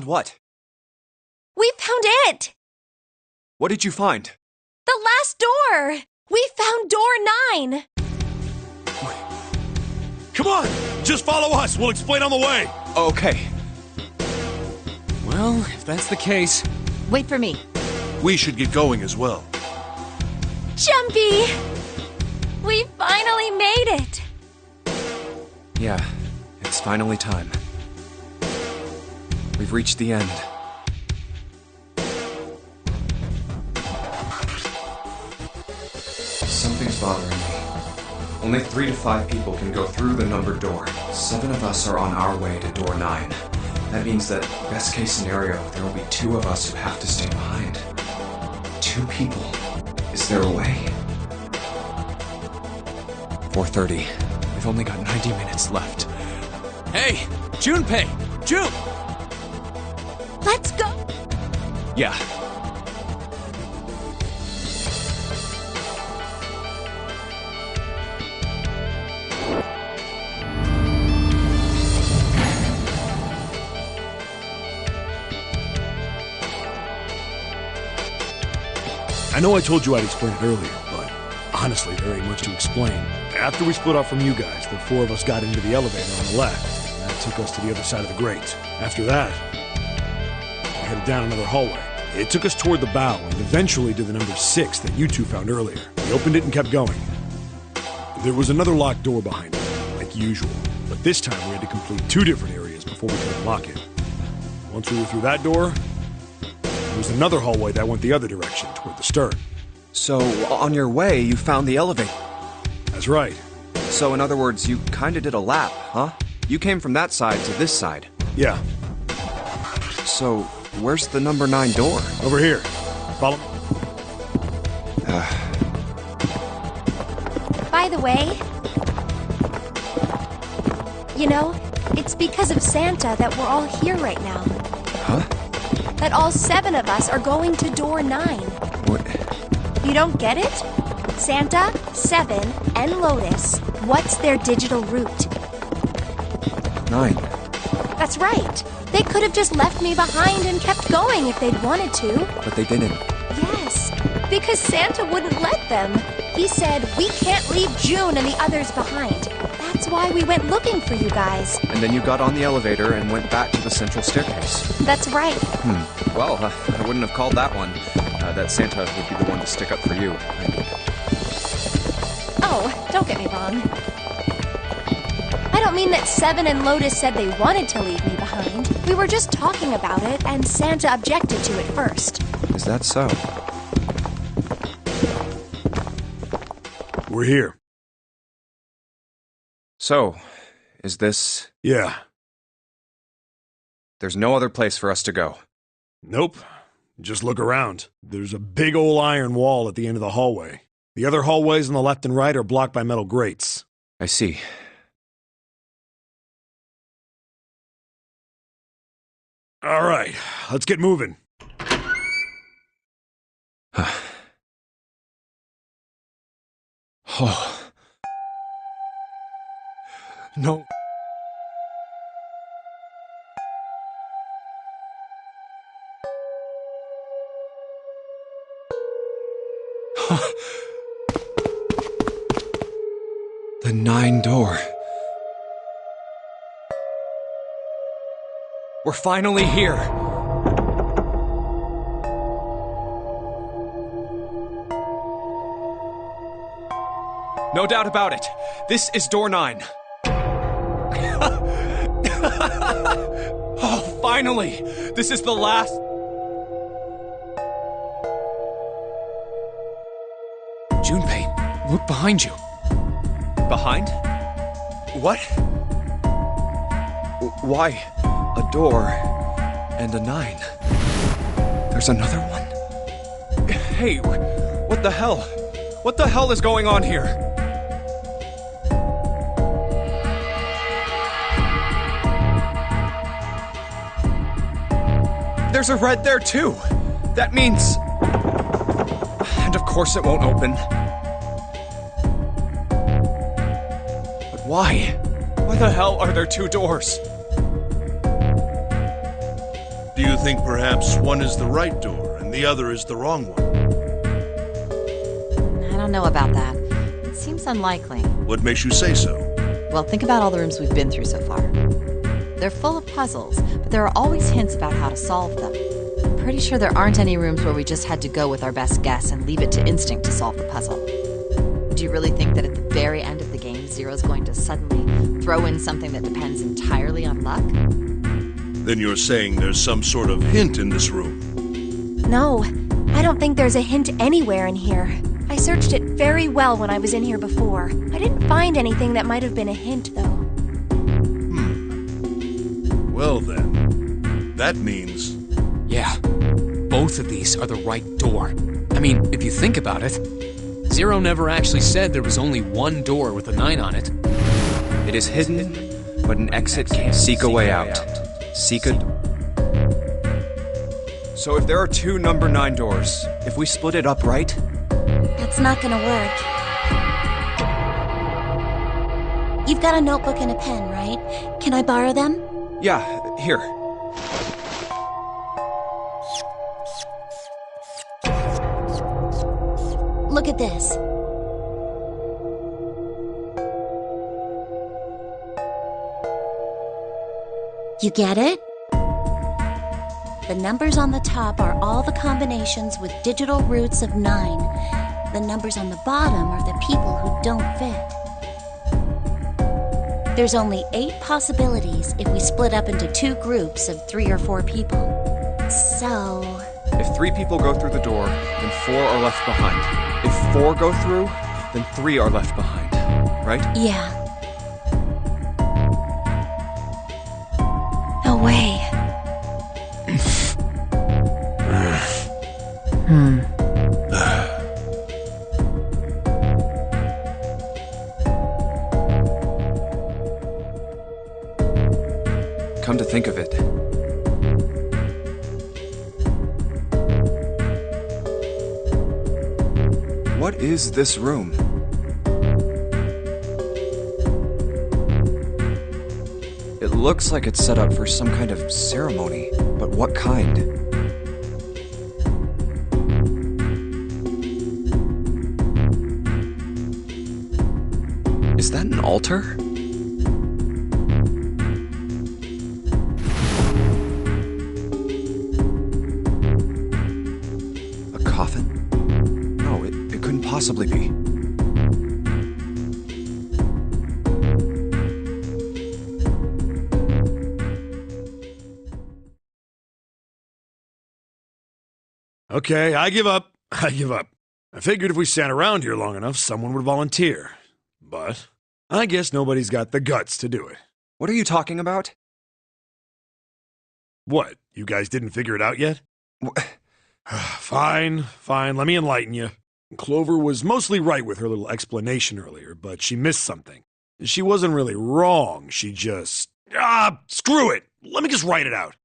what? We found it! What did you find? The last door! We found door 9! Come on! Just follow us! We'll explain on the way! Okay. Well, if that's the case... Wait for me. We should get going as well. Jumpy! We finally made it! Yeah, it's finally time. We've reached the end. Something's bothering me. Only 3 to 5 people can go through the numbered door. 7 of us are on our way to door 9. That means that, best case scenario, there will be 2 of us who have to stay behind. 2 people. Is there a way? 4:30. We've only got 90 minutes left. Hey! Junpei! June! Let's go! Yeah. I know I told you I'd explain it earlier, but honestly, there ain't much to explain. After we split off from you guys, the 4 of us got into the elevator on the left, and that took us to the other side of the grate. After that, we headed down another hallway. It took us toward the bow, and eventually to the number 6 that you 2 found earlier. We opened it and kept going. There was another locked door behind it, like usual, but this time we had to complete 2 different areas before we could unlock it. Once we were through that door, there was another hallway that went the other direction, toward the stern. So, on your way, you found the elevator. That's right. So, in other words, you kinda did a lap, huh? You came from that side to this side. Yeah, So, where's the number 9 door? over here. Follow me. By the way, you know, it's because of Santa that we're all here right now. Huh? That all 7 of us are going to door 9. What? You don't get it? Santa, 7, and Lotus. What's their digital route? 9. That's right. They could have just left me behind and kept going if they'd wanted to. But they didn't. Yes, because Santa wouldn't let them. He said, we can't leave June and the others behind. That's why we went looking for you guys. And then you got on the elevator and went back to the central staircase. That's right. Well, I wouldn't have called that one. That Santa would be the one to stick up for you. Oh, don't get me wrong. I don't mean that 7 and Lotus said they wanted to leave me behind. We were just talking about it, and Santa objected to it first. Is that so? We're here. So, is this... Yeah. There's no other place for us to go. Nope. Just look around. There's a big old iron wall at the end of the hallway. The other hallways on the left and right are blocked by metal grates. I see. All right, let's get moving. Oh. No. The 9 door. We're finally here. No doubt about it. This is door 9. Oh, finally! This is the last... Junpei, look behind you. Behind? What? Why? A door and a 9. There's another one. Hey, what the hell? What the hell is going on here? There's a red there too. That means... And of course it won't open. But why? Why the hell are there 2 doors? Do you think perhaps one is the right door and the other is the wrong one? I don't know about that. It seems unlikely. What makes you say so? Well, think about all the rooms we've been through so far. They're full of puzzles, but there are always hints about how to solve them. I'm pretty sure there aren't any rooms where we just had to go with our best guess and leave it to instinct to solve the puzzle. Do you really think that at the very end of the game, Zero's going to suddenly throw in something that depends entirely on luck? Then you're saying there's some sort of hint in this room? No, I don't think there's a hint anywhere in here. I searched it very well when I was in here before. I didn't find anything that might have been a hint, though. Well then, that means... Yeah, both of these are the right door. I mean, if you think about it, Zero never actually said there was only one door with a 9 on it. It is hidden, but an exit can't seek a way out. Seek a... So if there are 2 number 9 doors, if we split it up, right? That's not gonna work. You've got a notebook and a pen, right? Can I borrow them? Yeah, here. Look at this. You get it? The numbers on the top are all the combinations with digital roots of 9. The numbers on the bottom are the people who don't fit. There's only 8 possibilities if we split up into 2 groups of 3 or 4 people. So... If 3 people go through the door, then 4 are left behind. If 4 go through, then 3 are left behind. Right? yeah. No way. Come to think of it. What is this room? It looks like it's set up for some kind of ceremony, but what kind? Is that an altar? A coffin? No, it couldn't possibly be. Okay, I give up. I give up. I figured if we sat around here long enough, someone would volunteer. But I guess nobody's got the guts to do it. What are you talking about? What, you guys didn't figure it out yet? Wh- Fine, let me enlighten you. Clover was mostly right with her little explanation earlier, but she missed something. She wasn't really wrong, she just... screw it! Let me just write it out.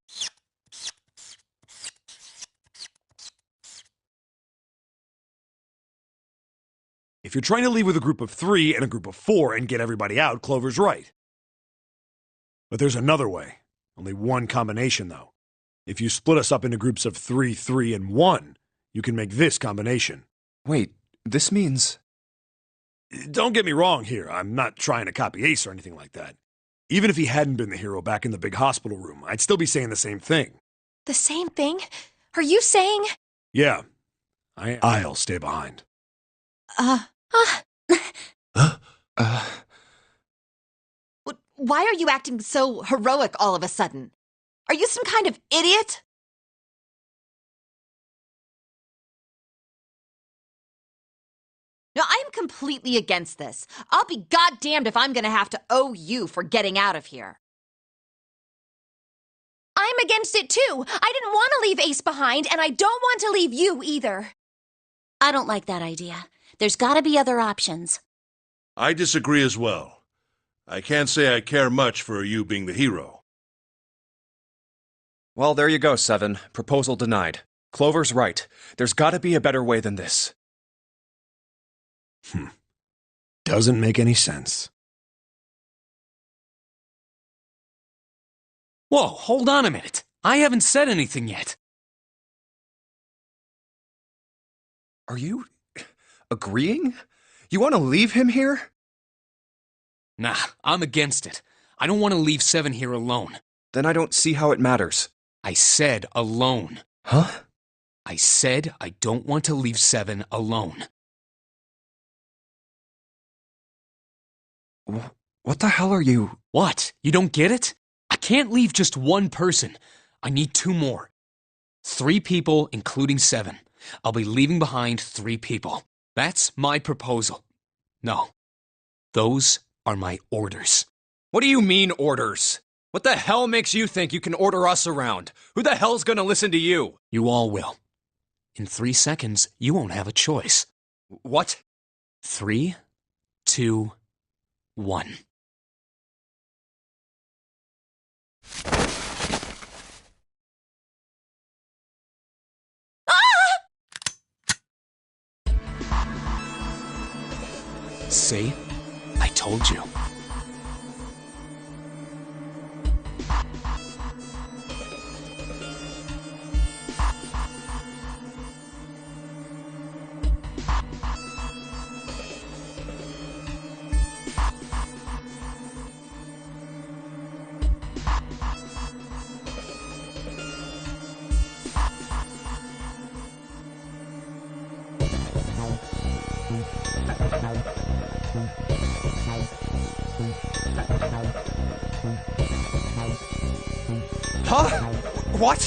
If you're trying to leave with a group of 3 and a group of 4 and get everybody out, Clover's right. But there's another way. Only one combination, though. If you split us up into groups of 3, 3, and 1, you can make this combination. Wait, this means... Don't get me wrong here. I'm not trying to copy Ace or anything like that. Even if he hadn't been the hero back in the big hospital room, I'd still be saying the same thing. The same thing? Are you saying... Yeah. I'll stay behind. Why are you acting so heroic all of a sudden? Are you some kind of idiot? No, I'm completely against this. I'll be goddamned if I'm gonna have to owe you for getting out of here. I'm against it too. I didn't want to leave Ace behind, and I don't want to leave you either. I don't like that idea. There's gotta be other options. I disagree as well. I can't say I care much for you being the hero. Well, there you go, 7. Proposal denied. Clover's right. There's gotta be a better way than this. Doesn't make any sense. Whoa, hold on a minute. I haven't said anything yet. Are you agreeing? You want to leave him here? Nah, I'm against it. I don't want to leave 7 here alone. Then I don't see how it matters. I said alone. Huh? I said I don't want to leave 7 alone. What the hell are you? What? You don't get it? I can't leave just one person. I need 2 more. 3 people, including 7. I'll be leaving behind 3 people. That's my proposal. No. Those are my orders. What do you mean, orders? What the hell makes you think you can order us around? Who the hell's gonna listen to you? You all will. In 3 seconds, you won't have a choice. What? 3, 2, 1. See? I told you. Huh? What?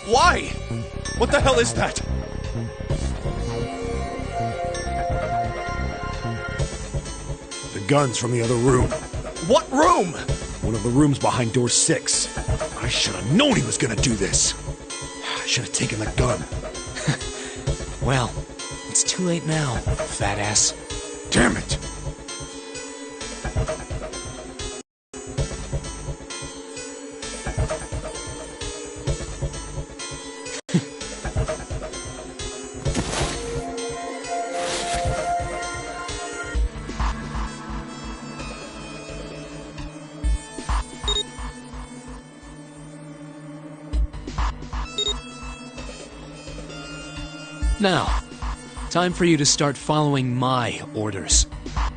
Why? What the hell is that? The gun's from the other room. What room? One of the rooms behind door 6. I should have known he was gonna do this. I should have taken the gun. Well, it's too late now, fat ass. Damn it! Now, time for you to start following my orders.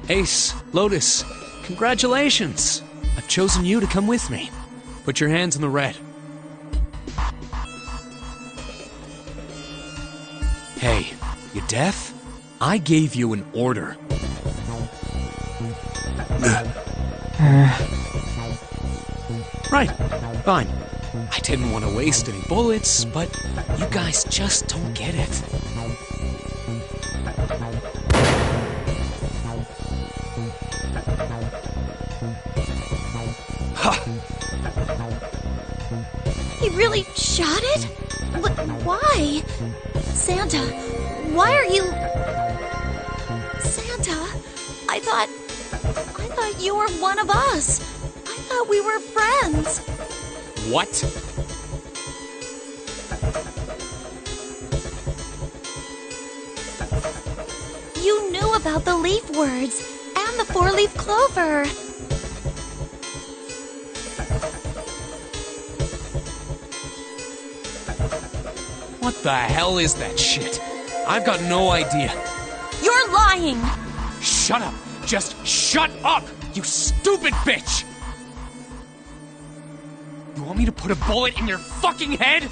Ace, Lotus, congratulations! I've chosen you to come with me. Put your hands in the red. Hey, you deaf? I gave you an order. Right, fine. I didn't want to waste any bullets, but you guys just don't get it. He really shot it? Why? Santa, why are you... Santa, I thought you were one of us. I thought we were friends. What? You knew about the leaf words and the 4-leaf clover. What the hell is that shit? I've got no idea. You're lying! Shut up! Just shut up! You stupid bitch! You want me to put a bullet in your fucking head?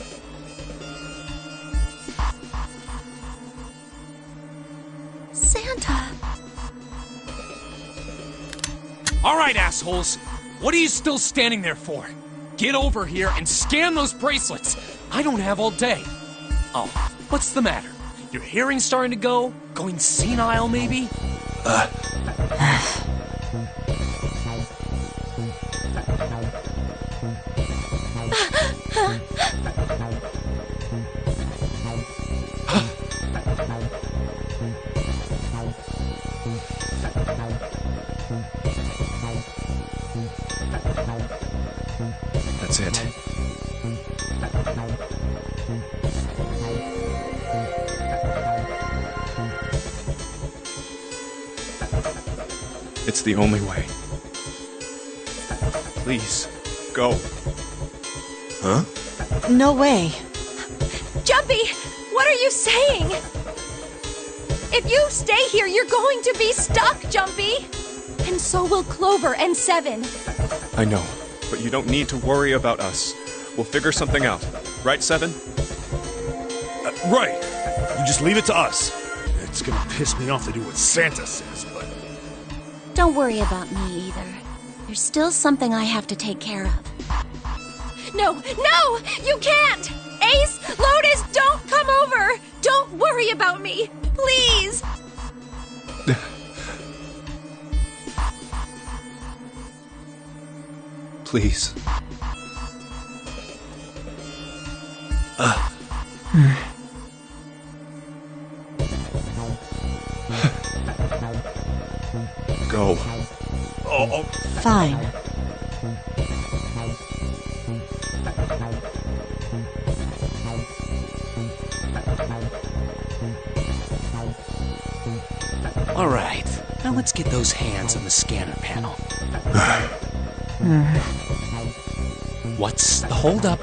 Santa. Alright, assholes. What are you still standing there for? Get over here and scan those bracelets. I don't have all day. Oh, what's the matter? Your hearing's starting to go? Going senile, maybe? That's it. It's the only way. Please, go. Huh? No way. Jumpy, what are you saying? If you stay here, you're going to be stuck, Jumpy. And so will Clover and Seven. I know, but you don't need to worry about us. We'll figure something out. Right, Seven? Right. You just leave it to us. It's gonna piss me off to do what Santa says, but... Don't worry about me either. There's still something I have to take care of. No, you can't! Ace, Lotus, don't come over! Don't worry about me, please! Please. Go. Oh, Fine. All right, now let's get those hands on the scanner panel. What's the holdup?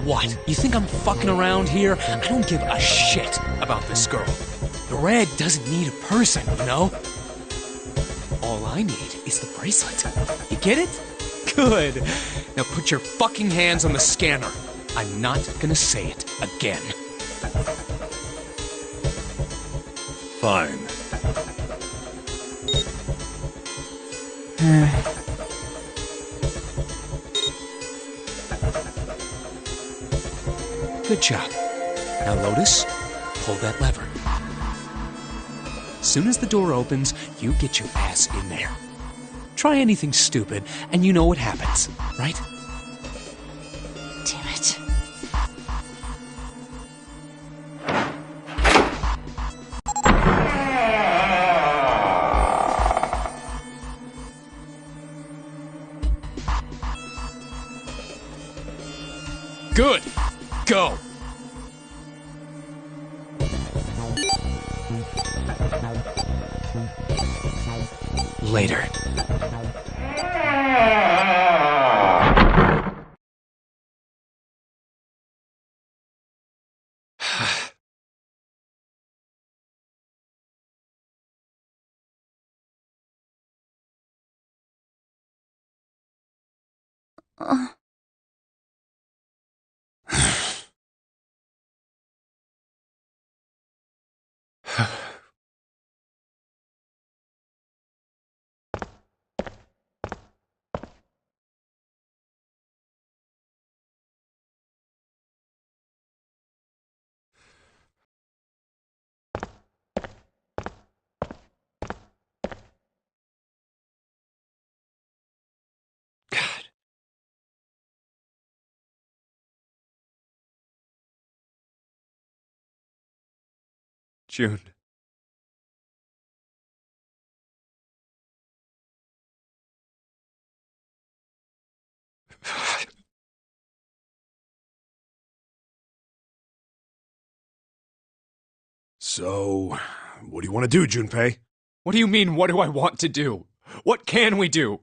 What? You think I'm fucking around here? I don't give a shit about this girl. The rag doesn't need a person, you know? All I need is the bracelet. You get it? Good. Now put your fucking hands on the scanner. I'm not gonna say it again. Fine. Good job. Now, Lotus, pull that lever. Soon as the door opens, you get your ass in there. Try anything stupid, and you know what happens, right? Damn it. Good. Go. Later. June. so... What do you want to do, Junpei? What do you mean, what do I want to do? What can we do?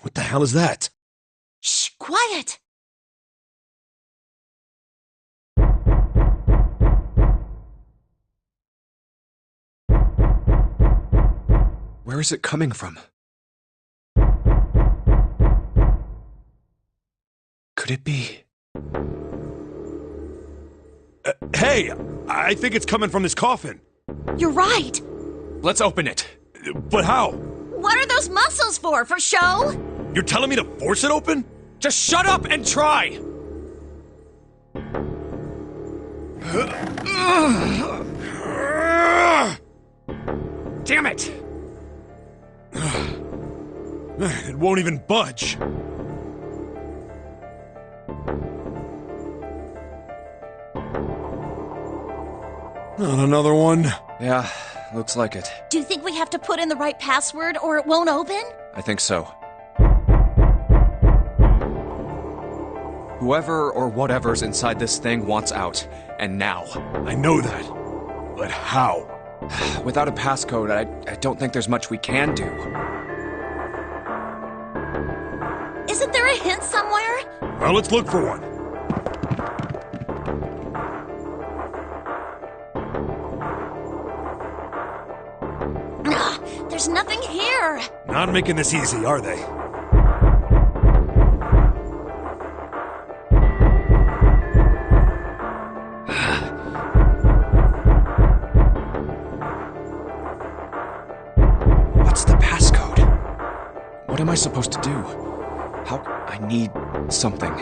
What the hell is that? Shh, quiet! Where is it coming from? Could it be? Hey! I think it's coming from this coffin. You're right! Let's open it. But how? What are those muscles for? For show? You're telling me to force it open? Just shut up and try! Damn it! It won't even budge. Not another one. Yeah, looks like it. Do you think we have to put in the right password or it won't open? I think so. Whoever or whatever's inside this thing wants out. And now. I know that. But how? Without a passcode, I don't think there's much we can do. Isn't there a hint somewhere? Well, let's look for one. There's nothing here. Not making this easy, are they? What's the passcode? What am I supposed to do? How... I need something.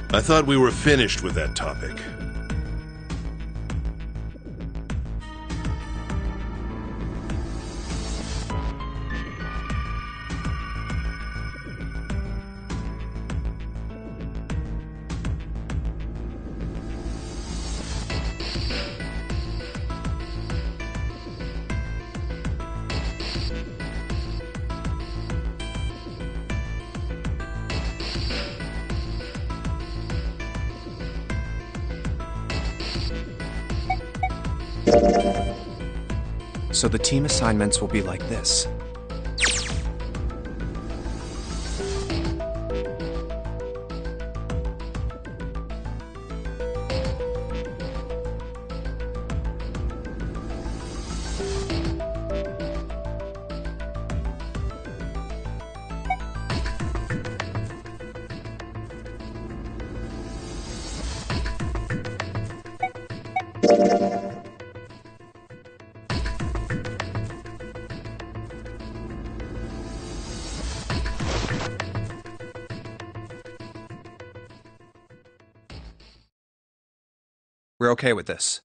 I thought we were finished with that topic. So the team assignments will be like this. We're okay with this.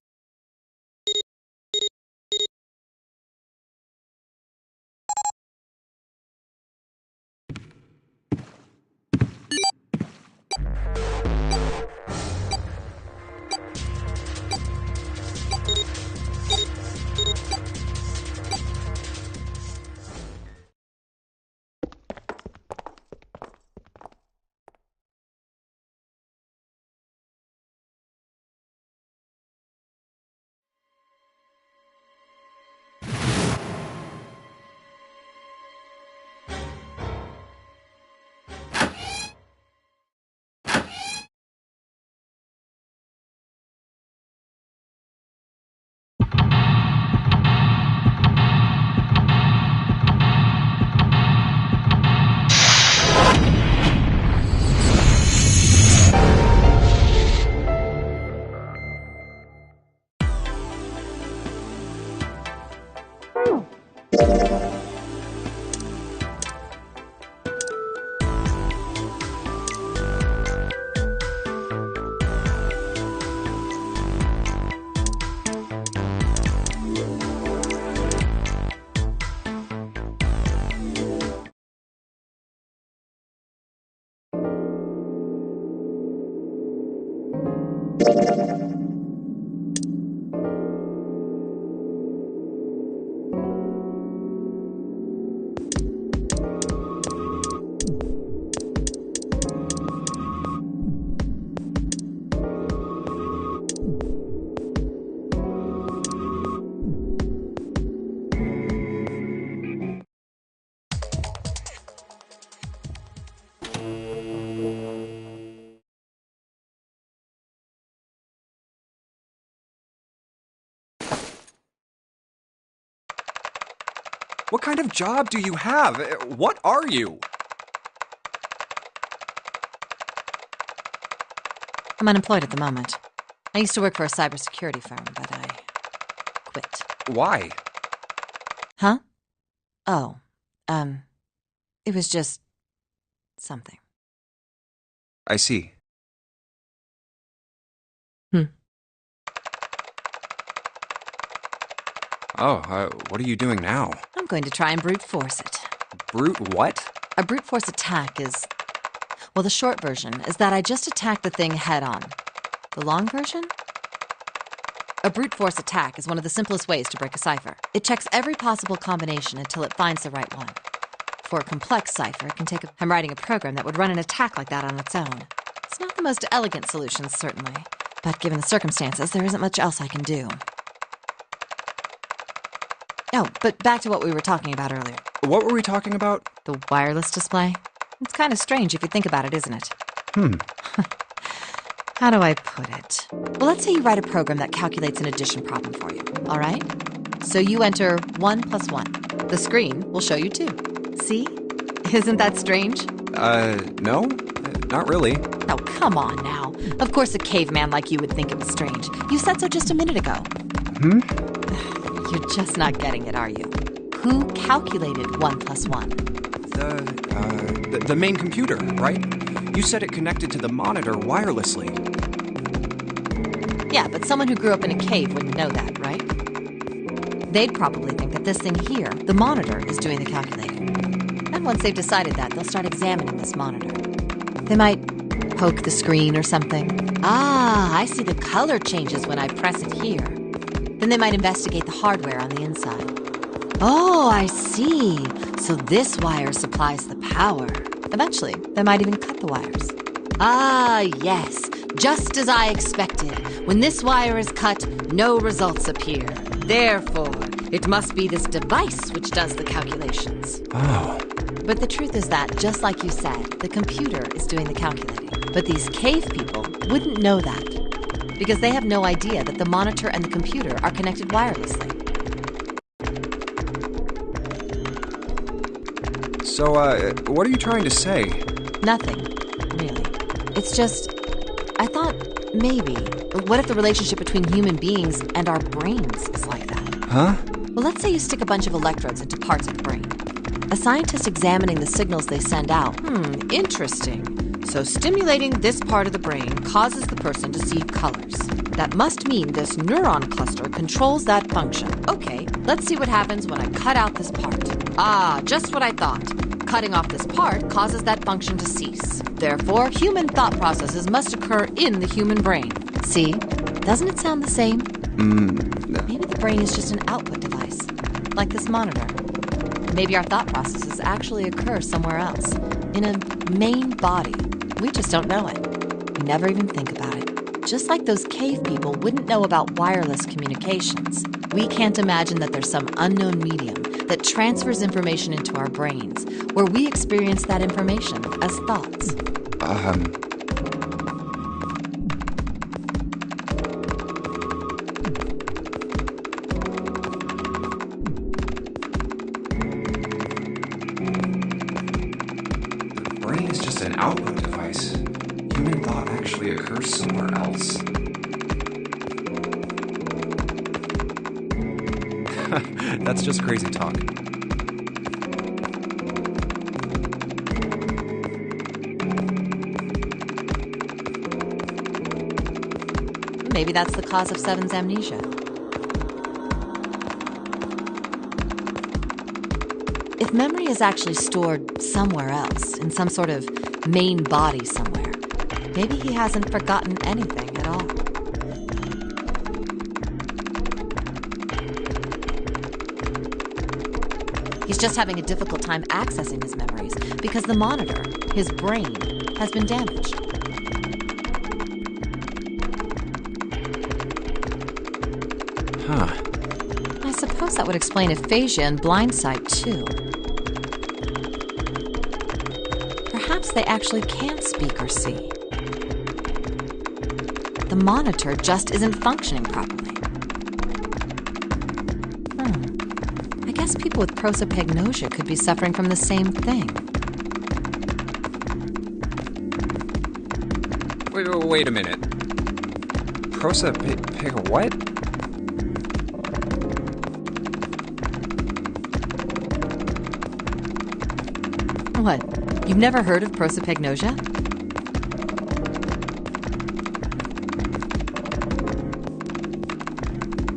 What kind of job do you have? What are you? I'm unemployed at the moment. I used to work for a cybersecurity firm, but I quit. Why? Huh? Oh, it was just something. I see. Oh, what are you doing now? I'm going to try and brute force it. Brute what? A brute force attack is... Well, the short version is that I just attack the thing head on. The long version? A brute force attack is one of the simplest ways to break a cipher. It checks every possible combination until it finds the right one. For a complex cipher, it can take I'm writing a program that would run an attack like that on its own. It's not the most elegant solution, certainly. But given the circumstances, there isn't much else I can do. Oh, but back to what we were talking about earlier. What were we talking about? The wireless display. It's kind of strange if you think about it, isn't it? How do I put it? Well, let's say you write a program that calculates an addition problem for you, all right? So you enter 1 + 1. The screen will show you 2. See? Isn't that strange? No. Not really. Oh, come on now. Of course a caveman like you would think it was strange. You said so just a minute ago. You're just not getting it, are you? Who calculated 1 + 1? The main computer, right? You said it connected to the monitor wirelessly. Yeah, but someone who grew up in a cave wouldn't know that, right? They'd probably think that this thing here, the monitor, is doing the calculating. And once they've decided that, they'll start examining this monitor. They might poke the screen or something. Ah, I see the color changes when I press it here. Then they might investigate the hardware on the inside. Oh, I see. So this wire supplies the power. Eventually, they might even cut the wires. Ah, yes. Just as I expected. When this wire is cut, no results appear. Therefore, it must be this device which does the calculations. Oh. But the truth is that, just like you said, the computer is doing the calculating. But these cave people wouldn't know that, because they have no idea that the monitor and the computer are connected wirelessly. So, what are you trying to say? Nothing, really. It's just, I thought, maybe, what if the relationship between human beings and our brains is like that? Huh? Well, let's say you stick a bunch of electrodes into parts of the brain. A scientist examining the signals they send out. Interesting. So stimulating this part of the brain causes the person to see colors. That must mean this neuron cluster controls that function. Okay, let's see what happens when I cut out this part. Ah, just what I thought. Cutting off this part causes that function to cease. Therefore, human thought processes must occur in the human brain. See? Doesn't it sound the same? Maybe the brain is just an output device, like this monitor. Maybe our thought processes actually occur somewhere else, in a main body. We just don't know it. We never even think about it. Just like those cave people wouldn't know about wireless communications, we can't imagine that there's some unknown medium that transfers information into our brains, where we experience that information as thoughts. The brain is just an output device. Human thought actually occurs somewhere else. That's just crazy talk. Maybe that's the cause of Seven's amnesia. If memory is actually stored somewhere else, in some sort of main body somewhere, maybe he hasn't forgotten anything at all. He's just having a difficult time accessing his memories because the monitor, his brain, has been damaged. Huh. I suppose that would explain aphasia and blindsight, too. Perhaps they actually can speak or see. The monitor just isn't functioning properly. I guess people with prosopagnosia could be suffering from the same thing. Wait a minute. What? What? You've never heard of prosopagnosia?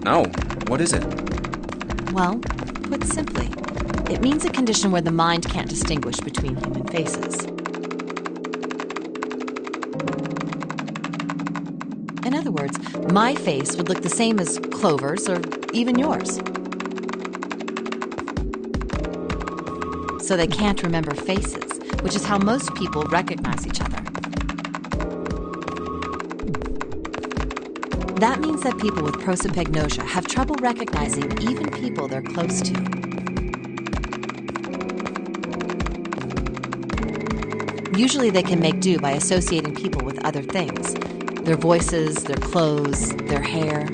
No. What is it? Well, put simply, it means a condition where the mind can't distinguish between human faces. In other words, my face would look the same as Clover's or even yours. So they can't remember faces, which is how most people recognize each other. That means that people with prosopagnosia have trouble recognizing even people they're close to. Usually they can make do by associating people with other things. Their voices, their clothes, their hair.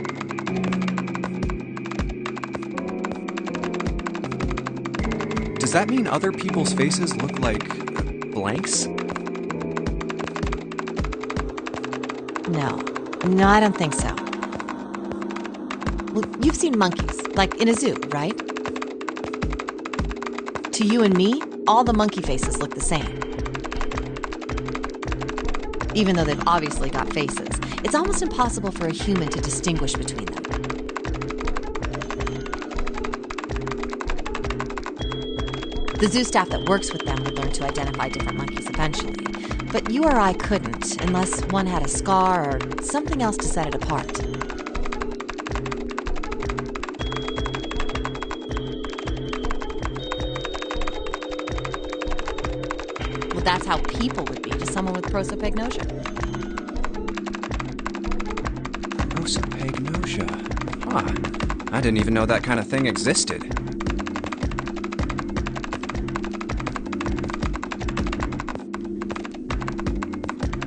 Does that mean other people's faces look like blanks? No, I don't think so. Well, you've seen monkeys, like in a zoo, right? To you and me, all the monkey faces look the same. Even though they've obviously got faces, it's almost impossible for a human to distinguish between them. The zoo staff that works with them would learn to identify different monkeys eventually. But you or I couldn't, unless one had a scar or something else to set it apart. Well, that's how people would be to someone with prosopagnosia. Prosopagnosia. Huh. I didn't even know that kind of thing existed.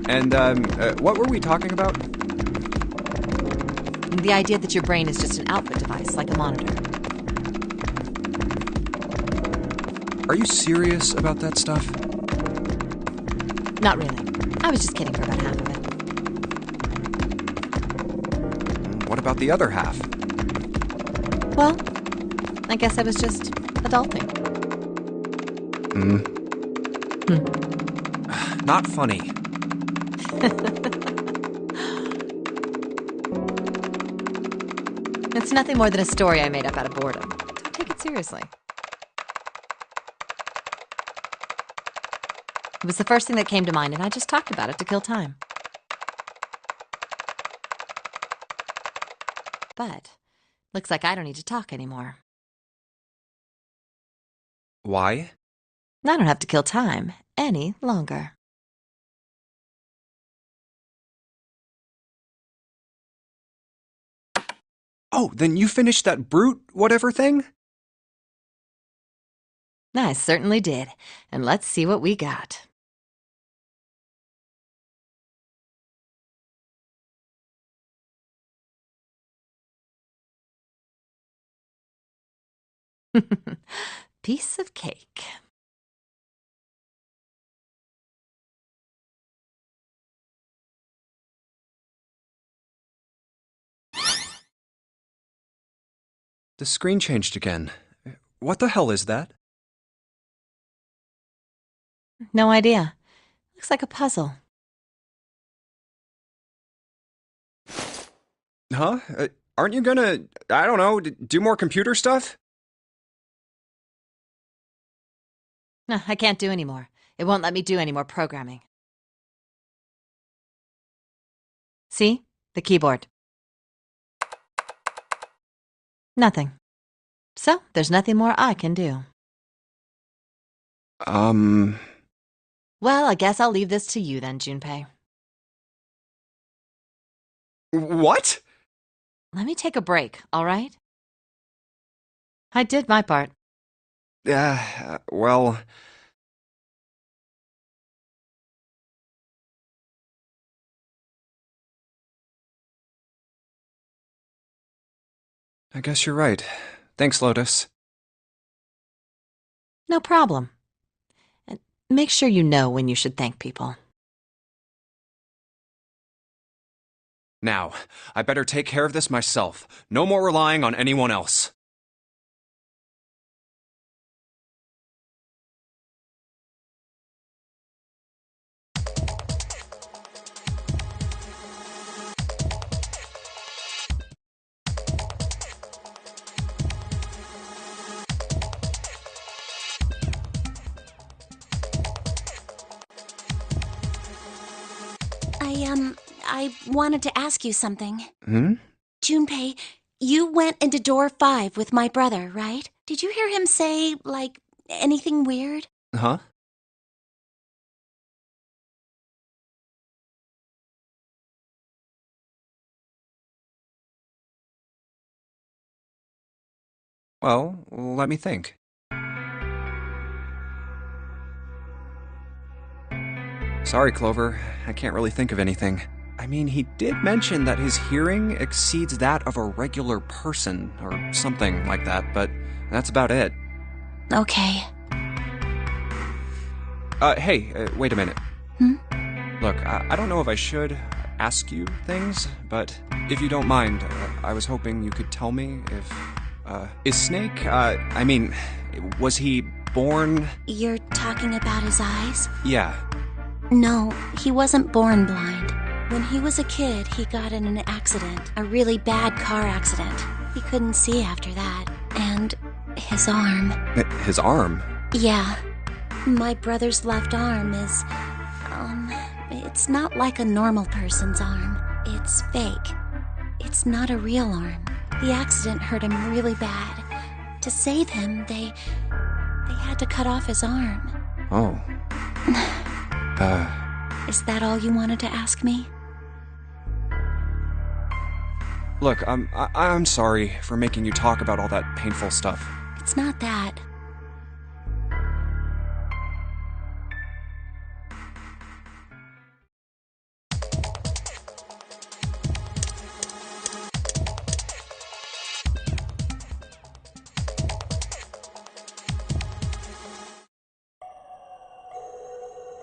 And, what were we talking about? The idea that your brain is just an output device, like a monitor. Are you serious about that stuff? Not really. I was just kidding for about half of it. What about the other half? Well, I guess I was just adulting. Not funny. It's nothing more than a story I made up out of boredom. Don't take it seriously. It was the first thing that came to mind, and I just talked about it to kill time. But looks like I don't need to talk anymore. Why? I don't have to kill time any longer. Oh, then you finished that brute whatever thing? I certainly did. And let's see what we got. Piece of cake. The screen changed again. What the hell is that? No idea. Looks like a puzzle. Huh? Aren't you gonna, I don't know, do more computer stuff? No, I can't do any more. It won't let me do any more programming. See? The keyboard. Nothing. So, there's nothing more I can do. Well, I guess I'll leave this to you then, Junpei. What? Let me take a break, all right? I did my part. Well... I guess you're right. Thanks, Lotus. No problem. And make sure you know when you should thank people. Now, I better take care of this myself. No more relying on anyone else. I wanted to ask you something. Hmm? Junpei, you went into door 5 with my brother, right? Did you hear him say, like, anything weird? Huh? Well, let me think. Sorry, Clover. I can't really think of anything. I mean, he did mention that his hearing exceeds that of a regular person, or something like that, but that's about it. Okay. Hey, wait a minute. Hmm? Look, I don't know if I should ask you things, but if you don't mind, I was hoping you could tell me if, is Snake, was he born? You're talking about his eyes? Yeah. No, he wasn't born blind. When he was a kid, he got in an accident, a really bad car accident. He couldn't see after that. And his arm. His arm? Yeah. My brother's left arm is, it's not like a normal person's arm. It's fake. It's not a real arm. The accident hurt him really bad. To save him, they had to cut off his arm. Oh. Is that all you wanted to ask me? Look, I'm sorry for making you talk about all that painful stuff. It's not that.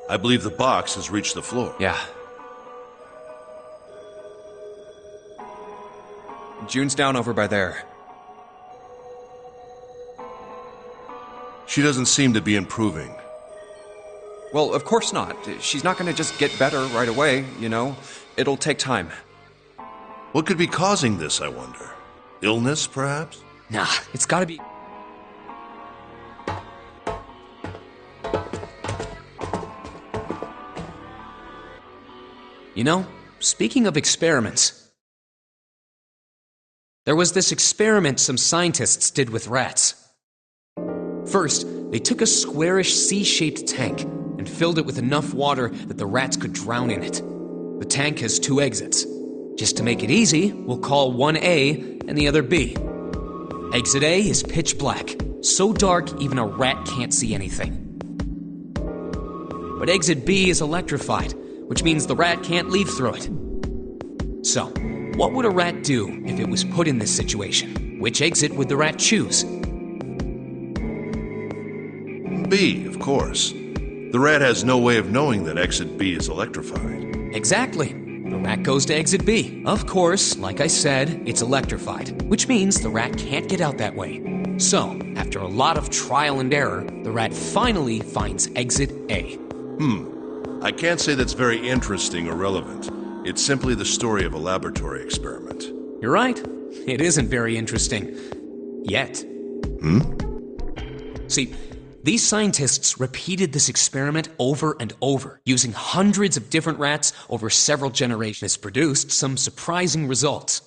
I believe the box has reached the floor. Yeah. June's down over by there. She doesn't seem to be improving. Well, of course not. She's not gonna just get better right away, you know? It'll take time. What could be causing this, I wonder? Illness, perhaps? Nah, it's gotta be... You know, speaking of experiments, there was this experiment some scientists did with rats. First, they took a squarish C-shaped tank and filled it with enough water that the rats could drown in it. The tank has 2 exits. Just to make it easy, we'll call one A and the other B. Exit A is pitch black, so dark even a rat can't see anything. But exit B is electrified, which means the rat can't leave through it. So, what would a rat do if it was put in this situation? Which exit would the rat choose? B, of course. The rat has no way of knowing that exit B is electrified. Exactly. The rat goes to exit B. Of course, like I said, it's electrified, which means the rat can't get out that way. So, after a lot of trial and error, the rat finally finds exit A. I can't say that's very interesting or relevant. It's simply the story of a laboratory experiment. You're right. It isn't very interesting. Yet. See, these scientists repeated this experiment over and over, using hundreds of different rats over several generations. This produced some surprising results.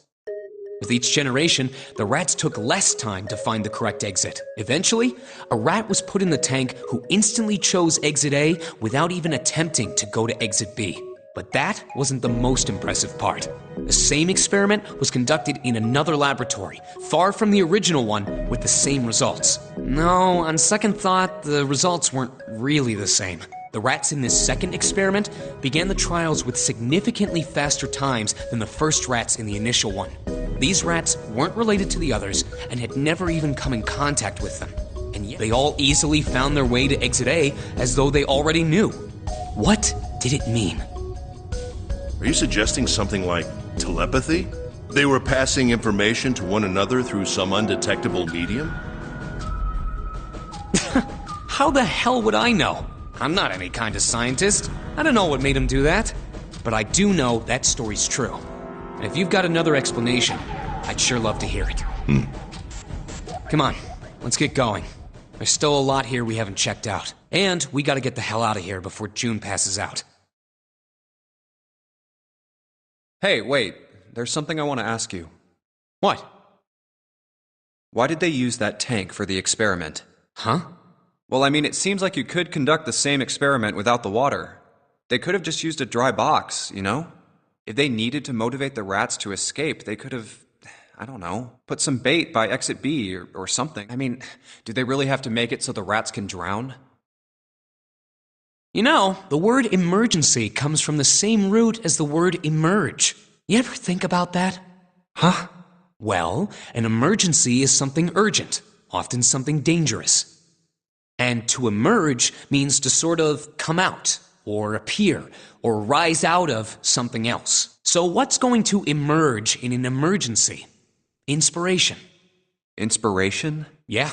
With each generation, the rats took less time to find the correct exit. Eventually, a rat was put in the tank who instantly chose exit A without even attempting to go to exit B. But that wasn't the most impressive part. The same experiment was conducted in another laboratory, far from the original one, with the same results. No, on second thought, the results weren't really the same. The rats in this second experiment began the trials with significantly faster times than the first rats in the initial one. These rats weren't related to the others and had never even come in contact with them. and yet they all easily found their way to Exit A as though they already knew. What did it mean? Are you suggesting something like telepathy? They were passing information to one another through some undetectable medium? How the hell would I know? I'm not any kind of scientist. I don't know what made them do that. But I do know that story's true. And if you've got another explanation, I'd sure love to hear it. Come on, let's get going. There's still a lot here we haven't checked out. And we gotta get the hell out of here before June passes out. Hey, wait. There's something I want to ask you. What? Why did they use that tank for the experiment? Huh? Well, I mean, it seems like you could conduct the same experiment without the water. They could have just used a dry box, you know? If they needed to motivate the rats to escape, they could have, I don't know, put some bait by exit B or something. I mean, do they really have to make it so the rats can drown? You know, the word emergency comes from the same root as the word emerge. You ever think about that? Huh? Well, an emergency is something urgent, often something dangerous. And to emerge means to sort of come out, or appear, or rise out of something else. So what's going to emerge in an emergency? Inspiration. Inspiration? Yeah.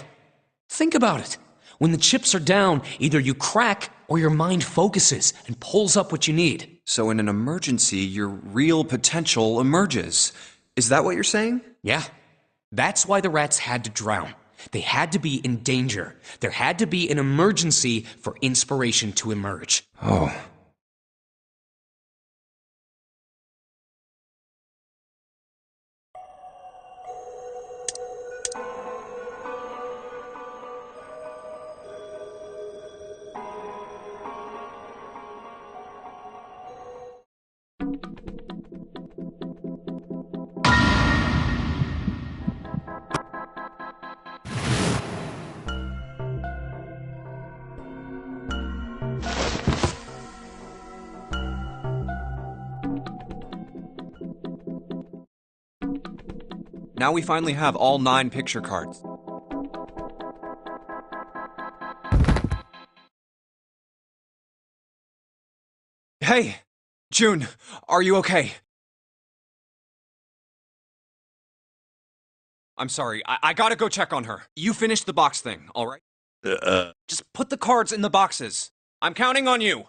Think about it. When the chips are down, either you crack or your mind focuses and pulls up what you need. So in an emergency, your real potential emerges. Is that what you're saying? Yeah. That's why the rats had to drown. They had to be in danger. There had to be an emergency for inspiration to emerge. Oh. Now we finally have all 9 picture cards. Hey! June, are you okay? I'm sorry, I gotta go check on her. You finish the box thing, alright? Just put the cards in the boxes. I'm counting on you!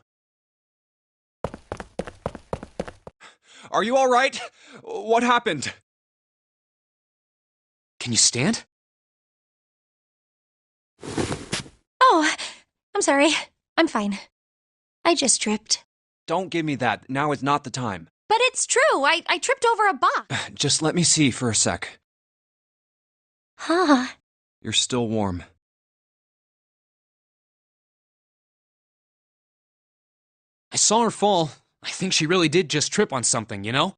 Are you alright? What happened? Can you stand? Oh, I'm sorry. I'm fine. I just tripped. Don't give me that. Now is not the time. But it's true. I tripped over a box. Just let me see for a sec. Huh. You're still warm. I saw her fall. I think she really did just trip on something, you know?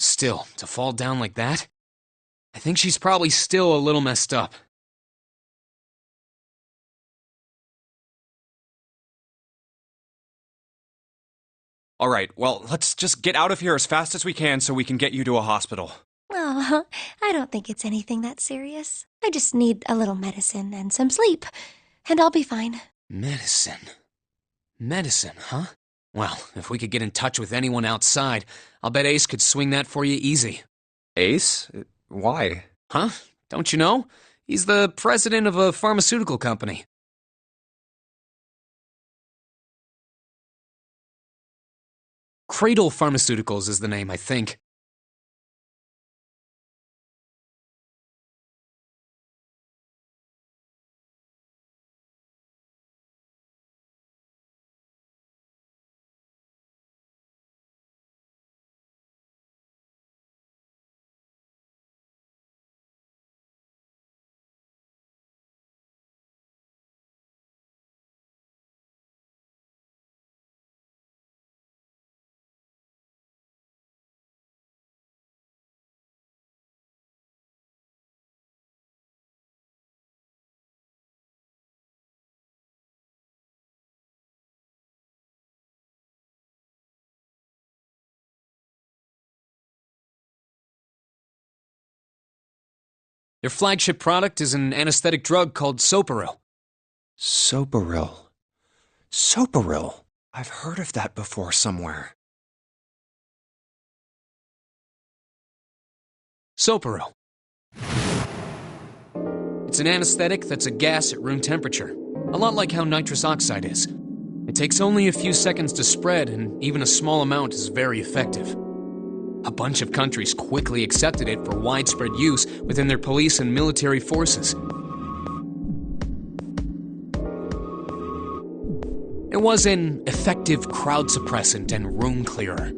Still, to fall down like that? I think she's probably still a little messed up. Alright, well, let's just get out of here as fast as we can so we can get you to a hospital. Oh, I don't think it's anything that serious. I just need a little medicine and some sleep, and I'll be fine. Medicine. Medicine, huh? Well, if we could get in touch with anyone outside, I'll bet Ace could swing that for you easy. Ace? Why? Huh? Don't you know? He's the president of a pharmaceutical company. Cradle Pharmaceuticals is the name, I think. Their flagship product is an anesthetic drug called Soparil. Soparil. Soparil. I've heard of that before somewhere. Soparil. It's an anesthetic that's a gas at room temperature, a lot like how nitrous oxide is. It takes only a few seconds to spread, and even a small amount is very effective. A bunch of countries quickly accepted it for widespread use within their police and military forces. It was an effective crowd suppressant and room clearer.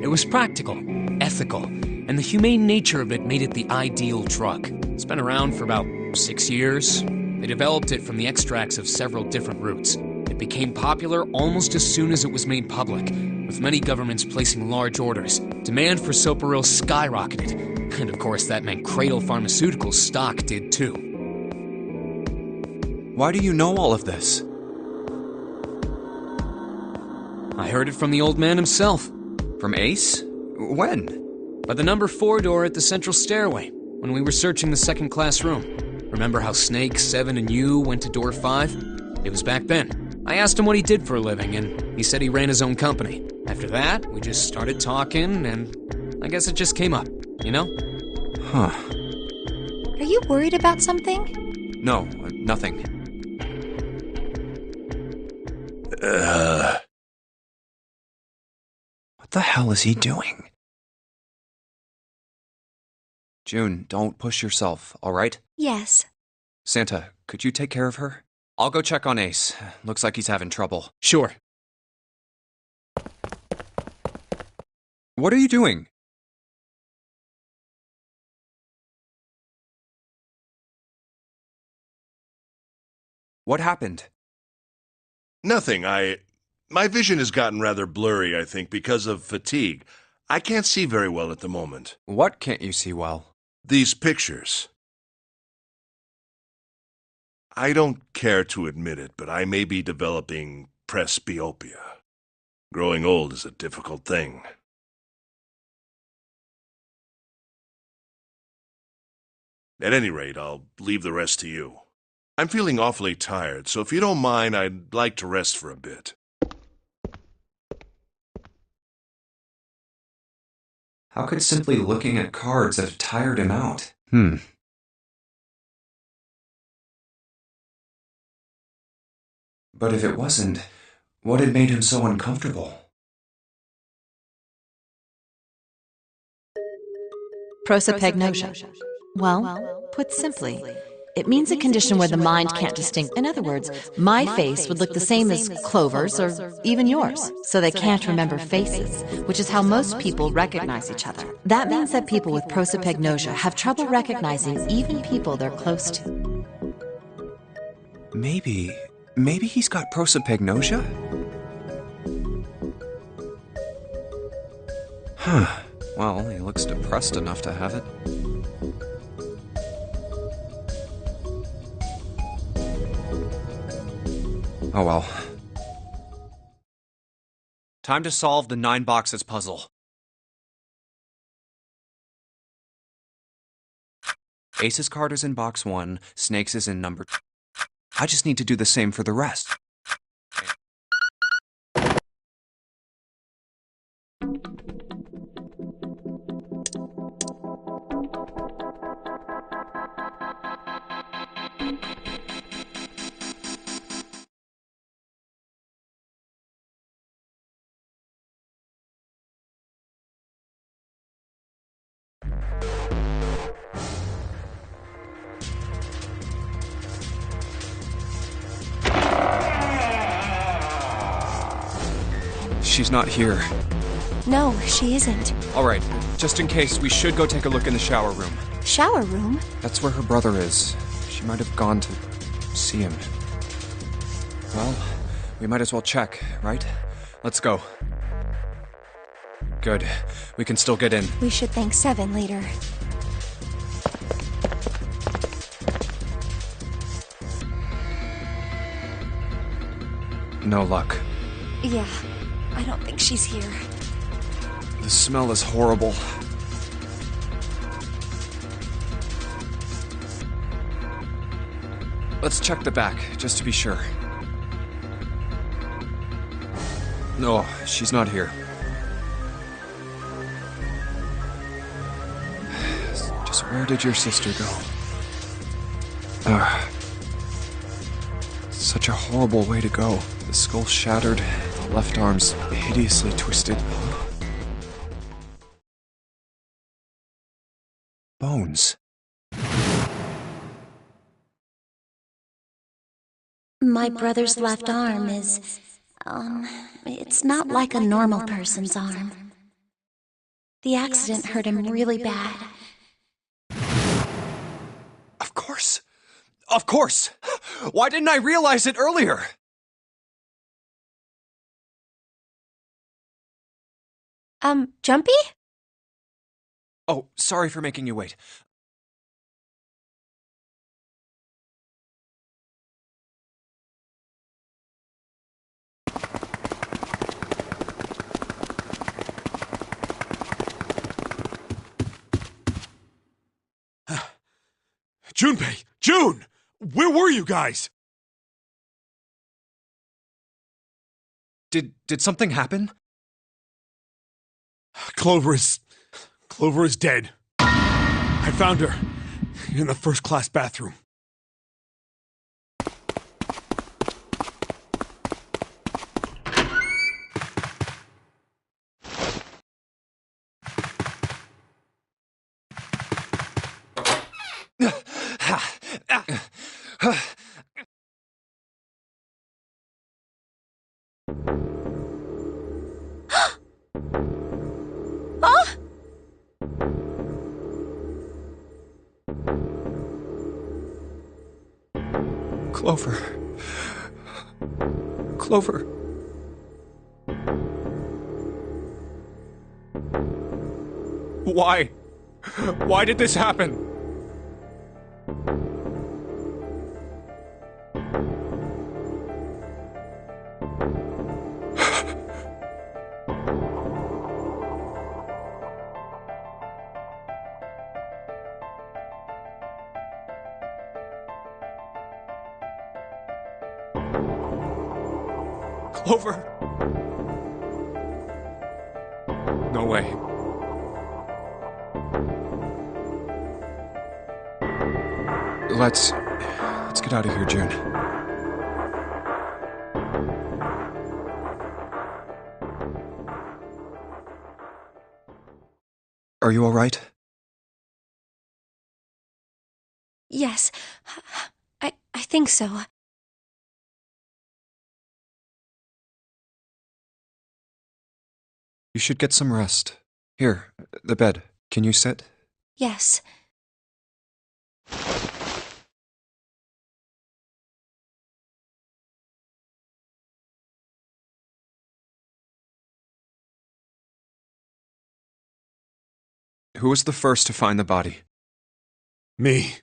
It was practical, ethical, and the humane nature of it made it the ideal drug. It's been around for about 6 years. They developed it from the extracts of several different roots. It became popular almost as soon as it was made public, with many governments placing large orders. Demand for Soparil skyrocketed, and of course that meant Cradle Pharmaceuticals' stock did too. Why do you know all of this? I heard it from the old man himself. From Ace? When? By the number 4 door at the central stairway, when we were searching the second class room. Remember how Snake, 7, and you went to door 5? It was back then. I asked him what he did for a living, and he said he ran his own company. After that, we just started talking, and I guess it just came up, you know? Huh. Are you worried about something? No, nothing. What the hell is he doing? June, don't push yourself, all right? Yes. Santa, could you take care of her? I'll go check on Ace. Looks like he's having trouble. Sure. What are you doing? What happened? Nothing. My vision has gotten rather blurry, I think, because of fatigue. I can't see very well at the moment. What can't you see well? These pictures. I don't care to admit it, but I may be developing presbyopia. Growing old is a difficult thing. At any rate, I'll leave the rest to you. I'm feeling awfully tired, so if you don't mind, I'd like to rest for a bit. How could simply looking at cards have tired him out? But if it wasn't, what had made him so uncomfortable? Prosopagnosia. Well, put simply, it means a condition where the mind can't distinguish. In other words, my face would look the same as Clover's or even yours, so they can't remember faces, which is how most people recognize each other. That means that people with prosopagnosia have trouble recognizing even people they're close to. Maybe he's got prosopagnosia? Well, he looks depressed enough to have it. Oh well. Time to solve the 9 boxes puzzle. Ace's card is in box 1, Snake's is in number 2. I just need to do the same for the rest. She's not here. No, she isn't. Alright, just in case, we should go take a look in the shower room. Shower room? That's where her brother is. She might have gone to see him. Well, we might as well check, right? Let's go. Good. We can still get in. We should thank 7 later. No luck. Yeah, I don't think she's here. The smell is horrible. Let's check the back, just to be sure. No, she's not here. Just where did your sister go? Such a horrible way to go. The skull shattered, the left arm's hideously twisted. Bones. My brother's left arm is, it's not like a normal person's arm. The accident hurt him really bad. Of course! Of course! Why didn't I realize it earlier? Jumpy? Oh, sorry for making you wait. Junpei! June! Where were you guys? Did something happen? Clover is dead. I found her in the first-class bathroom. Clover. Clover. Why? Why did this happen? Clover. No way. Let's get out of here, June. Are you all right? Yes, I think so. You should get some rest. Here, the bed. Can you sit? Yes. Who was the first to find the body? Me.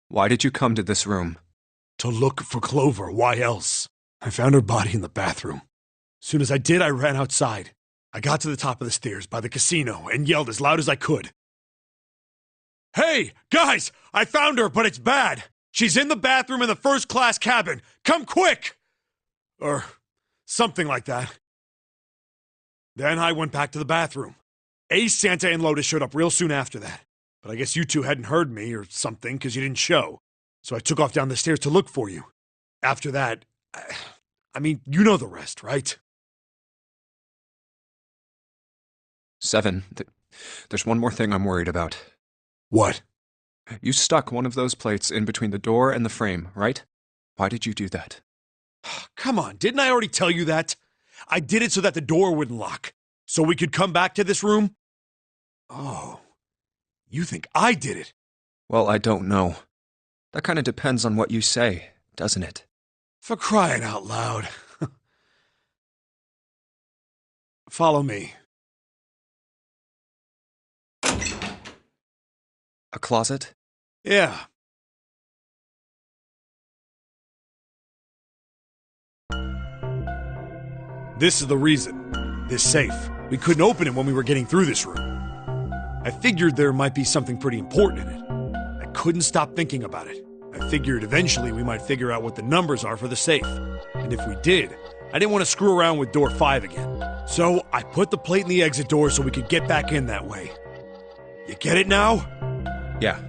Why did you come to this room? To look for Clover. Why else? I found her body in the bathroom. As soon as I did, I ran outside. I got to the top of the stairs by the casino and yelled as loud as I could. Hey, guys! I found her, but it's bad! She's in the bathroom in the first-class cabin! Come quick! Or something like that. Then I went back to the bathroom. Ace, Santa, and Lotus showed up real soon after that. But I guess you two hadn't heard me or something because you didn't show. So I took off down the stairs to look for you. After that, I mean, you know the rest, right? 7. There's one more thing I'm worried about. What? You stuck one of those plates in between the door and the frame, right? Why did you do that? Come on, didn't I already tell you that? I did it so that the door wouldn't lock. So we could come back to this room? Oh, you think I did it? Well, I don't know. That kind of depends on what you say, doesn't it? For crying out loud. Follow me. A closet? Yeah. This is the reason. This safe. We couldn't open it when we were getting through this room. I figured there might be something pretty important in it. I couldn't stop thinking about it. I figured eventually we might figure out what the numbers are for the safe. And if we did, I didn't want to screw around with door 5 again. So I put the plate in the exit door so we could get back in that way. You get it now? Yeah.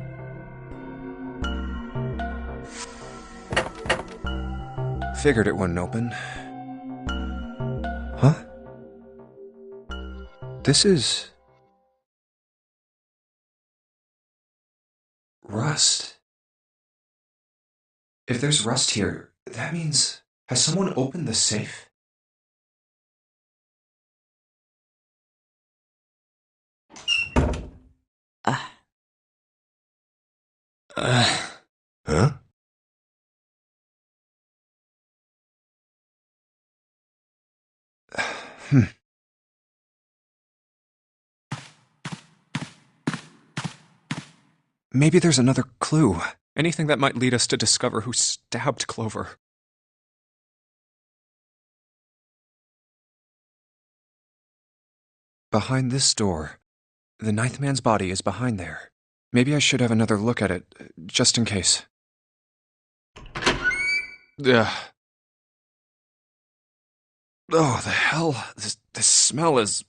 Figured it wouldn't open. Huh? This is... rust. If there's rust here, that means... has someone opened the safe? Huh? Maybe there's another clue. Anything that might lead us to discover who stabbed Clover. Behind this door. The 9th man's body is behind there. Maybe I should have another look at it, just in case. Ugh. Oh, the hell? This smell is...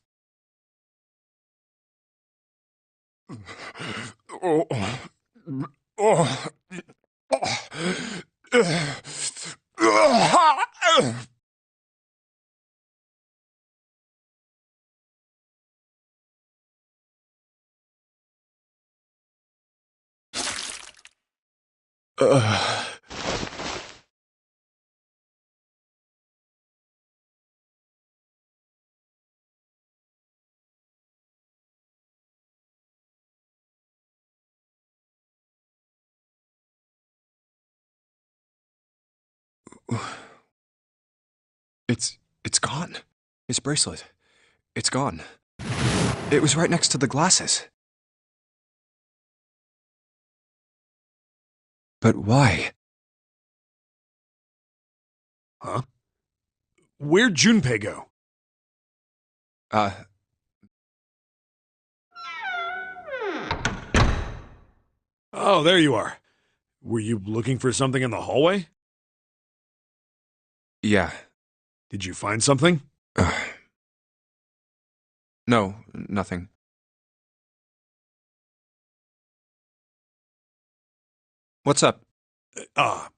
Oh. Oh. It's gone. His bracelet. It's gone. It was right next to the glasses. But why? Huh? Where'd Junpei go? Oh, there you are. Were you looking for something in the hallway? Yeah. Did you find something? No, nothing. What's up?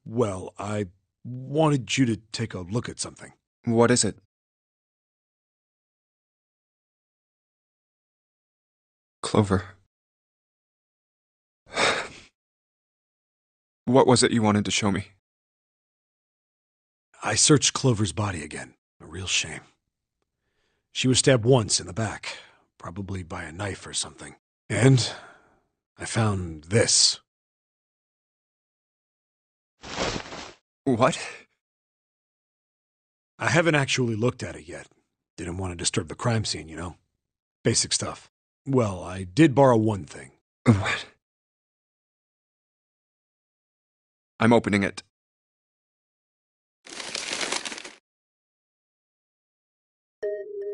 Well, I wanted you to take a look at something. What is it? Clover. What was it you wanted to show me? I searched Clover's body again. A real shame. She was stabbed once in the back, probably by a knife or something. And I found this. What? I haven't actually looked at it yet, Didn't want to disturb the crime scene, you know? Basic stuff. Well, I did borrow one thing. What? I'm opening it.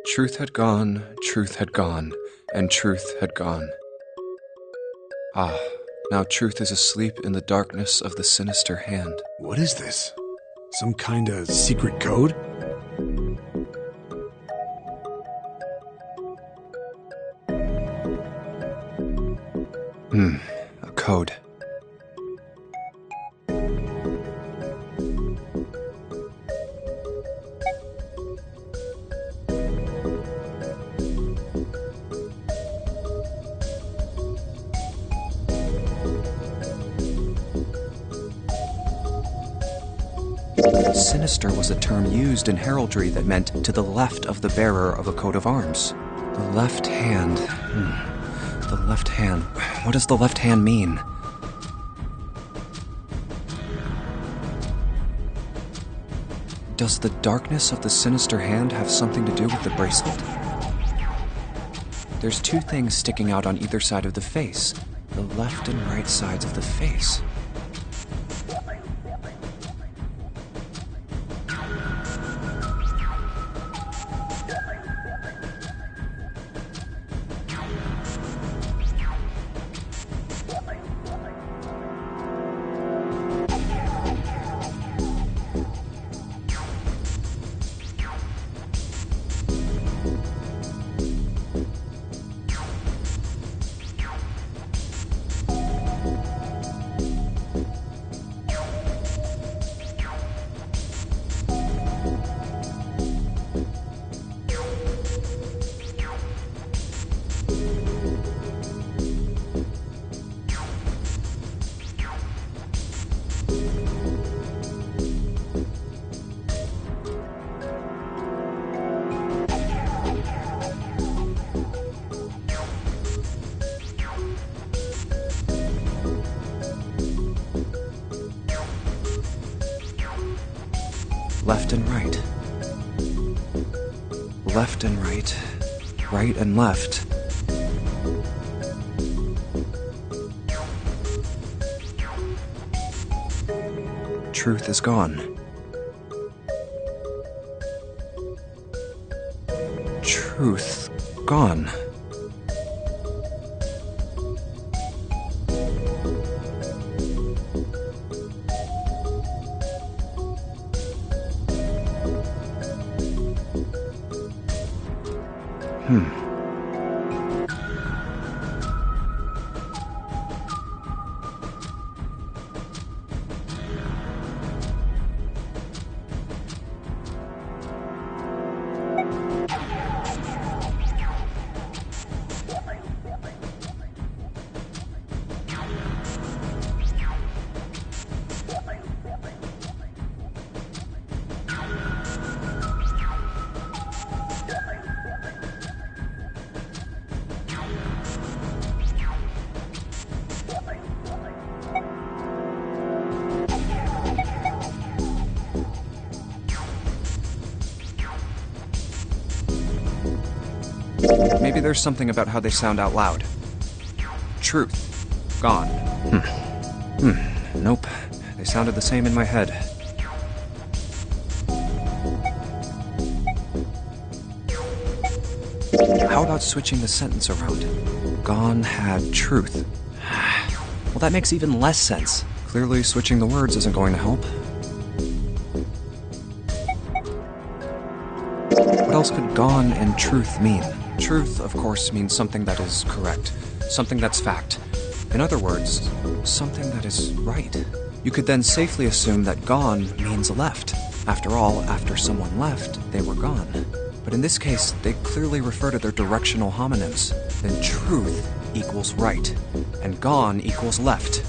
Truth had gone, and truth had gone. Ah, now truth is asleep in the darkness of the sinister hand. What is this? Some kind of secret code? A code. Sinister was a term used in heraldry that meant to the left of the bearer of a coat of arms. The left hand. The left hand. What does the left hand mean? Does the darkness of the sinister hand have something to do with the bracelet? There's two things sticking out on either side of the face. The left and right sides of the face. Left and right. Left and right. Right and left. Truth is gone. Truth gone. Maybe there's something about how they sound out loud. Truth. Gone. Nope. They sounded the same in my head. How about switching the sentence around? Gone had truth. Well, that makes even less sense. Clearly, switching the words isn't going to help. What else could gone and truth mean? Truth, of course, means something that is correct, something that's fact. In other words, something that is right. You could then safely assume that gone means left. After all, after someone left, they were gone. But in this case, they clearly refer to their directional homonyms. Then truth equals right, and gone equals left.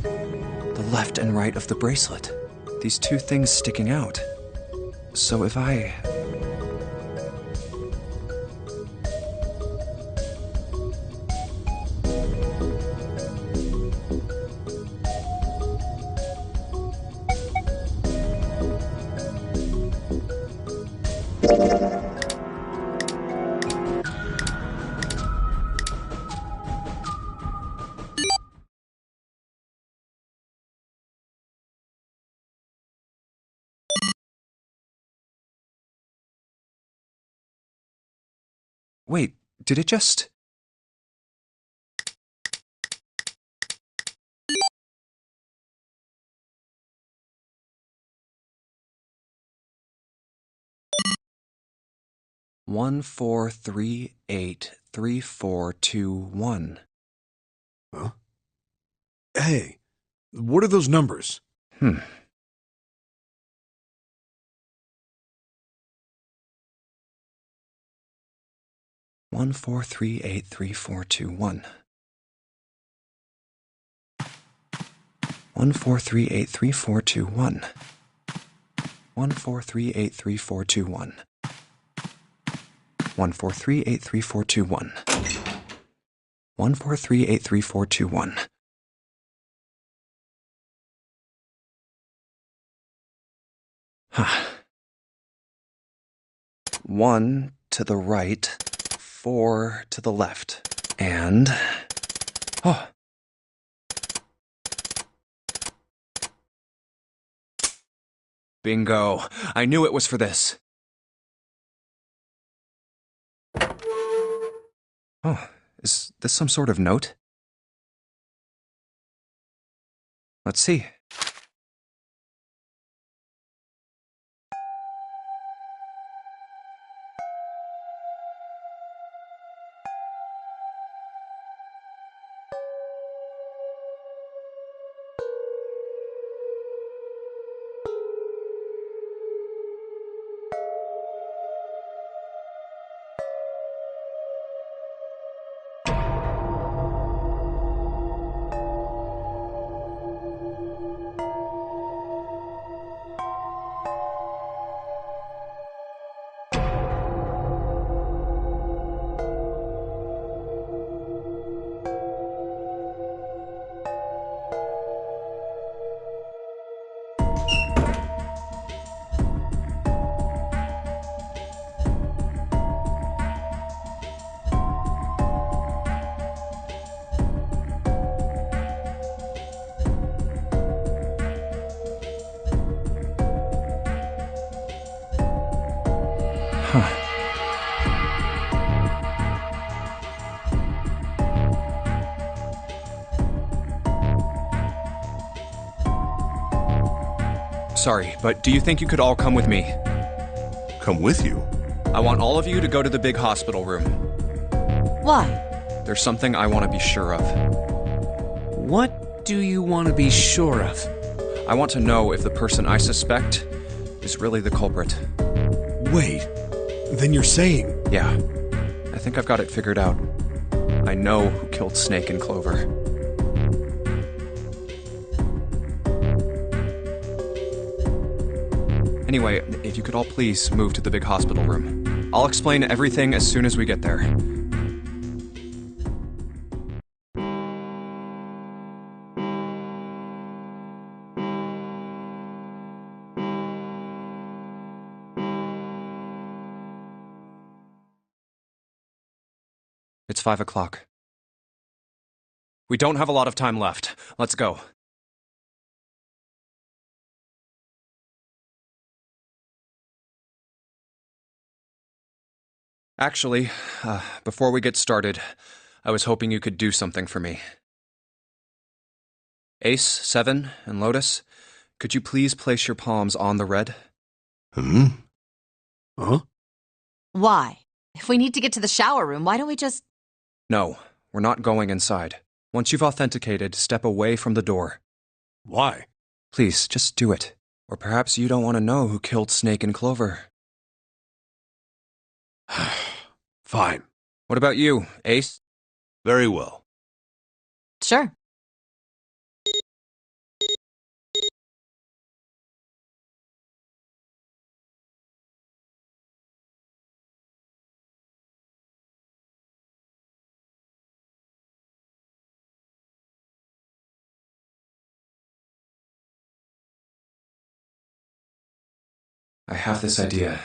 The left and right of the bracelet. These two things sticking out. So if I... Wait, did it just... One, 4, 3, 8, 3, 4, 2, 1. Huh? Hey, what are those numbers? 1, 4, 3, 8, 3, 4, 2, 1. 1, 4, 3, 8, 3, 4, 2, 1. 1, 4, 3, 8, 3, 4, 2, 1. 1, 4, 3, 8, 3, 4, 2, 1. 1, 4, 3, 8, 3, 4, 2, 1. Huh. 1 to the right, 4 to the left, and... Oh! Bingo! I knew it was for this. Oh, is this some sort of note? Let's see. Huh. Sorry, but do you think you could all come with me? Come with you? I want all of you to go to the big hospital room. Why? There's something I want to be sure of. What do you want to be sure of? I want to know if the person I suspect is really the culprit. Wait, then you're saying... Yeah, I think I've got it figured out. I know who killed Snake and Clover. Anyway, if you could all please move to the big hospital room. I'll explain everything as soon as we get there. It's 5 o'clock. We don't have a lot of time left. Let's go. Actually, before we get started, I was hoping you could do something for me. Ace, 7, and Lotus, could you please place your palms on the red? Huh? Why? If we need to get to the shower room, why don't we just... No, we're not going inside. Once you've authenticated, step away from the door. Why? Please, just do it. Or perhaps you don't want to know who killed Snake and Clover. Fine. What about you, Ace? Very well. Sure. I have this idea.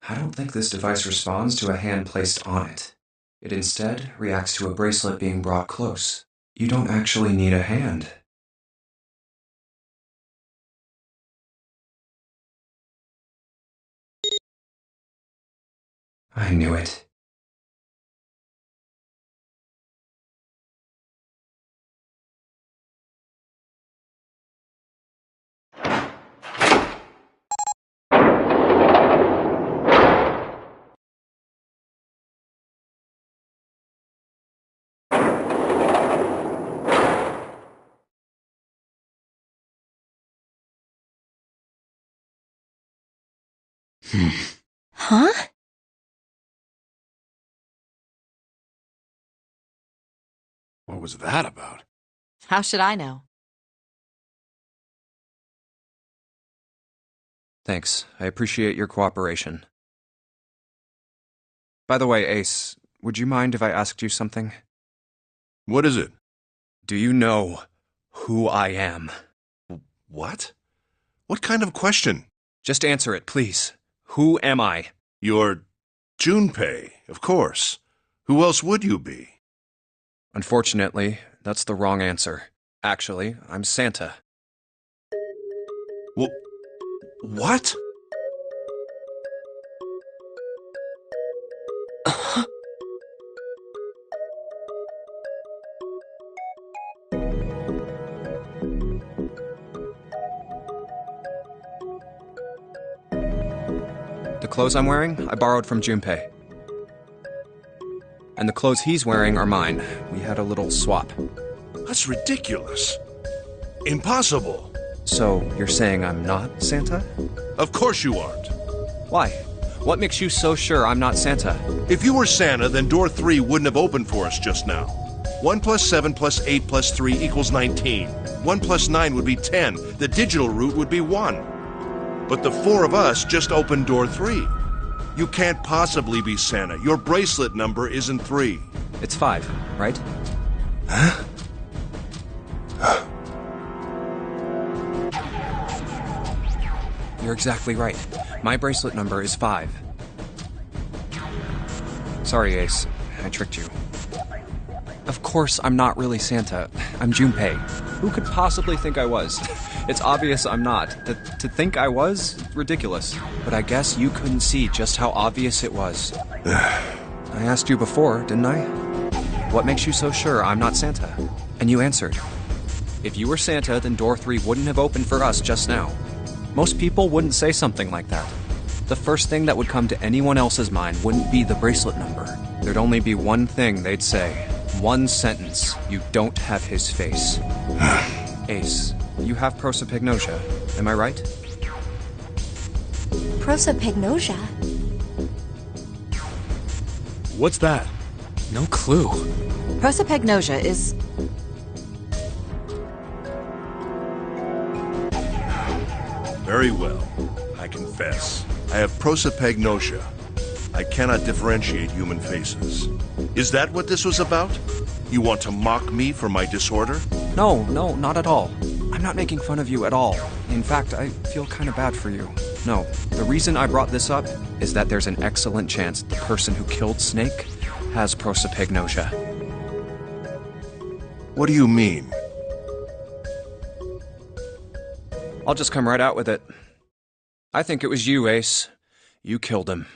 I don't think this device responds to a hand placed on it. It instead reacts to a bracelet being brought close. You don't actually need a hand. I knew it. Huh? What was that about? How should I know? Thanks. I appreciate your cooperation. By the way, Ace, would you mind if I asked you something? What is it? Do you know who I am? What? What kind of question? Just answer it, please. Who am I? You're Junpei, of course. Who else would you be? Unfortunately, that's the wrong answer. Actually, I'm Santa. Well, what? The clothes I'm wearing, I borrowed from Junpei. And the clothes he's wearing are mine. We had a little swap. That's ridiculous. Impossible. So, you're saying I'm not Santa? Of course you aren't. Why? What makes you so sure I'm not Santa? If you were Santa, then door 3 wouldn't have opened for us just now. 1 plus 7 plus 8 plus 3 equals 19. 1 plus 9 would be 10. The digital route would be 1. But the 4 of us just opened door 3. You can't possibly be Santa. Your bracelet number isn't 3. It's 5, right? Huh? You're exactly right. My bracelet number is 5. Sorry, Ace. I tricked you. Of course, I'm not really Santa. I'm Junpei. Who could possibly think I was? It's obvious I'm not. To think I was? Ridiculous. But I guess you couldn't see just how obvious it was. I asked you before, didn't I? What makes you so sure I'm not Santa? And you answered. If you were Santa, then door 3 wouldn't have opened for us just now. Most people wouldn't say something like that. The first thing that would come to anyone else's mind wouldn't be the bracelet number. There'd only be one thing they'd say. One sentence. You don't have his face. Ace, you have prosopagnosia. Am I right? Prosopagnosia? What's that? No clue. Prosopagnosia is... Very well. I confess. I have prosopagnosia. I cannot differentiate human faces. Is that what this was about? You want to mock me for my disorder? No, not at all. I'm not making fun of you at all. In fact, I feel kind of bad for you. No, the reason I brought this up is that there's an excellent chance the person who killed Snake has prosopagnosia. What do you mean? I'll just come right out with it. I think it was you, Ace. You killed him.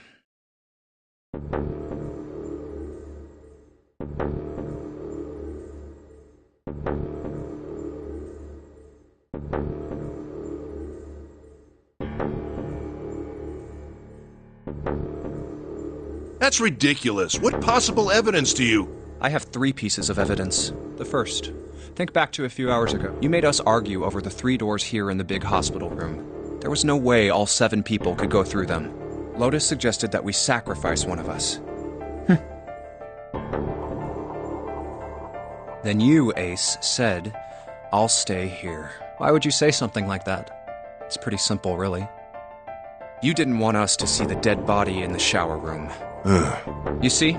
That's ridiculous. What possible evidence do you... I have 3 pieces of evidence. The first. Think back to a few hours ago. You made us argue over the 3 doors here in the big hospital room. There was no way all 7 people could go through them. Lotus suggested that we sacrifice one of us. Then you, Ace, said, I'll stay here. Why would you say something like that? It's pretty simple, really. You didn't want us to see the dead body in the shower room. You see,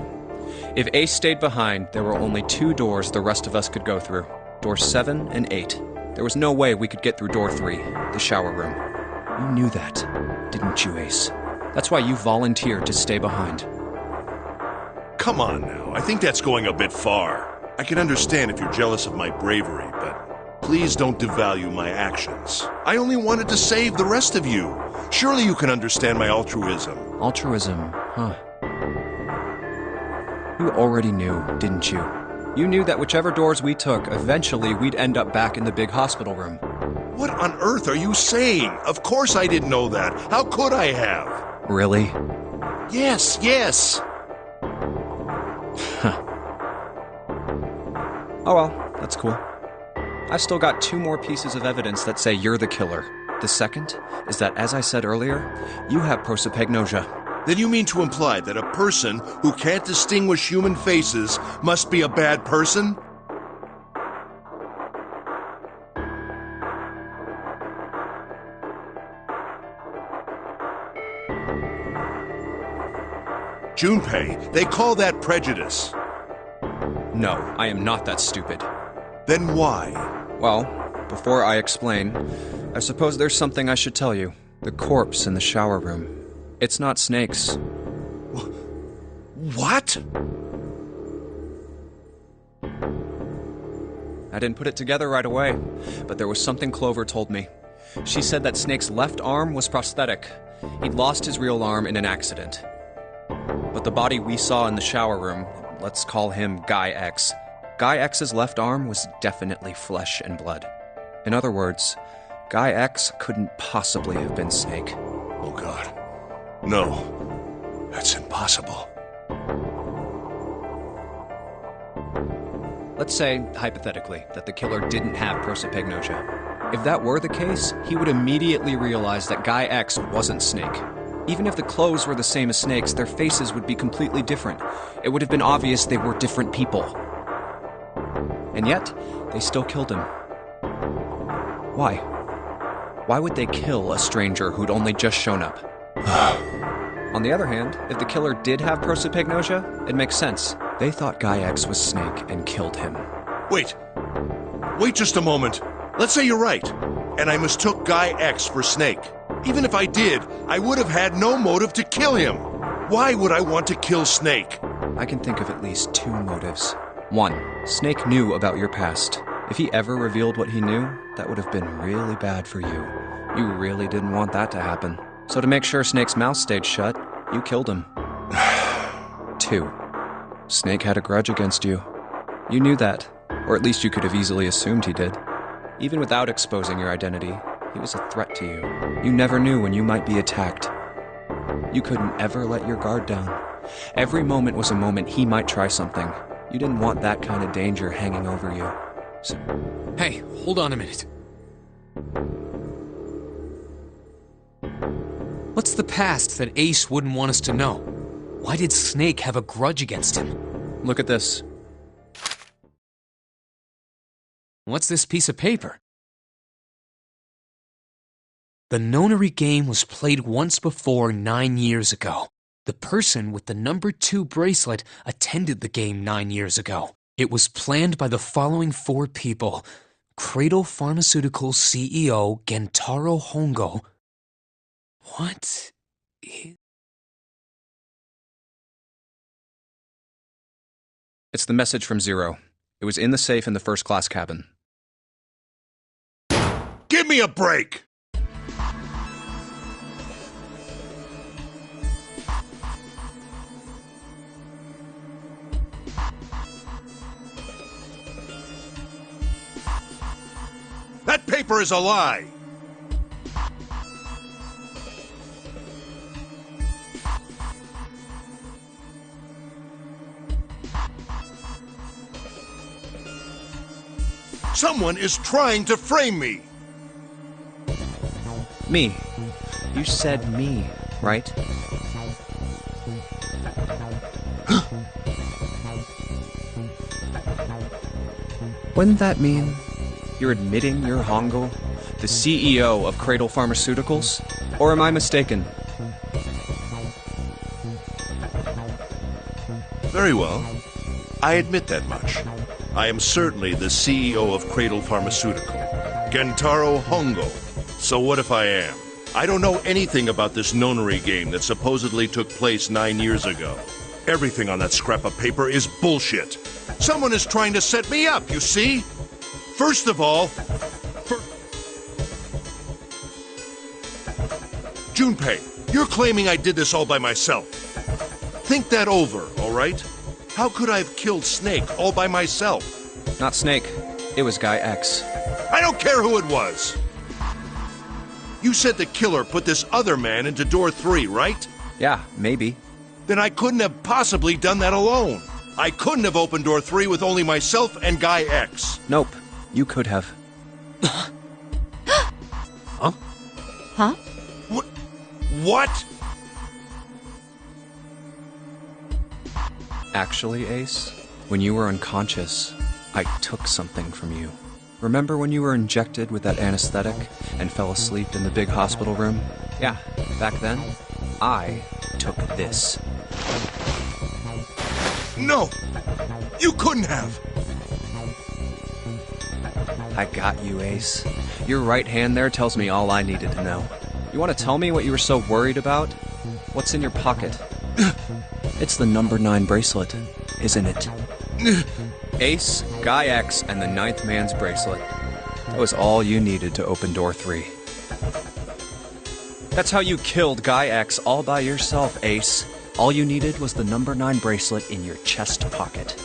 if Ace stayed behind, there were only 2 doors the rest of us could go through. Doors 7 and 8. There was no way we could get through door 3, the shower room. You knew that, didn't you, Ace? That's why you volunteered to stay behind. Come on now, I think that's going a bit far. I can understand if you're jealous of my bravery, but please don't devalue my actions. I only wanted to save the rest of you. Surely you can understand my altruism. Altruism, huh? You already knew, didn't you? You knew that whichever doors we took, eventually we'd end up back in the big hospital room. What on earth are you saying? Of course I didn't know that. How could I have? Really? Yes. Oh well, that's cool. I've still got 2 more pieces of evidence that say you're the killer. The second is that, as I said earlier, you have prosopagnosia. Then you mean to imply that a person who can't distinguish human faces must be a bad person? Junpei, they call that prejudice. No, I am not that stupid. Then why? Well, before I explain, I suppose there's something I should tell you. The corpse in the shower room. It's not Snake's. What? I didn't put it together right away, but there was something Clover told me. She said that Snake's left arm was prosthetic. He'd lost his real arm in an accident. But the body we saw in the shower room, let's call him Guy X. Guy X's left arm was definitely flesh and blood. In other words, Guy X couldn't possibly have been Snake. Oh God. No. That's impossible. Let's say, hypothetically, that the killer didn't have prosopagnosia. If that were the case, he would immediately realize that Guy X wasn't Snake. Even if the clothes were the same as Snake's, their faces would be completely different. It would have been obvious they were different people. And yet, they still killed him. Why? Why would they kill a stranger who'd only just shown up? On the other hand, if the killer did have prosopagnosia, it makes sense. They thought Guy X was Snake and killed him. Wait just a moment. Let's say you're right, and I mistook Guy X for Snake. Even if I did, I would have had no motive to kill him. Why would I want to kill Snake? I can think of at least two motives. One, Snake knew about your past. If he ever revealed what he knew, that would have been really bad for you. You really didn't want that to happen. So to make sure Snake's mouth stayed shut, you killed him. Two, Snake had a grudge against you. You knew that, or at least you could have easily assumed he did. Even without exposing your identity, he was a threat to you. You never knew when you might be attacked. You couldn't ever let your guard down. Every moment was a moment he might try something. You didn't want that kind of danger hanging over you. So... Hey, hold on a minute. What's the past that Ace wouldn't want us to know? Why did Snake have a grudge against him? Look at this. What's this piece of paper? The nonary game was played once before 9 years ago. The person with the number 2 bracelet attended the game 9 years ago. It was planned by the following 4 people: Cradle Pharmaceuticals CEO Gentaro Hongo. What is... It's the message from Zero. It was in the safe in the first class cabin. Give me a break! That paper is a lie! Someone is trying to frame me! Me. You said me, right? Wouldn't that mean you're admitting you're Hongo, the CEO of Cradle Pharmaceuticals? Or am I mistaken? Very well. I admit that much. I am certainly the CEO of Cradle Pharmaceutical, Gentaro Hongo. So what if I am? I don't know anything about this nonary game that supposedly took place 9 years ago. Everything on that scrap of paper is bullshit. Someone is trying to set me up, you see? First of all... Junpei, you're claiming I did this all by myself. Think that over, all right? How could I have killed Snake all by myself? Not Snake. It was Guy X. I don't care who it was! You said the killer put this other man into door 3, right? Yeah, maybe. Then I couldn't have possibly done that alone. I couldn't have opened door 3 with only myself and Guy X. Nope. You could have. Huh? Huh? What? Actually, Ace, when you were unconscious, I took something from you. Remember when you were injected with that anesthetic and fell asleep in the big hospital room? Yeah, back then, I took this. No! You couldn't have! I got you, Ace. Your right hand there tells me all I needed to know. You want to tell me what you were so worried about? What's in your pocket? It's the number 9 bracelet, isn't it? Ace, Guy X, and the 9th man's bracelet. That was all you needed to open door 3. That's how you killed Guy X all by yourself, Ace. All you needed was the number 9 bracelet in your chest pocket.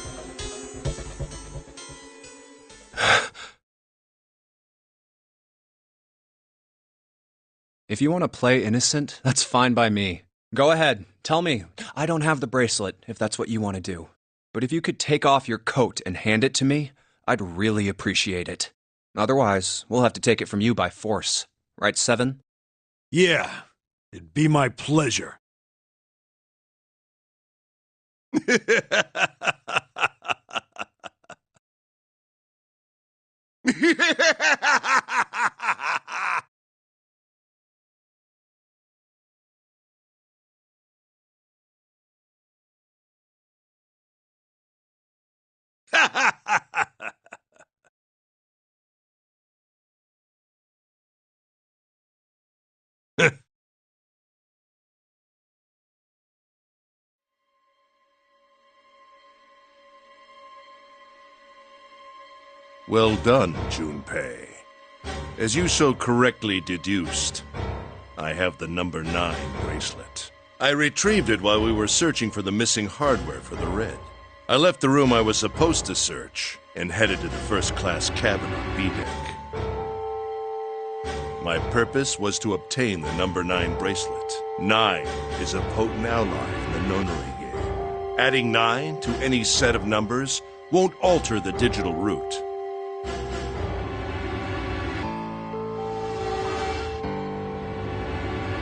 If you want to play innocent, that's fine by me. Go ahead, tell me. I don't have the bracelet, if that's what you want to do. But if you could take off your coat and hand it to me, I'd really appreciate it. Otherwise, we'll have to take it from you by force. Right, 7? Yeah, it'd be my pleasure. Well done, Junpei. As you so correctly deduced, I have the number 9 bracelet. I retrieved it while we were searching for the missing hardware for the Red. I left the room I was supposed to search and headed to the first-class cabin on B-deck. My purpose was to obtain the number 9 bracelet. 9 is a potent ally in the nonary game. Adding 9 to any set of numbers won't alter the digital root.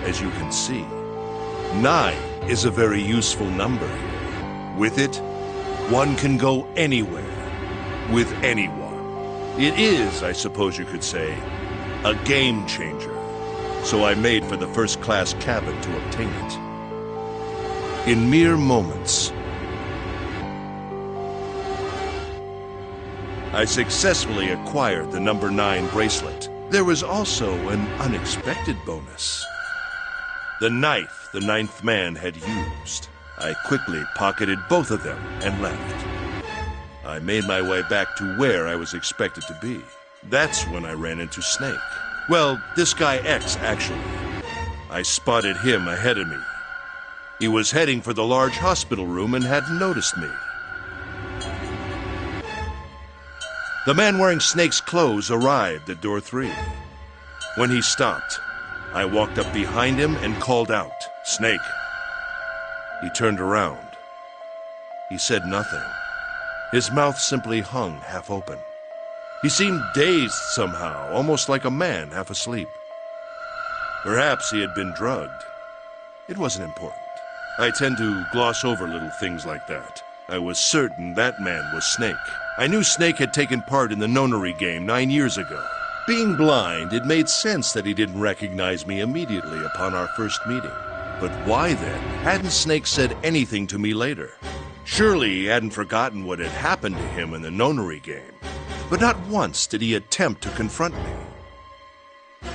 As you can see, 9 is a very useful number. With it, one can go anywhere, with anyone. It is, I suppose you could say, a game changer. So I made for the first-class cabin to obtain it. In mere moments, I successfully acquired the number 9 bracelet. There was also an unexpected bonus. The knife the 9th man had used. I quickly pocketed both of them and left. I made my way back to where I was expected to be. That's when I ran into Snake. Well, this guy X, actually. I spotted him ahead of me. He was heading for the large hospital room and hadn't noticed me. The man wearing Snake's clothes arrived at door 3. When he stopped, I walked up behind him and called out, "Snake." He turned around. He said nothing. His mouth simply hung half open. He seemed dazed somehow, almost like a man half asleep. Perhaps he had been drugged. It wasn't important. I tend to gloss over little things like that. I was certain that man was Snake. I knew Snake had taken part in the nonary game 9 years ago. Being blind, it made sense that he didn't recognize me immediately upon our first meeting. But why then hadn't Snake said anything to me later? Surely he hadn't forgotten what had happened to him in the nonary game. But not once did he attempt to confront me.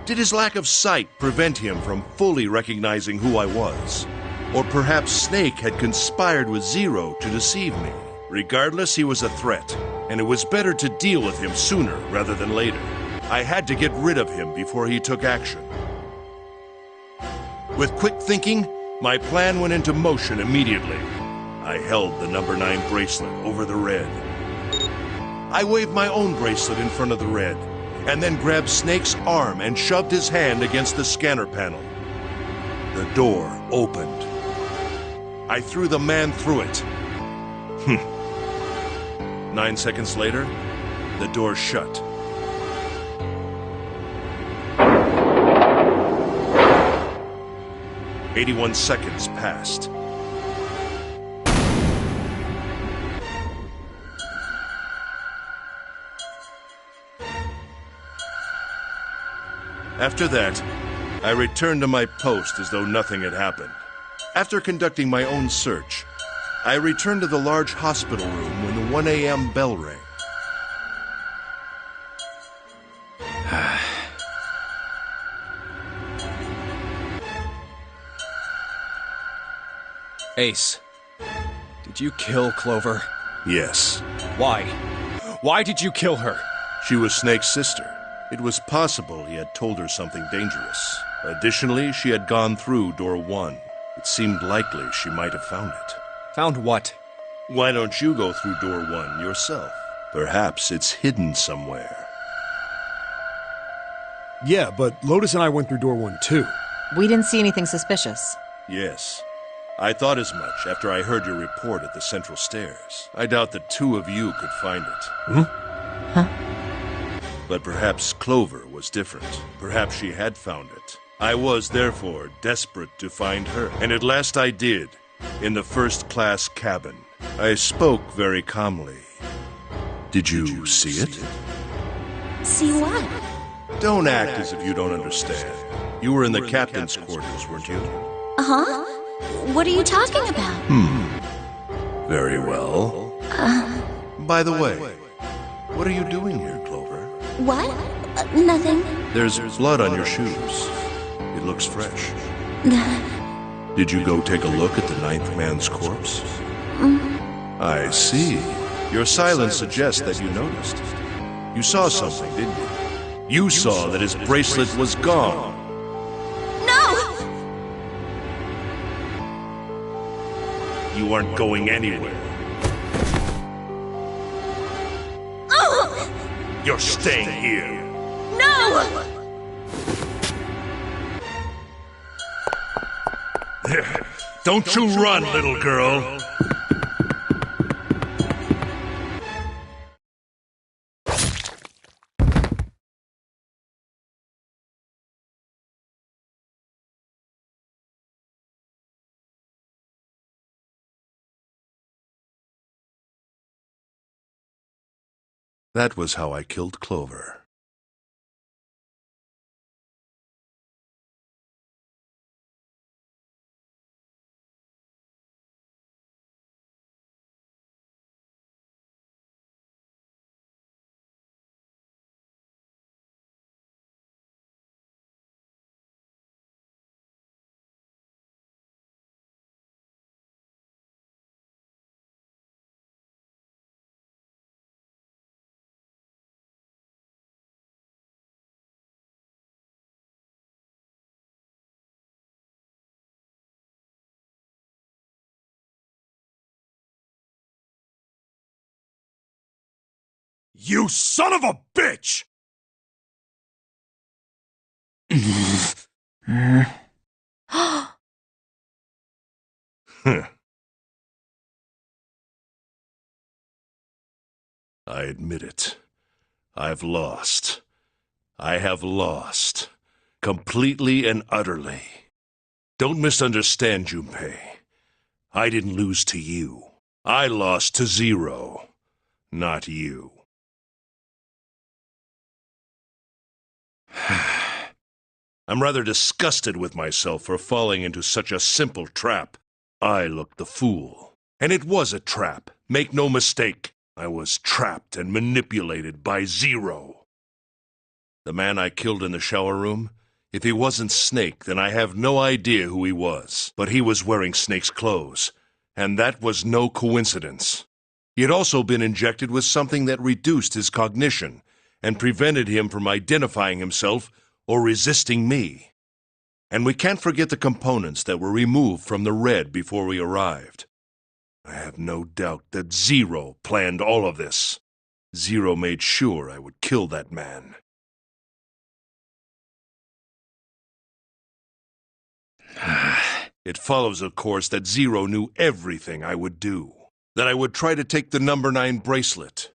Did his lack of sight prevent him from fully recognizing who I was? Or perhaps Snake had conspired with Zero to deceive me. Regardless, he was a threat, and it was better to deal with him sooner rather than later. I had to get rid of him before he took action. With quick thinking, my plan went into motion immediately. I held the number 9 bracelet over the Red. I waved my own bracelet in front of the Red, and then grabbed Snake's arm and shoved his hand against the scanner panel. The door opened. I threw the man through it. 9 seconds later, the door shut. 81 seconds passed. After that, I returned to my post as though nothing had happened. After conducting my own search, I returned to the large hospital room when the 1 a.m. bell rang. Ace, did you kill Clover? Yes. Why? Why did you kill her? She was Snake's sister. It was possible he had told her something dangerous. Additionally, she had gone through door 1. It seemed likely she might have found it. Found what? Why don't you go through door 1 yourself? Perhaps it's hidden somewhere. Yeah, but Lotus and I went through door 1 too. We didn't see anything suspicious. Yes. I thought as much after I heard your report at the central stairs. I doubt that 2 of you could find it. But perhaps Clover was different. Perhaps she had found it. I was, therefore, desperate to find her. And at last I did, in the first-class cabin. I spoke very calmly. Did you see it? See what? Don't act as if you don't understand. You were in the captain's quarters, weren't you? Uh-huh. What are you talking about? Very well. By the way, what are you doing here, Clover? What? Nothing. There's blood on your shoes. It looks fresh. Did you go take a look at the 9th man's corpse? I see. Your silence suggests that you noticed. You saw something, didn't you? You saw that his bracelet was gone. No! You aren't going anywhere. Oh! You're staying here. No! Don't you run, little girl. That was how I killed Clover. You son of a bitch! I admit it. I've lost. I have lost. Completely and utterly. Don't misunderstand, Junpei. I didn't lose to you. I lost to Zero, not you. I'm rather disgusted with myself for falling into such a simple trap. I looked the fool. And it was a trap. Make no mistake. I was trapped and manipulated by Zero. The man I killed in the shower room, if he wasn't Snake, then I have no idea who he was. But he was wearing Snake's clothes, and that was no coincidence. He had also been injected with something that reduced his cognition and prevented him from identifying himself or resisting me. And we can't forget the components that were removed from the red before we arrived. I have no doubt that Zero planned all of this. Zero made sure I would kill that man. It follows, of course, that Zero knew everything I would do. That I would try to take the number 9 bracelet.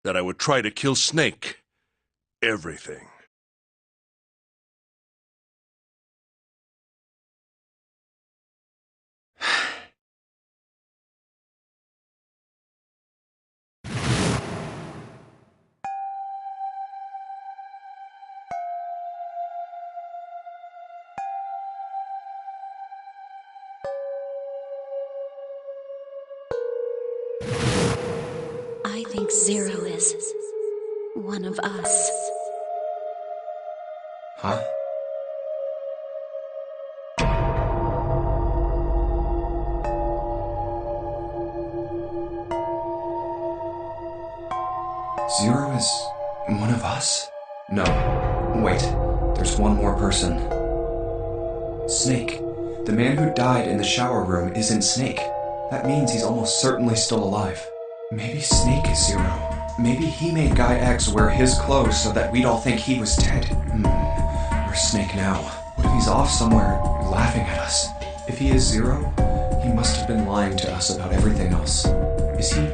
That I would try to kill Snake. Everything. think Zero is one of us. Huh? Zero is one of us? No. Wait. There's one more person. Snake. The man who died in the shower room isn't Snake. That means he's almost certainly still alive. Maybe Snake is Zero. Maybe he made Guy X wear his clothes so that we'd all think he was dead. Where's Snake now? What if he's off somewhere laughing at us? If he is Zero, he must have been lying to us about everything else. Is he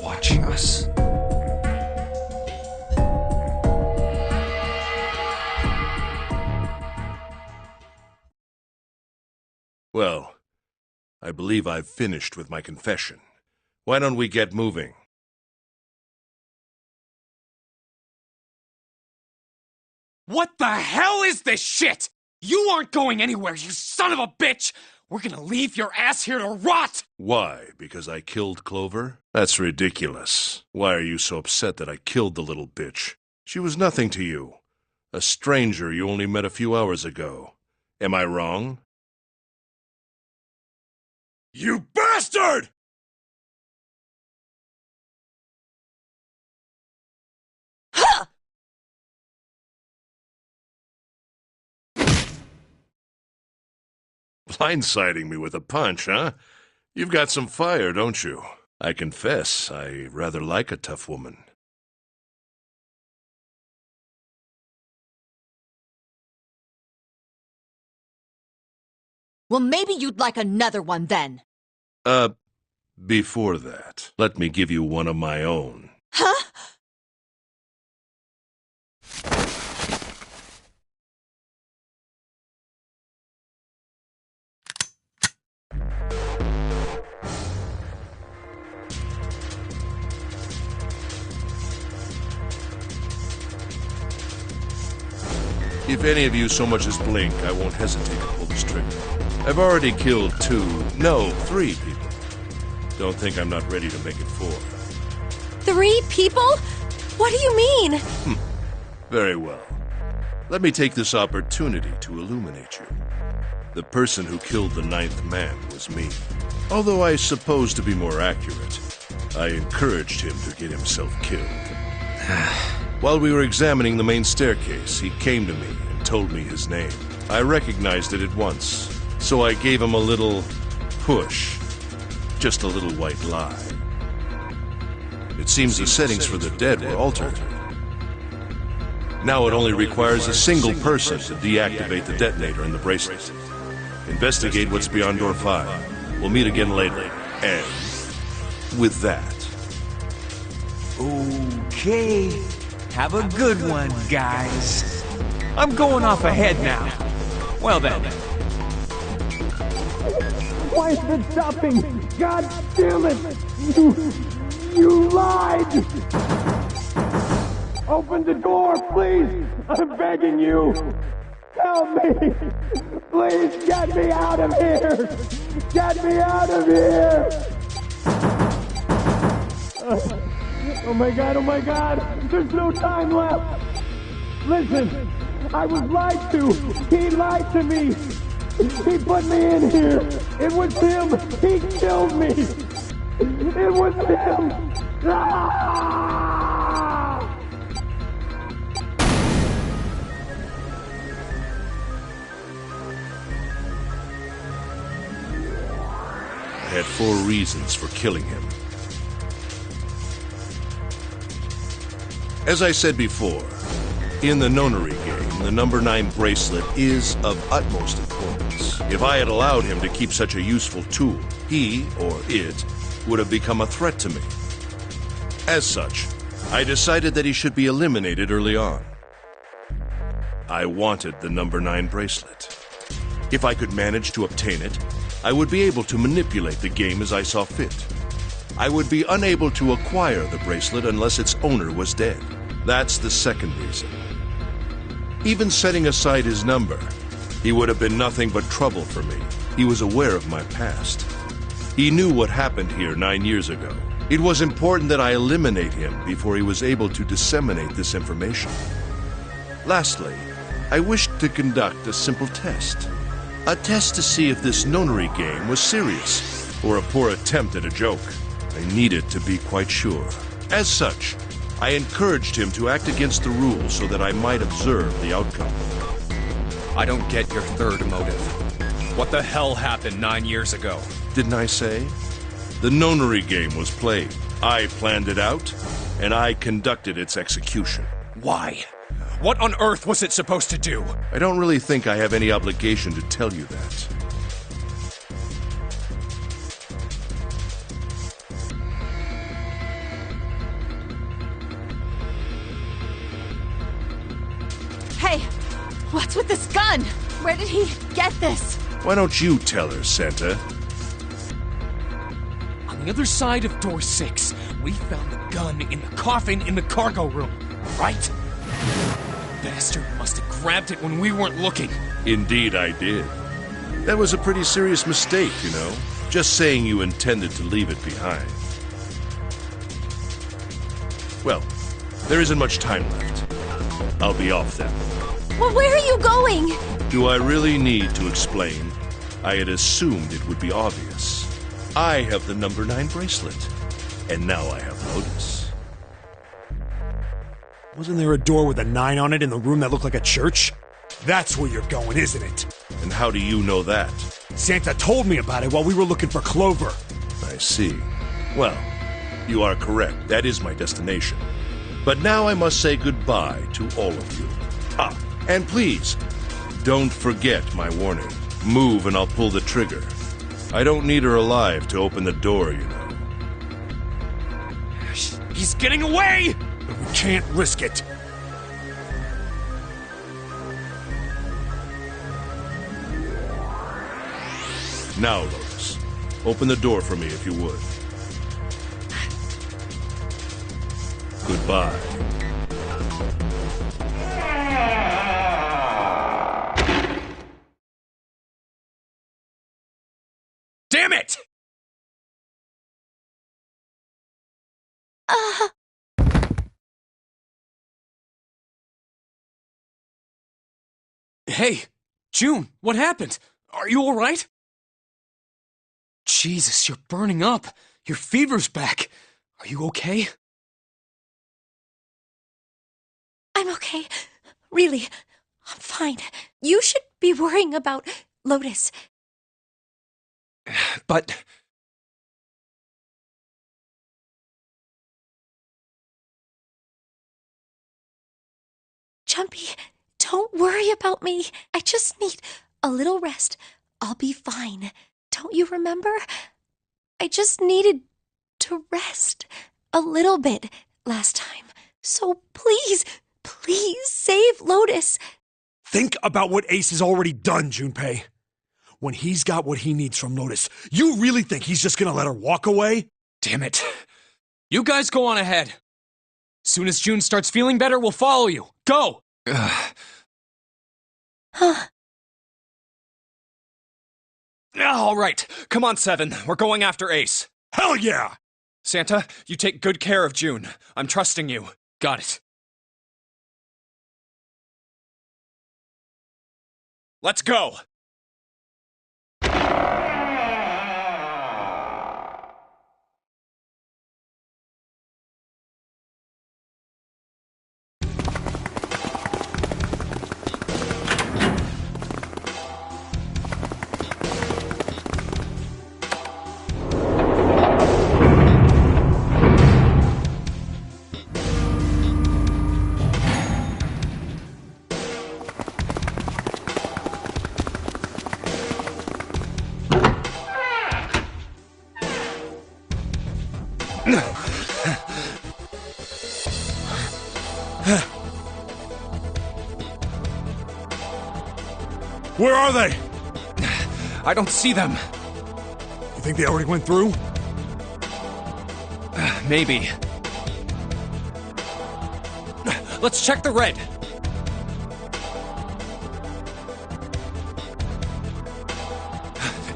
watching us? Well, I believe I've finished with my confession. Why don't we get moving? What the hell is this shit? You aren't going anywhere, you son of a bitch! We're gonna leave your ass here to rot! Why? Because I killed Clover? That's ridiculous. Why are you so upset that I killed the little bitch? She was nothing to you. A stranger you only met a few hours ago. Am I wrong? You bastard! Blindsiding me with a punch, huh? You've got some fire, don't you? I confess, I rather like a tough woman. Well, maybe you'd like another one then. Before that, let me give you one of my own. Huh? If any of you so much as blink, I won't hesitate to pull this trigger. I've already killed 3 people. Don't think I'm not ready to make it 4. 3 people? What do you mean? Very well. Let me take this opportunity to illuminate you. The person who killed the 9th man was me. Although I suppose to be more accurate, I encouraged him to get himself killed. While we were examining the main staircase, he came to me and told me his name. I recognized it at once, so I gave him a little push. Just a little white lie. It seems the settings for the dead were altered. Now it only requires a single person to deactivate the detonator in the bracelet. Investigate what's beyond door 5. We'll meet again later. And with that... Okay. Have a good one, guys. I'm going off ahead now. Well then. Why is it stopping? God damn it! You lied! Open the door, please! I'm begging you! Help me! Please get me out of here! Get me out of here! Oh my god, there's no time left! Listen, I was lied to! He lied to me! He put me in here! It was him! He killed me! It was him! Ah! I had 4 reasons for killing him. As I said before, in the nonary game, the number 9 bracelet is of utmost importance. If I had allowed him to keep such a useful tool, he, or it, would have become a threat to me. As such, I decided that he should be eliminated early on. I wanted the number 9 bracelet. If I could manage to obtain it, I would be able to manipulate the game as I saw fit. I would be unable to acquire the bracelet unless its owner was dead. That's the second reason. Even setting aside his number, he would have been nothing but trouble for me. He was aware of my past. He knew what happened here 9 years ago. It was important that I eliminate him before he was able to disseminate this information. Lastly, I wished to conduct a simple test. A test to see if this nonary game was serious, or a poor attempt at a joke. I needed to be quite sure. As such, I encouraged him to act against the rules so that I might observe the outcome. I don't get your third motive. What the hell happened 9 years ago? Didn't I say? The nonary game was played. I planned it out, and I conducted its execution. Why? What on earth was it supposed to do? I don't really think I have any obligation to tell you that. Hey, what's with this gun? Where did he get this? Why don't you tell her, Santa? On the other side of door 6, we found the gun in the coffin in the cargo room, right? Bastard must have grabbed it when we weren't looking. Indeed I did. That was a pretty serious mistake, you know. Just saying you intended to leave it behind. Well, there isn't much time left. I'll be off then. Well, where are you going? Do I really need to explain? I had assumed it would be obvious. I have the number 9 bracelet, and now I have Lotus. Wasn't there a door with a 9 on it in the room that looked like a church? That's where you're going, isn't it? And how do you know that? Santa told me about it while we were looking for Clover. I see. Well, you are correct. That is my destination. But now I must say goodbye to all of you. Ah, and please, don't forget my warning. Move and I'll pull the trigger. I don't need her alive to open the door, you know. He's getting away! We can't risk it. Now, Lotus, open the door for me if you would. Goodbye. Damn it! Hey, June, what happened? Are you all right? Jesus, you're burning up. Your fever's back. Are you okay? I'm okay. Really, I'm fine. You should be worrying about Lotus. But... Jumpy, don't worry about me. I just need a little rest. I'll be fine. Don't you remember? I just needed to rest a little bit last time. So please, please save Lotus. Think about what Ace has already done, Junpei. When he's got what he needs from Lotus, you really think he's just gonna let her walk away? Damn it. You guys go on ahead. Soon as June starts feeling better, we'll follow you. Go! Huh. All right, come on, 7. We're going after Ace. Hell yeah! Santa, you take good care of June. I'm trusting you. Got it. Let's go! Where are they? I don't see them. You think they already went through? Maybe. Let's check the red.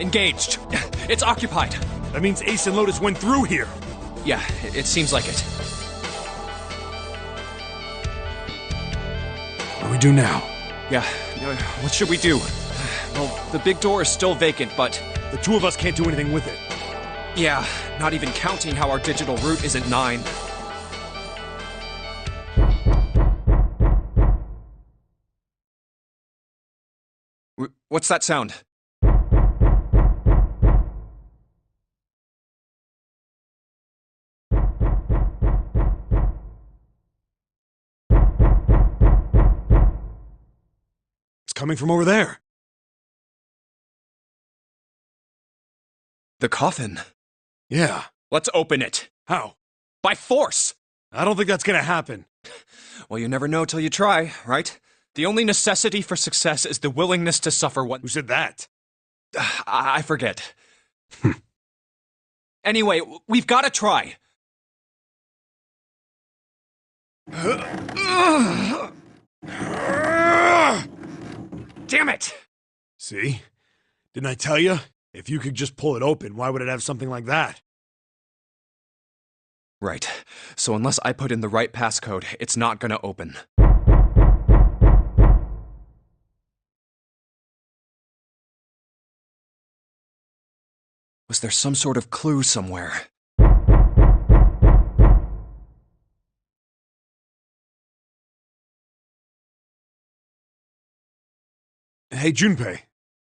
Engaged. It's occupied. That means Ace and Lotus went through here. Yeah, it seems like it. What do we do now? Yeah, what should we do? Well, the big door is still vacant, but... The two of us can't do anything with it. Yeah, not even counting how our digital route isn't 9. What's that sound? It's coming from over there. The coffin. Yeah. Let's open it. How? By force! I don't think that's gonna happen. Well, you never know till you try, right? The only necessity for success is the willingness to suffer what... Who said that? I forget. Anyway, we've got to try. Damn it! See? Didn't I tell you? If you could just pull it open, why would it have something like that? Right. So unless I put in the right passcode, it's not gonna open. Was there some sort of clue somewhere? Hey, Junpei.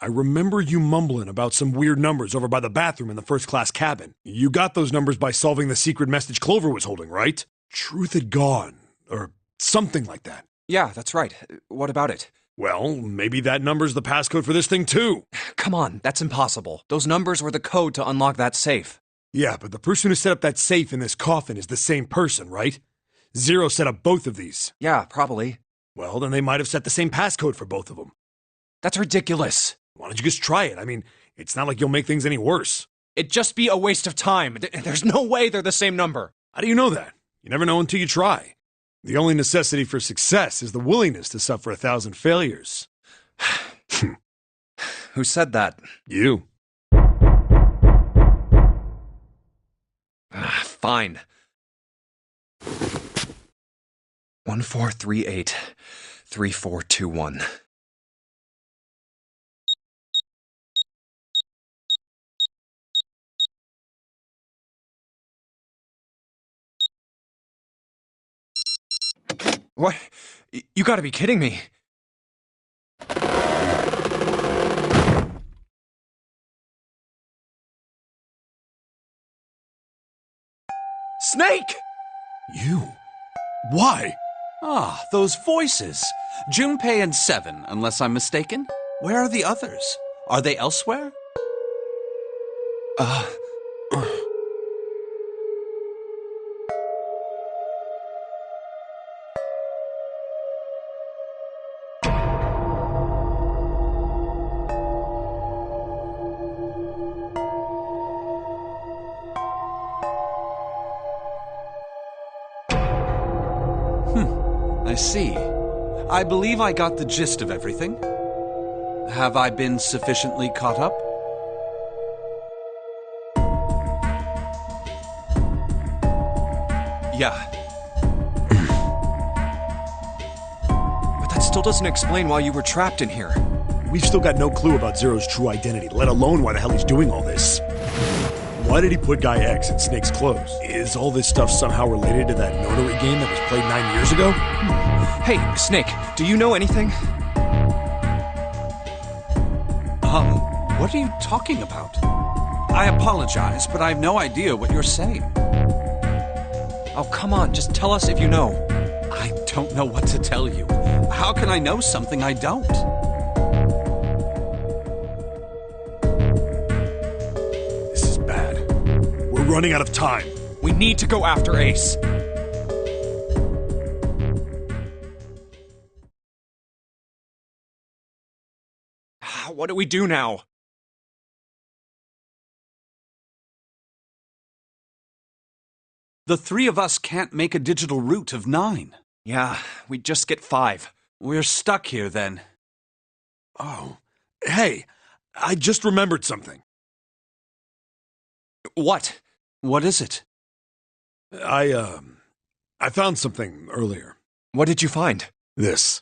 I remember you mumbling about some weird numbers over by the bathroom in the first-class cabin. You got those numbers by solving the secret message Clover was holding, right? Truth had gone, or something like that. Yeah, that's right. What about it? Well, maybe that number's the passcode for this thing, too. Come on, that's impossible. Those numbers were the code to unlock that safe. Yeah, but the person who set up that safe in this coffin is the same person, right? Zero set up both of these. Yeah, probably. Well, then they might have set the same passcode for both of them. That's ridiculous. Why don't you just try it? I mean, it's not like you'll make things any worse. It'd just be a waste of time. There's no way they're the same number. How do you know that? You never know until you try. The only necessity for success is the willingness to suffer 1,000 failures. Who said that? You. Fine. 1438 3421. What? You gotta be kidding me. Snake! You? Why? Ah, those voices. Junpei and Seven, unless I'm mistaken. Where are the others? Are they elsewhere? I see. I believe I got the gist of everything. Have I been sufficiently caught up? Yeah. But that still doesn't explain why you were trapped in here. We've still got no clue about Zero's true identity, let alone why the hell he's doing all this. Why did he put Guy X in Snake's clothes? Is all this stuff somehow related to that notary game that was played 9 years ago? Hey, Snake, do you know anything? What are you talking about? I apologize, but I have no idea what you're saying. Oh, come on, just tell us if you know. I don't know what to tell you. How can I know something I don't? This is bad. We're running out of time. We need to go after Ace. What do we do now? The three of us can't make a digital route of 9. Yeah, we just get 5. We're stuck here then. Oh. Hey, I just remembered something. What? What is it? I found something earlier. What did you find? This.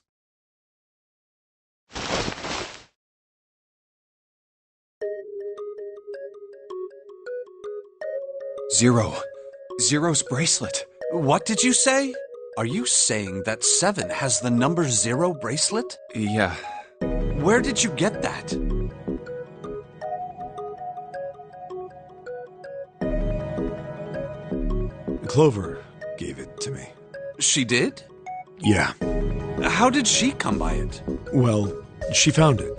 Zero. Zero's bracelet. What did you say? Are you saying that 7 has the number 0 bracelet? Yeah. Where did you get that? Clover gave it to me. She did? Yeah. How did she come by it? Well, she found it.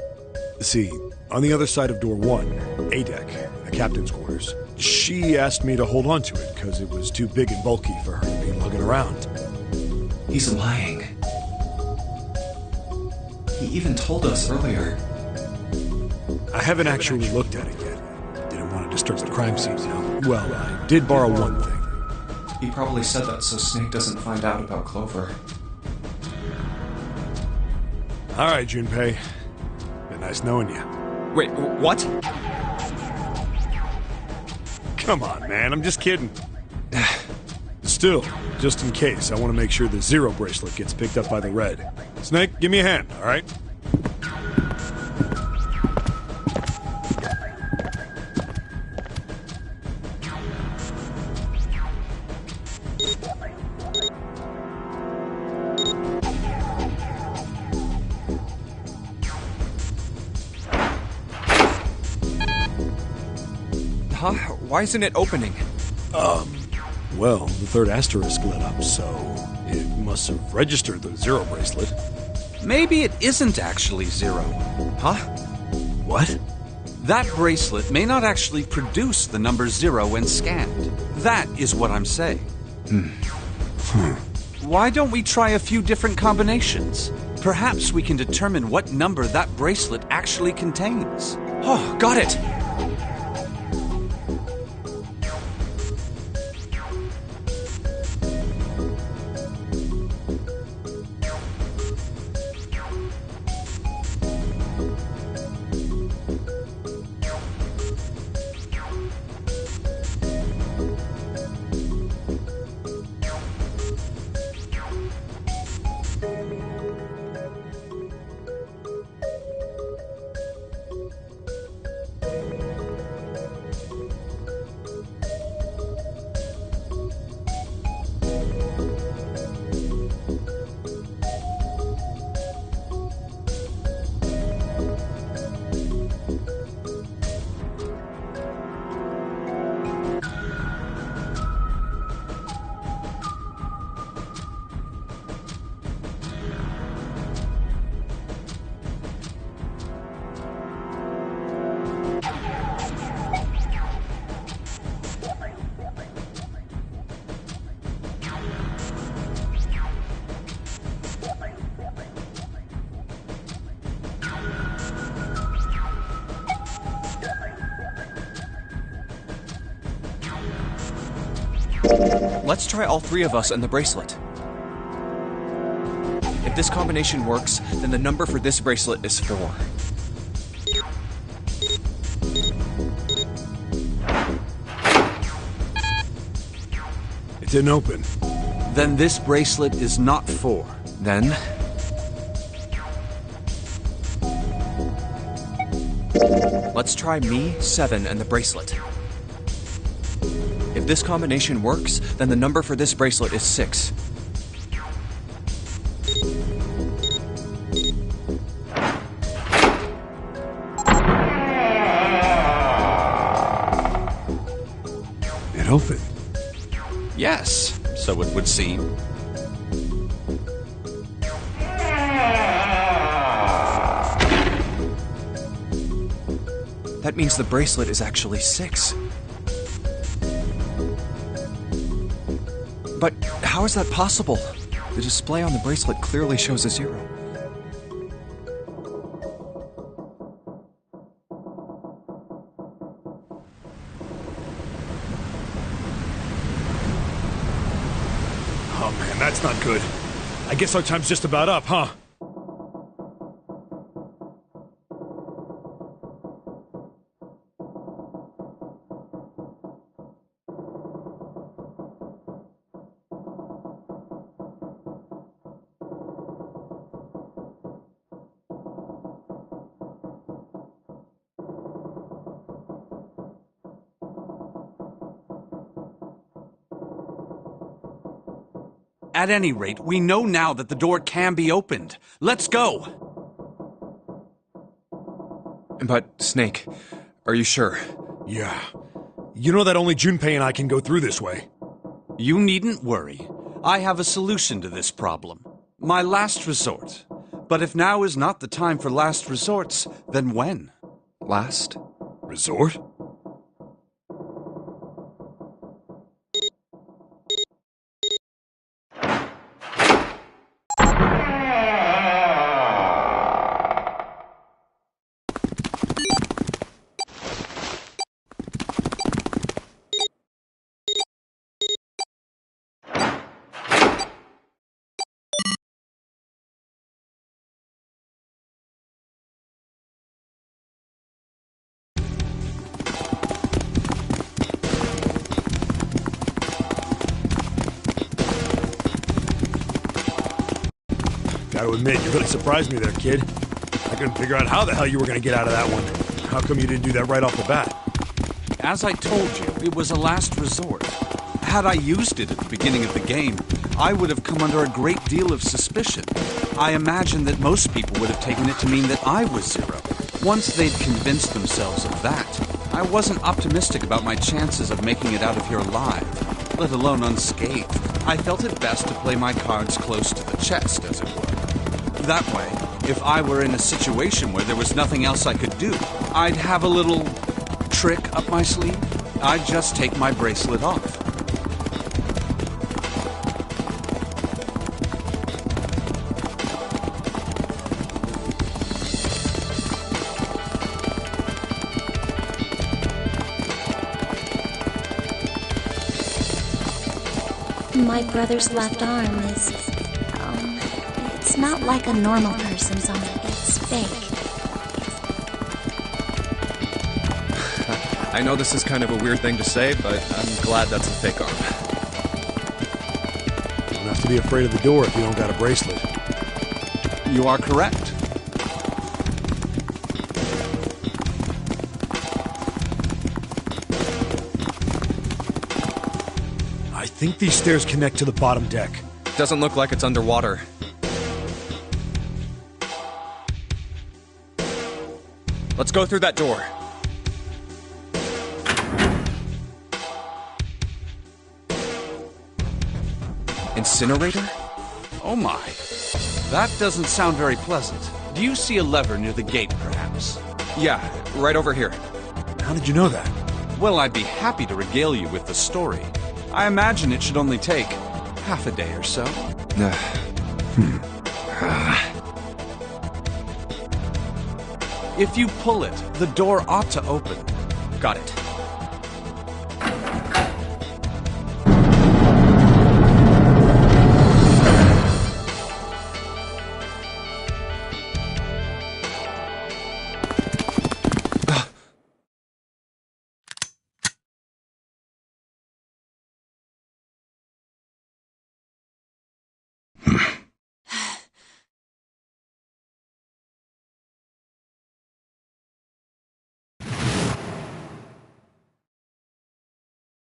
See, on the other side of door 1, A deck, the captain's quarters, she asked me to hold on to it because it was too big and bulky for her to be lugging around. He's lying. He even told us earlier. I haven't actually looked at it yet. Didn't want to disturb the crime scene, you know. Well, I did borrow one thing. He probably said that so Snake doesn't find out about Clover. All right, Junpei. Been nice knowing you. Wait, what? Come on, man. I'm just kidding. Still, just in case, I want to make sure the 0 bracelet gets picked up by the red. Snake, give me a hand, all right? Huh? Why isn't it opening? Well, the third asterisk lit up, so it must have registered the 0 bracelet. Maybe it isn't actually 0. Huh? What? That bracelet may not actually produce the number 0 when scanned. That is what I'm saying. Why don't we try a few different combinations? Perhaps we can determine what number that bracelet actually contains. Oh, got it! Let's try all 3 of us and the bracelet. If this combination works, then the number for this bracelet is 4. It didn't open. Then this bracelet is not 4. Then... let's try me, 7, and the bracelet. If this combination works, then the number for this bracelet is 6. It opened. Yes, so it would seem. That means the bracelet is actually 6. But how is that possible? The display on the bracelet clearly shows a 0. Oh man, that's not good. I guess our time's just about up, huh? At any rate, we know now that the door can be opened. Let's go! But, Snake, are you sure? Yeah. You know that only Junpei and I can go through this way. You needn't worry. I have a solution to this problem. My last resort. But if now is not the time for last resorts, then when? Last? Resort? Gotta admit, you really surprised me there, kid. I couldn't figure out how the hell you were gonna get out of that one. How come you didn't do that right off the bat? As I told you, it was a last resort. Had I used it at the beginning of the game, I would have come under a great deal of suspicion. I imagine that most people would have taken it to mean that I was Zero. Once they'd convinced themselves of that, I wasn't optimistic about my chances of making it out of here alive, let alone unscathed. I felt it best to play my cards close to the chest, as it were. That way, if I were in a situation where there was nothing else I could do, I'd have a little trick up my sleeve. I'd just take my bracelet off. My brother's left arm is, it's not like a normal person's arm. It's fake. I know this is kind of a weird thing to say, but I'm glad that's a fake arm. You don't have to be afraid of the door if you don't got a bracelet. You are correct. I think these stairs connect to the bottom deck. Doesn't look like it's underwater. Let's go through that door. Incinerator? Oh my. That doesn't sound very pleasant. Do you see a lever near the gate, perhaps? Yeah, right over here. How did you know that? Well, I'd be happy to regale you with the story. I imagine it should only take half a day or so. If you pull it, the door ought to open. Got it.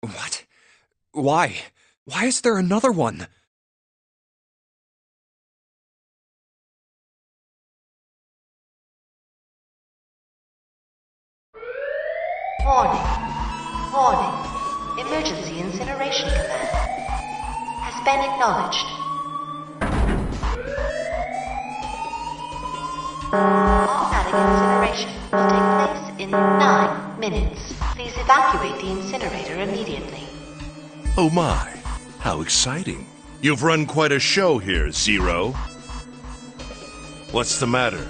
What? Why? Why is there another one? Warning. Warning. Emergency incineration command has been acknowledged. Automatic incineration will take place in 9 minutes. Please evacuate the incinerator immediately. Oh my, how exciting. You've run quite a show here, Zero. What's the matter?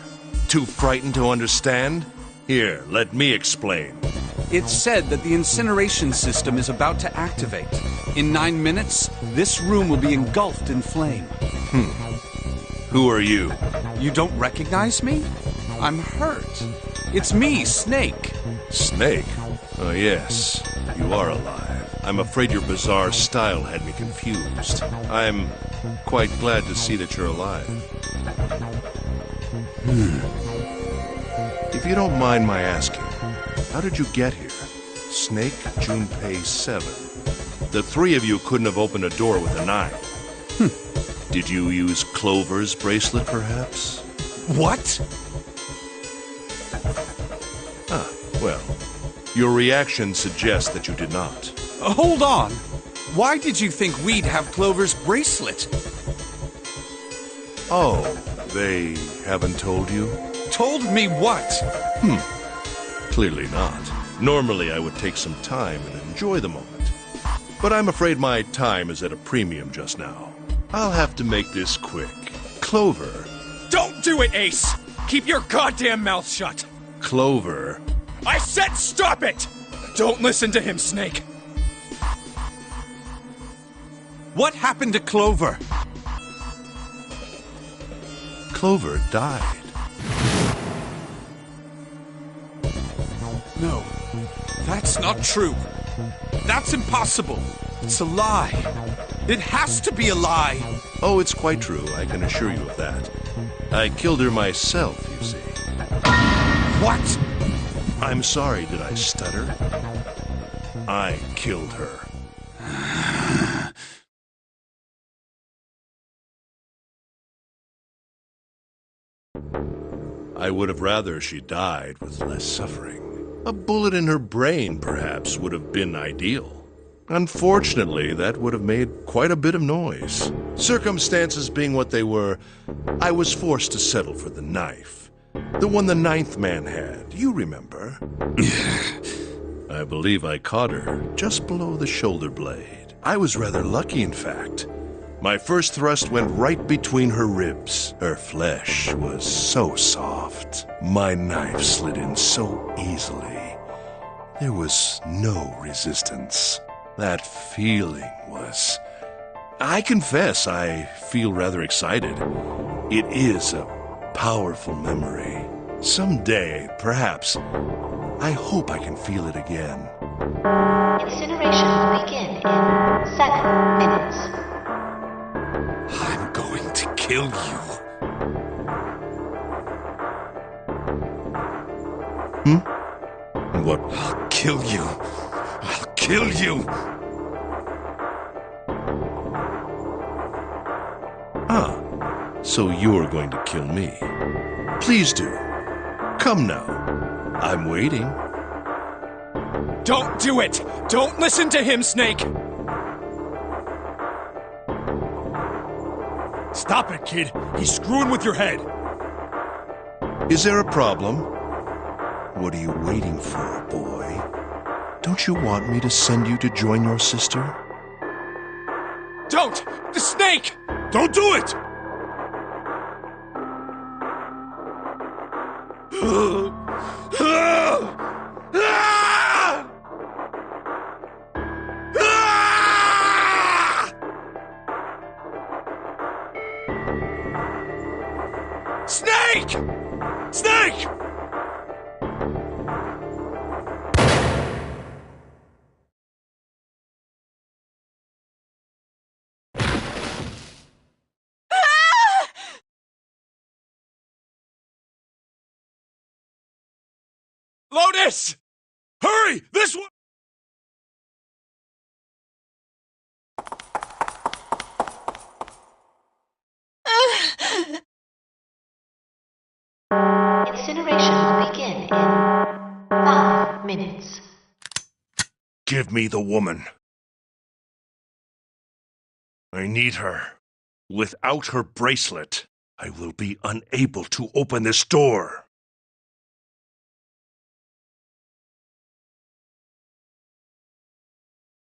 Too frightened to understand? Here, let me explain. It's said that the incineration system is about to activate. In 9 minutes, this room will be engulfed in flame. Who are you? You don't recognize me? I'm hurt. It's me, Snake. Snake? Oh, yes. You are alive. I'm afraid your bizarre style had me confused. I'm quite glad to see that you're alive. If you don't mind my asking, how did you get here? Snake, Junpei, 7. The three of you couldn't have opened a door with a knife. Did you use Clover's bracelet, perhaps? What? Ah, well, your reaction suggests that you did not. Hold on. Why did you think we'd have Clover's bracelet? Oh, they haven't told you? Told me what? Clearly not. Normally I would take some time and enjoy the moment. But I'm afraid my time is at a premium just now. I'll have to make this quick. Clover. Don't do it, Ace! Keep your goddamn mouth shut! Clover. I said stop it! Don't listen to him, Snake! What happened to Clover? Clover died. No, that's not true. That's impossible. It's a lie. It has to be a lie. Oh, it's quite true, I can assure you of that. I killed her myself, you see. What? I'm sorry, did I stutter? I killed her. I would have rather she died with less suffering. A bullet in her brain, perhaps, would have been ideal. Unfortunately, that would have made quite a bit of noise. Circumstances being what they were, I was forced to settle for the knife. The one the ninth man had, you remember? I believe I caught her just below the shoulder blade. I was rather lucky, in fact. My first thrust went right between her ribs. Her flesh was so soft. My knife slid in so easily. There was no resistance. That feeling was... I confess I feel rather excited. It is a powerful memory. Someday, perhaps, I hope I can feel it again. Incineration will begin in 7 minutes. I'm going to kill you. What? I'll kill you. I'll kill you. Ah, so you're going to kill me. Please do. Come now. I'm waiting. Don't do it! Don't listen to him, Snake! Stop it, kid. He's screwing with your head. Is there a problem? What are you waiting for, boy? Don't you want me to send you to join your sister? Don't! The Snake! Don't do it! Snake! Snake! Lotus! Hurry! This one! Incineration will begin in 5 minutes. Give me the woman. I need her. Without her bracelet, I will be unable to open this door.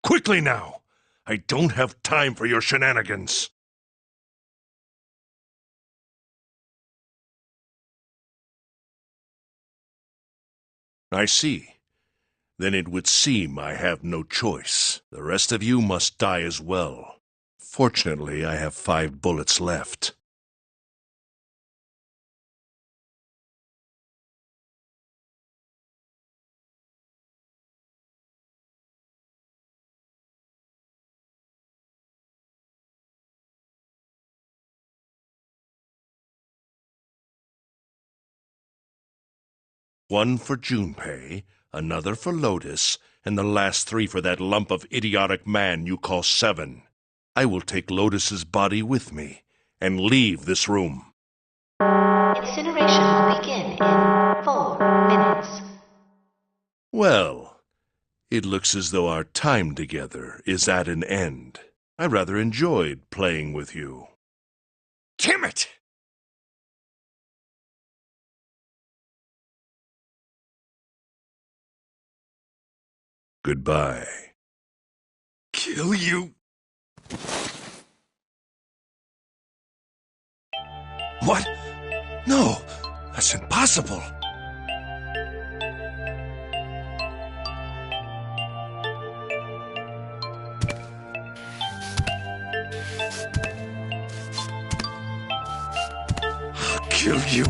Quickly now! I don't have time for your shenanigans. I see. Then it would seem I have no choice. The rest of you must die as well. Fortunately, I have 5 bullets left. One for Junpei, another for Lotus, and the last 3 for that lump of idiotic man you call 7. I will take Lotus's body with me, and leave this room. Incineration will begin in 4 minutes. Well, it looks as though our time together is at an end. I rather enjoyed playing with you. Damn it! Goodbye. Kill you. What? No, that's impossible. I'll kill you.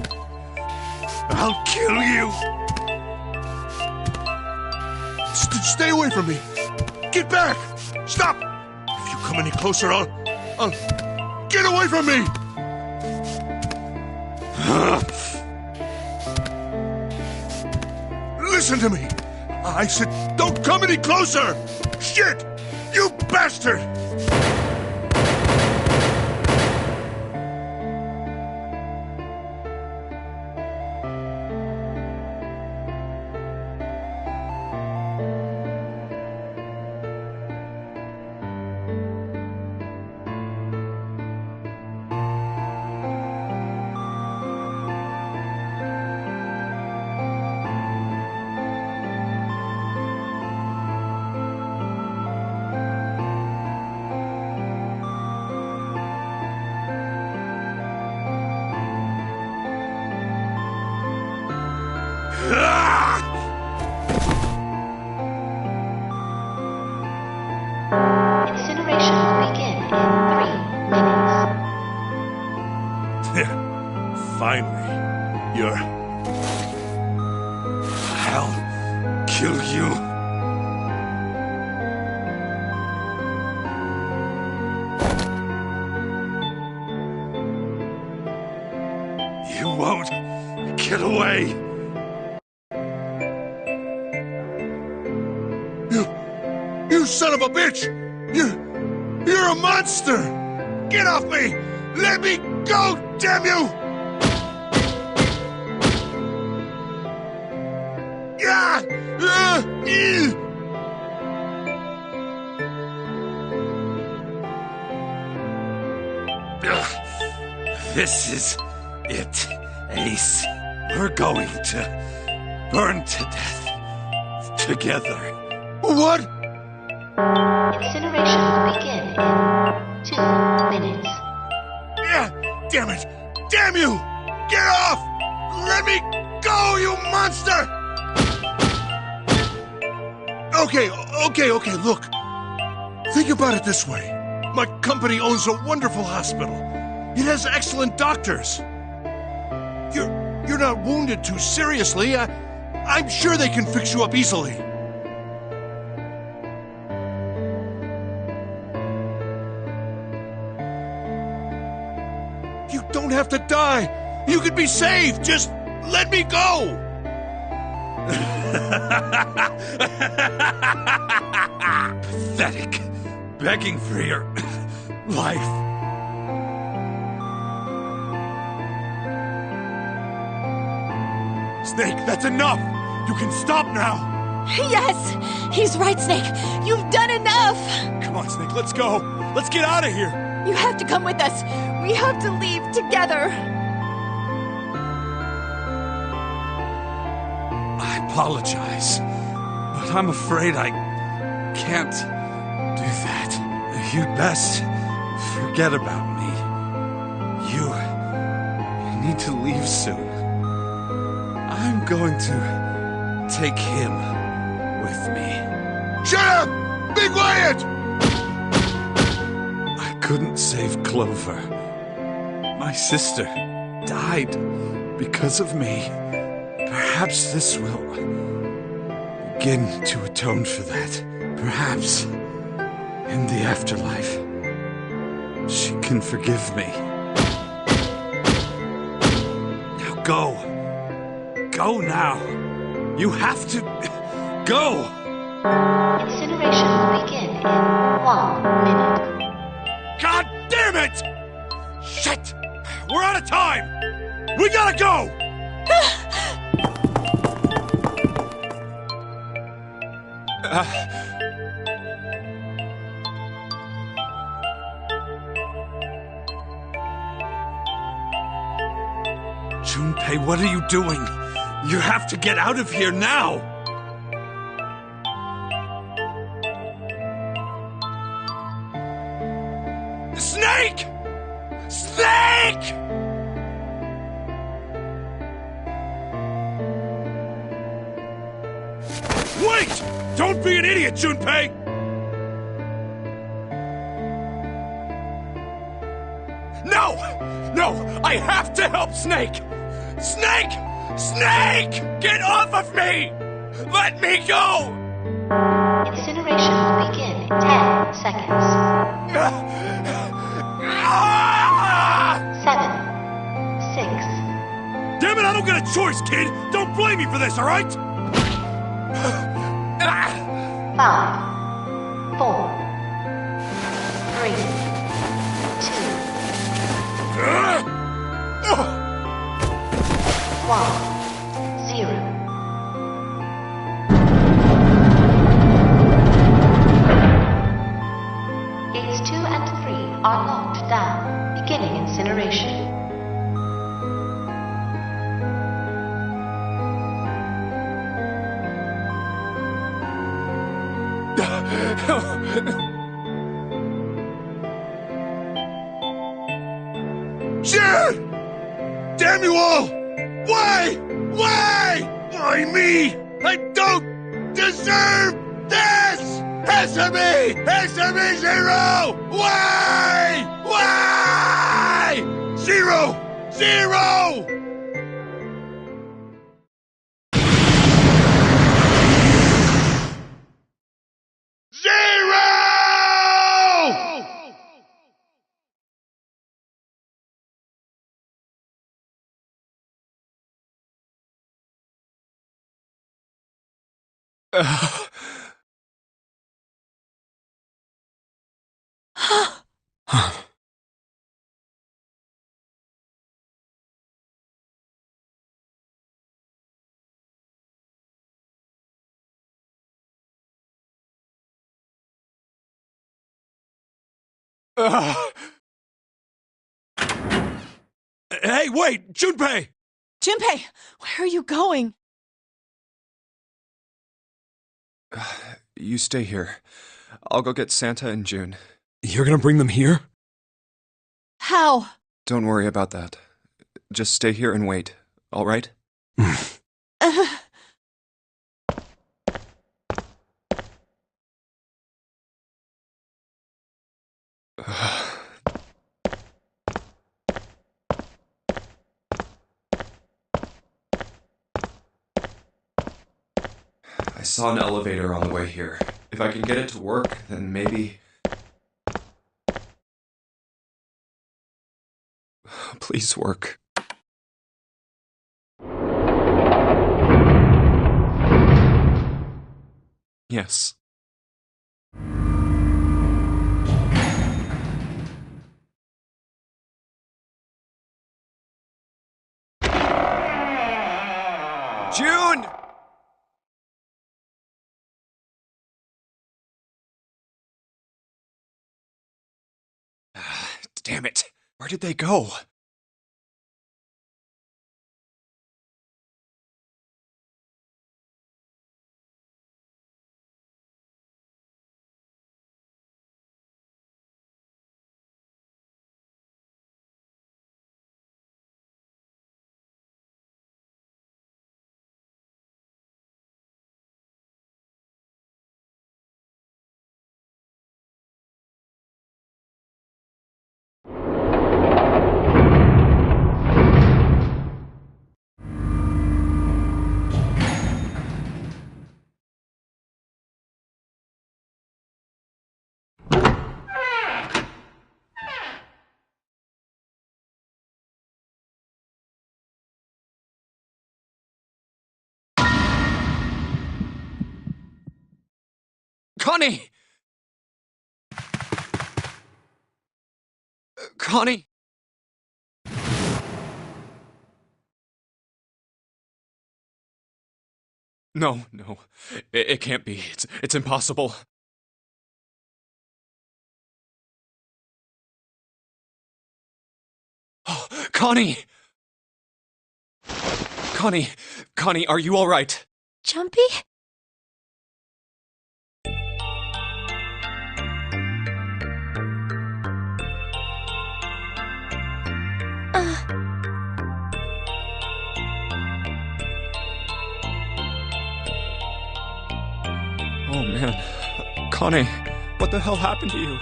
I'll kill you. Stay away from me. Get back. Stop. If you come any closer, I'll get away from me. Listen to me. I said don't come any closer. Shit. You bastard. Incineration will begin in 3 minutes. Finally, you're... I'll kill you. You won't get away. You son of a bitch! You're a monster! Get off me! Let me go, damn you! Yeah! This is it, Ace. We're going to burn to death together. What? Incineration will begin in 2 minutes. Yeah! Damn it! Damn you! Get off! Let me go, you monster! Okay, look. Think about it this way. My company owns a wonderful hospital. It has excellent doctors. You're not wounded too seriously. I'm sure they can fix you up easily. You don't have to die. You could be saved. Just let me go. Pathetic. Begging for your life. Snake, that's enough! You can stop now! Yes! He's right, Snake! You've done enough! Come on, Snake, let's go! Let's get out of here! You have to come with us! We have to leave together! I apologize, but I'm afraid I can't do that. You'd best forget about me. You need to leave soon. I'm going to take him with me. Shut up! Be quiet! I couldn't save Clover. My sister died because of me. Perhaps this will begin to atone for that. Perhaps in the afterlife, she can forgive me. Now go. Go now. You have to go. Incineration will begin in 1 minute. God damn it! Shit! We're out of time! We gotta go! Junpei, what are you doing? You have to get out of here now! Snake! Snake! Wait! Don't be an idiot, Junpei! No! No! I have to help Snake! Snake! Snake! Get off of me! Let me go! Incineration will begin in 10 seconds. 7, 6. Damn it, I don't get a choice, kid! Don't blame me for this, alright? 5, 4, 3, 2, 1, 0. Gates 2 and 3 are locked down, beginning incineration. Shit! Damn you all! Why? Why? Why me? I don't deserve this! SME! SME Zero! Why? Why? Zero! Zero! Zero! Hey, wait! Junpei! Junpei, where are you going? You stay here. I'll go get Santa and June. You're gonna bring them here? How? Don't worry about that. Just stay here and wait, all right? I saw an elevator on the way here. If I can get it to work, then maybe... Please work. Yes. June! Damn it. Where did they go? Connie! Connie! No. It can't be. It's impossible. Oh, Connie! Connie, are you all right? Jumpy? Oh man, Connie, what the hell happened to you?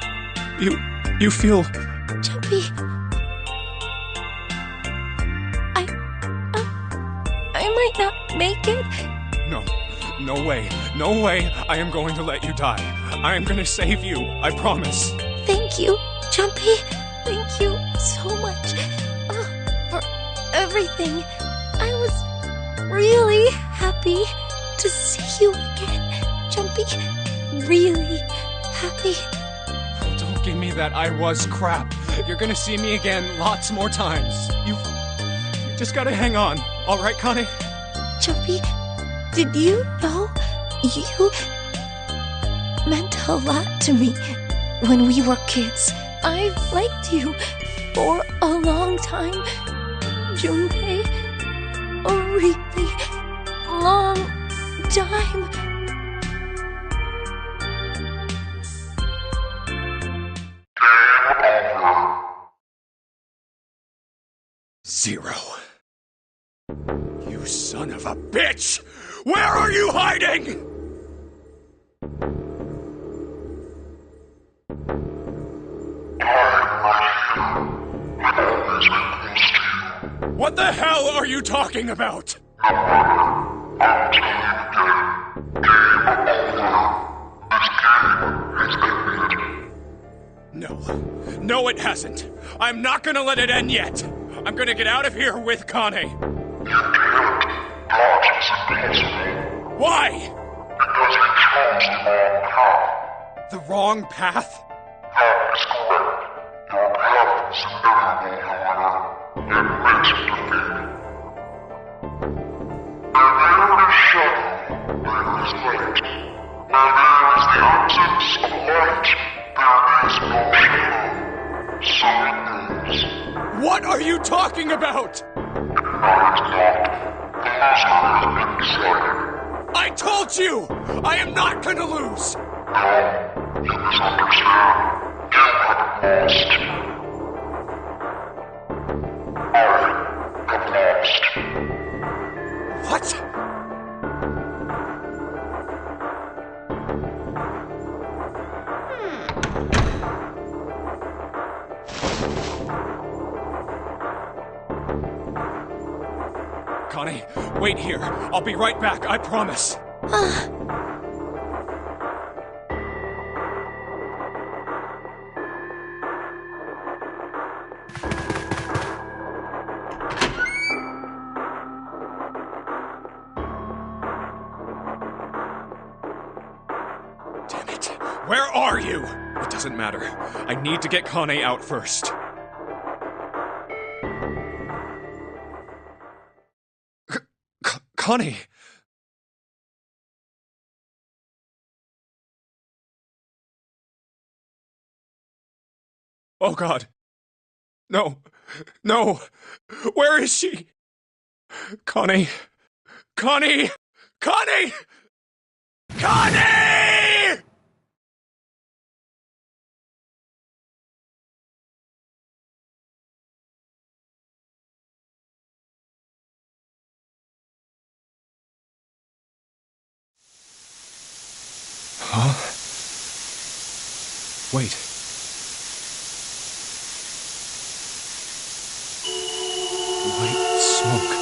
You feel... Jumpy. I might not make it. No way. I am going to let you die. I am going to save you. I promise. Thank you, Jumpy. Thank you so much for everything. I was really happy to see you again, Jumpy. Really happy. Don't give me that I was crap. You're going to see me again lots more times. You just got to hang on. All right, Connie? Jumpy, did you know you meant a lot to me when we were kids? I've liked you for a long time, Junpei. A really long time. Zero. You son of a bitch! Where are you hiding? What the hell are you talking about? No, it hasn't. I'm not gonna let it end yet. I'm gonna get out of here with Connie. Why? Because we chose the wrong path. The wrong path? That is correct. Your path is inevitable, however, and meant to defeat. Where there is shadow, there is light. Where there is the absence of light, there is no shadow. So it is. What are you talking about? I told you! I am not gonna lose! No, you misunderstand. You have lost. I have lost. What? Connie, wait here. I'll be right back, I promise. Damn it. Where are you? It doesn't matter. I need to get Connie out first. Connie! Oh God. No. Where is she? Connie! Connie! Connie! Huh? Wait. White smoke.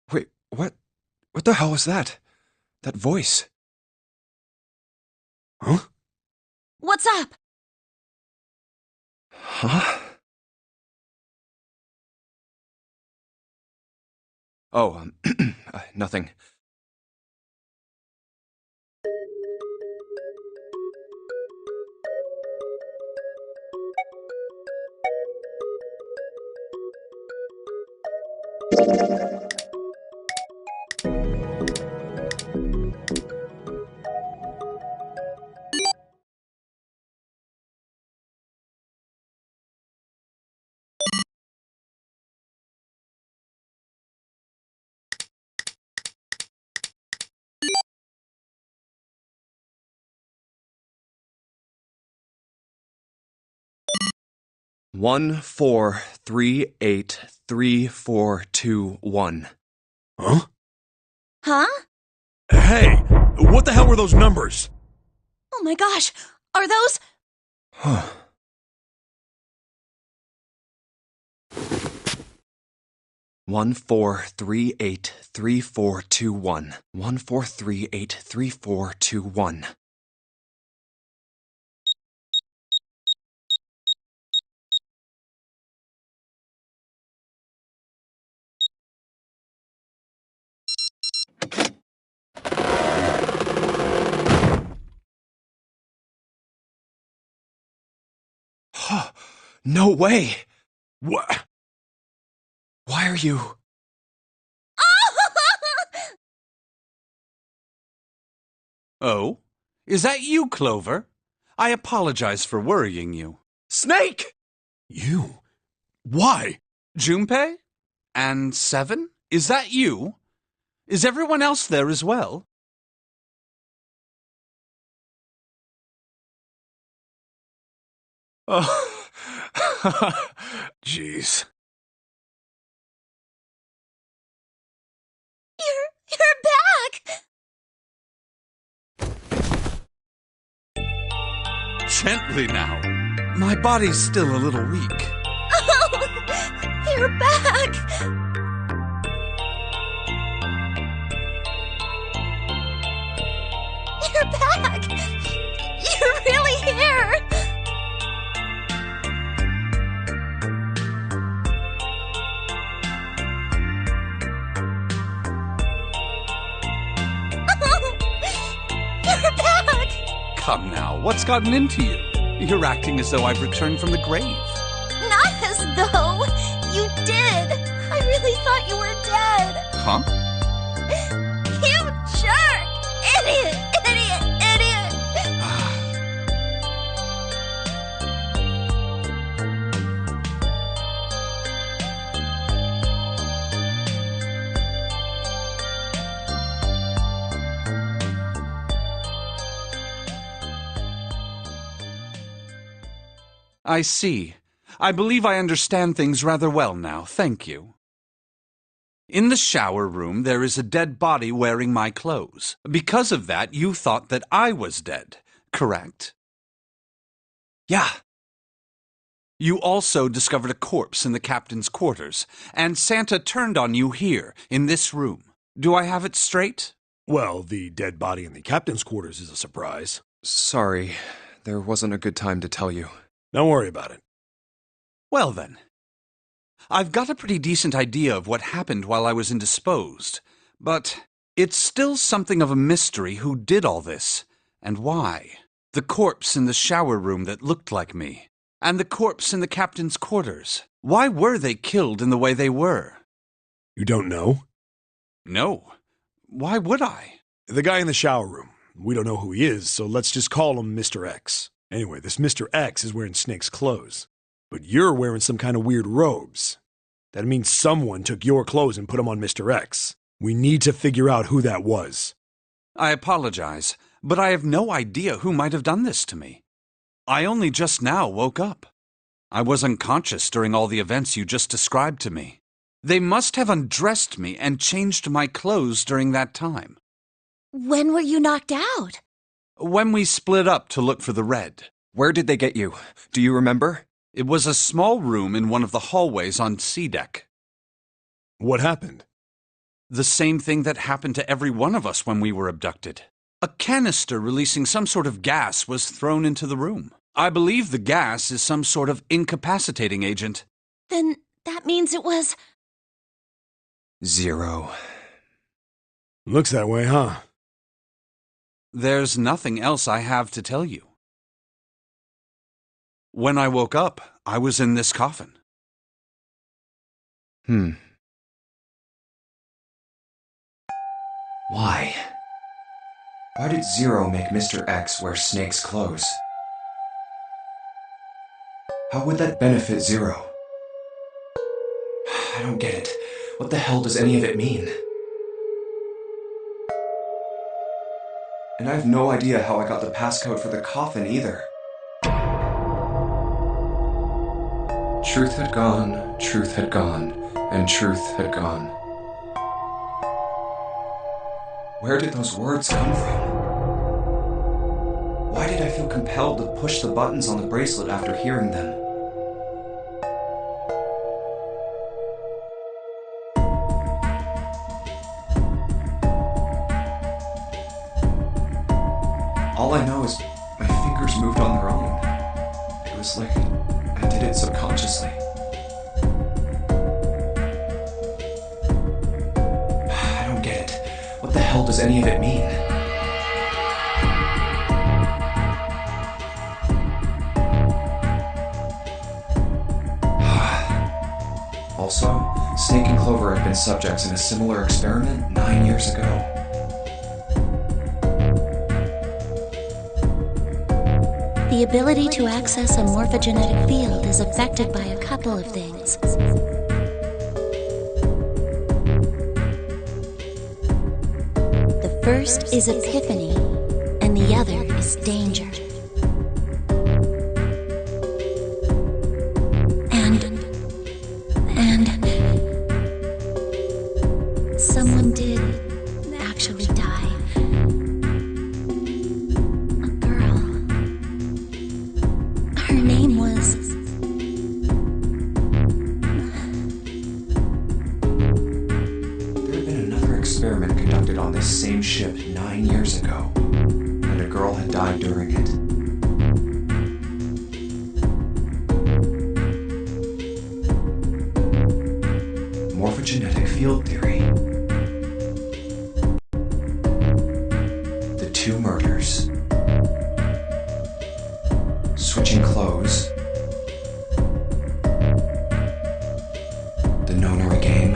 Wait, what? What the hell was that? That voice? Huh? What's up? Huh? Oh, nothing. One, 4, 3, 8, 3, 4, 2, 1. Huh? Huh? Hey! What the hell were those numbers? Oh my gosh! Are those... Huh. One, 4, 3, 8, 3, 4, 2, 1. 1, 4, 3, 8, 3, 4, 2, 1. Huh. No way! What? Why are you... Oh? Is that you, Clover? I apologize for worrying you. Snake! You? Why? Junpei? And 7? Is that you? Is everyone else there as well? Oh. Jeez. You're back! Gently now. My body's still a little weak. Oh, you're back! You're back! You're really here! You're back! Come now, what's gotten into you? You're acting as though I've returned from the grave. Not as though! You did! I really thought you were dead! Huh? You jerk! Idiot! Idiot! Idiot! I see. I believe I understand things rather well now, thank you. In the shower room, there is a dead body wearing my clothes. Because of that, you thought that I was dead, correct? Yeah. You also discovered a corpse in the captain's quarters, and Santa turned on you here, in this room. Do I have it straight? Well, the dead body in the captain's quarters is a surprise. Sorry, there wasn't a good time to tell you. Don't worry about it. Well then, I've got a pretty decent idea of what happened while I was indisposed, but it's still something of a mystery who did all this, and why. The corpse in the shower room that looked like me, and the corpse in the captain's quarters. Why were they killed in the way they were? You don't know? No. Why would I? The guy in the shower room. We don't know who he is, so let's just call him Mr. X. Anyway, this Mr. X is wearing Snake's clothes. But you're wearing some kind of weird robes. That means someone took your clothes and put them on Mr. X. We need to figure out who that was. I apologize, but I have no idea who might have done this to me. I only just now woke up. I was unconscious during all the events you just described to me. They must have undressed me and changed my clothes during that time. When were you knocked out? When we split up to look for the red. Where did they get you? Do you remember? It was a small room in one of the hallways on C deck. What happened? The same thing that happened to every one of us when we were abducted. A canister releasing some sort of gas was thrown into the room. I believe the gas is some sort of incapacitating agent. Then that means it was... 0. Looks that way, huh? There's nothing else I have to tell you. When I woke up, I was in this coffin. Why? Why did 0 make Mr. X wear Snake's clothes? How would that benefit 0? I don't get it. What the hell does any of it mean? And I have no idea how I got the passcode for the coffin either. Truth had gone, and truth had gone. Where did those words come from? Why did I feel compelled to push the buttons on the bracelet after hearing them? All I know is my fingers moved on their own. It was like I did it subconsciously. I don't get it. What the hell does any of it mean? Also, Snake and Clover had been subjects in a similar experiment 9 years ago. The ability to access a morphogenetic field is affected by a couple of things. The first is epiphany, and the other is danger. And someone did actually die. A girl. ship 9 years ago, and a girl had died during it. Morphogenetic field theory. The 2 murders. Switching clothes. The nonary game.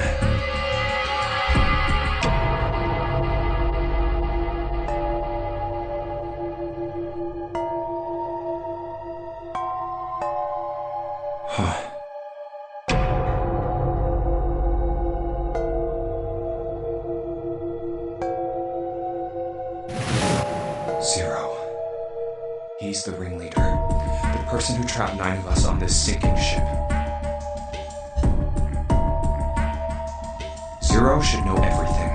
Huh. Zero. He's the ringleader. The person who trapped 9 of us on this sinking ship. Zero should know everything.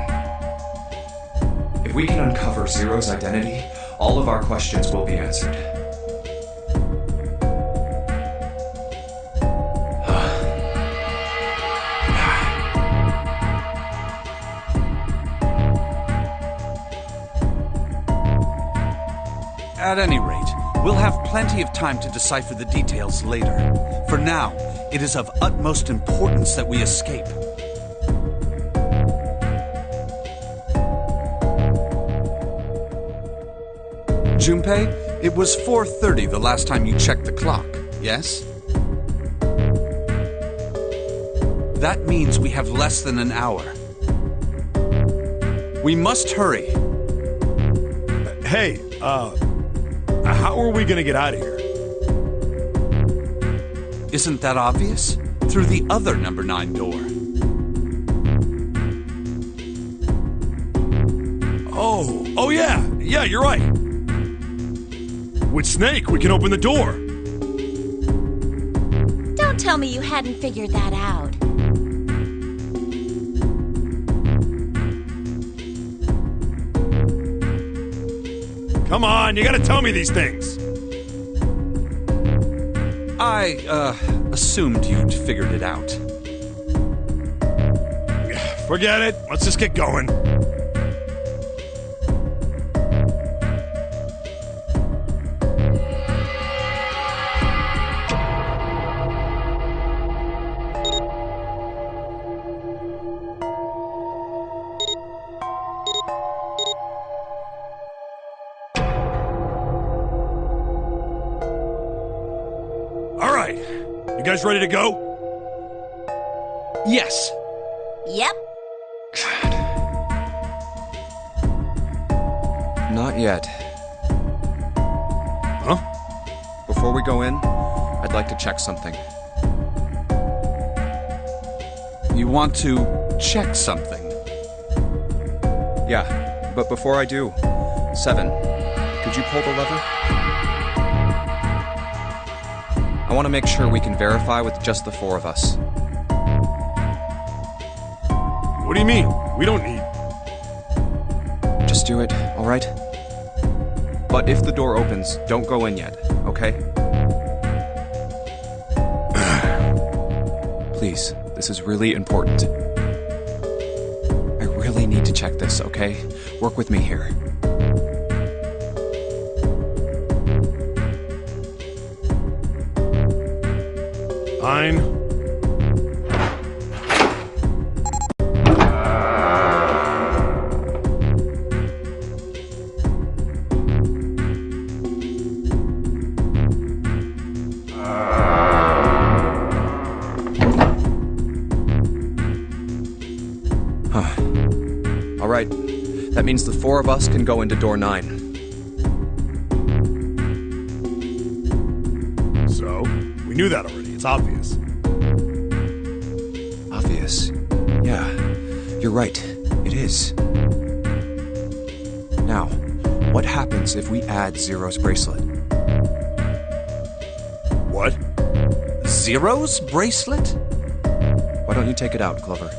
If we can uncover Zero's identity, all of our questions will be answered. At any rate, we'll have plenty of time to decipher the details later. For now, it is of utmost importance that we escape. Junpei, it was 4:30 the last time you checked the clock, yes? That means we have less than an hour. We must hurry. Hey, how are we gonna get out of here? Isn't that obvious? Through the other number 9 door. Oh yeah, you're right. With Snake, we can open the door. Don't tell me you hadn't figured that out. Come on, you gotta tell me these things. I, assumed you'd figured it out. Forget it. Let's just get going. You guys ready to go? Yes. Yep. Not yet. Huh? Before we go in, I'd like to check something. You want to check something? Yeah, but before I do, 7, could you pull the lever? I want to make sure we can verify with just the 4 of us. What do you mean? We don't need... Just do it, alright? But if the door opens, don't go in yet, okay? Please, this is really important. I really need to check this, okay? Work with me here. Fine. All right. That means the 4 of us can go into door 9. So, we knew that already. It's obvious. Obvious? Yeah, you're right. It is. Now, what happens if we add Zero's bracelet? What? Zero's bracelet? Why don't you take it out, Clover?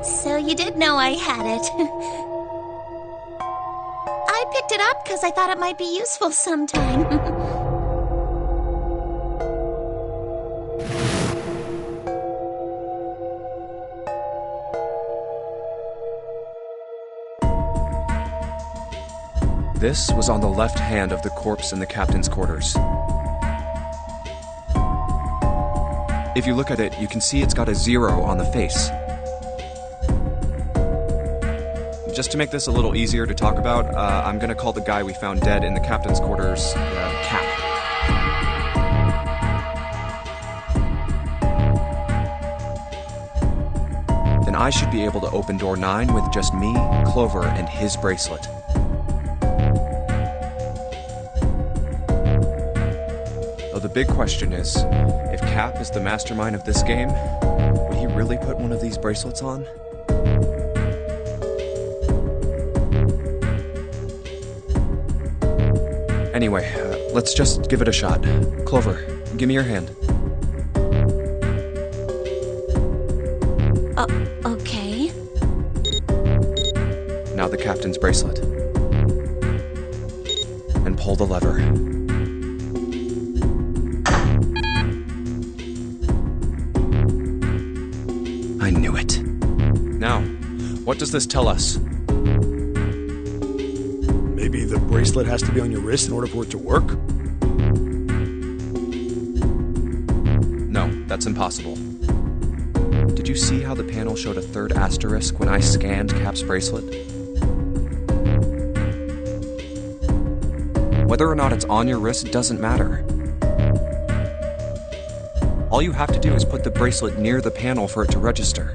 So you did know I had it. I picked it up because I thought it might be useful sometime. This was on the left hand of the corpse in the captain's quarters. If you look at it, you can see it's got a 0 on the face. Just to make this a little easier to talk about, I'm gonna call the guy we found dead in the captain's quarters, Cap. Then I should be able to open door 9 with just me, Clover, and his bracelet. Though the big question is, if Cap is the mastermind of this game, would he really put one of these bracelets on? Anyway, let's just give it a shot. Clover, give me your hand. Okay. Now the captain's bracelet. And pull the lever. I knew it. Now, what does this tell us? Maybe the bracelet has to be on your wrist in order for it to work? No, that's impossible. Did you see how the panel showed a third asterisk when I scanned Cap's bracelet? Whether or not it's on your wrist doesn't matter. All you have to do is put the bracelet near the panel for it to register.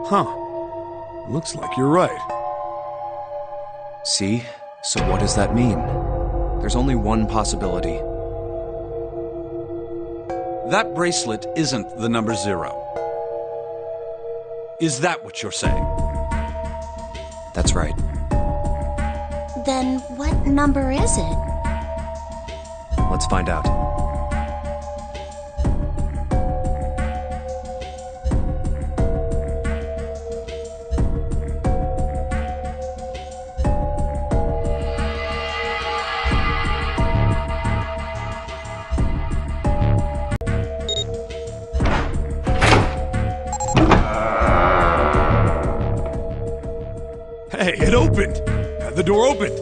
Huh. Looks like you're right. See? So what does that mean? There's only one possibility. That bracelet isn't the number 0. Is that what you're saying? That's right. Then what number is it? Let's find out. Hey, it opened! Had the door opened!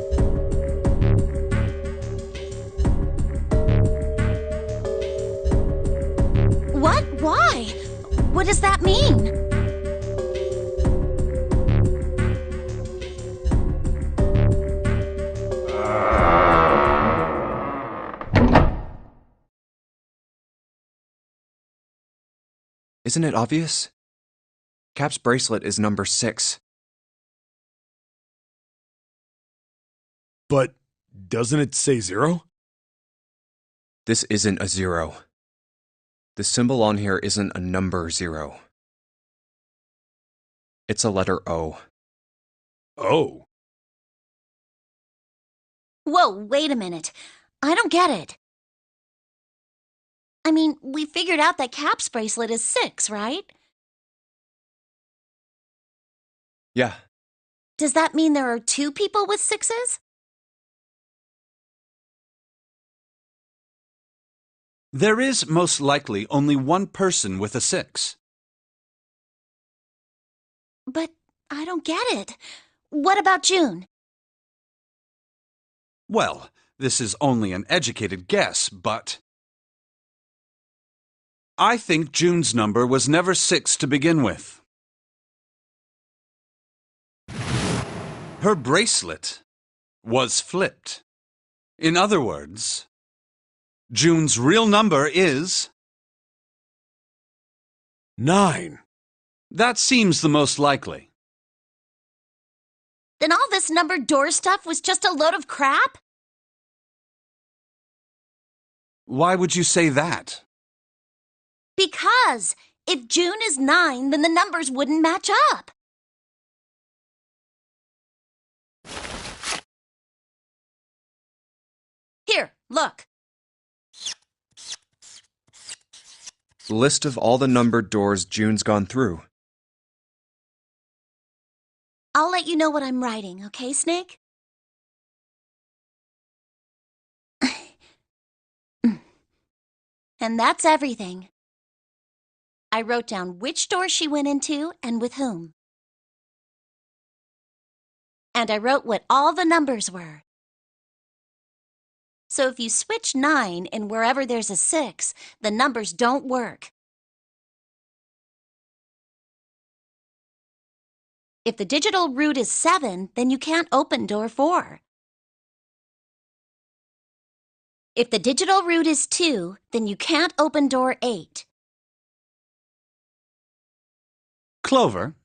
What? Why? What does that mean? Isn't it obvious? Cap's bracelet is number 6. But doesn't it say 0? This isn't a 0. The symbol on here isn't a number 0. It's a letter O. Oh. Whoa, wait a minute. I don't get it. I mean, we figured out that Cap's bracelet is 6, right? Yeah. Does that mean there are 2 people with 6s? There is most likely only one person with a 6. But I don't get it. What about June? Well, this is only an educated guess, but I think June's number was never 6 to begin with. Her bracelet was flipped. In other words, June's real number is 9. That seems the most likely. Then all this numbered door stuff was just a load of crap? Why would you say that? Because if June is 9, then the numbers wouldn't match up. Here, look. List of all the numbered doors June's gone through. I'll let you know what I'm writing, okay, Snake? And that's everything. I wrote down which door she went into and with whom. And I wrote what all the numbers were. So if you switch 9 in wherever there's a 6, the numbers don't work. If the digital root is 7, then you can't open door 4. If the digital root is 2, then you can't open door 8. Clover,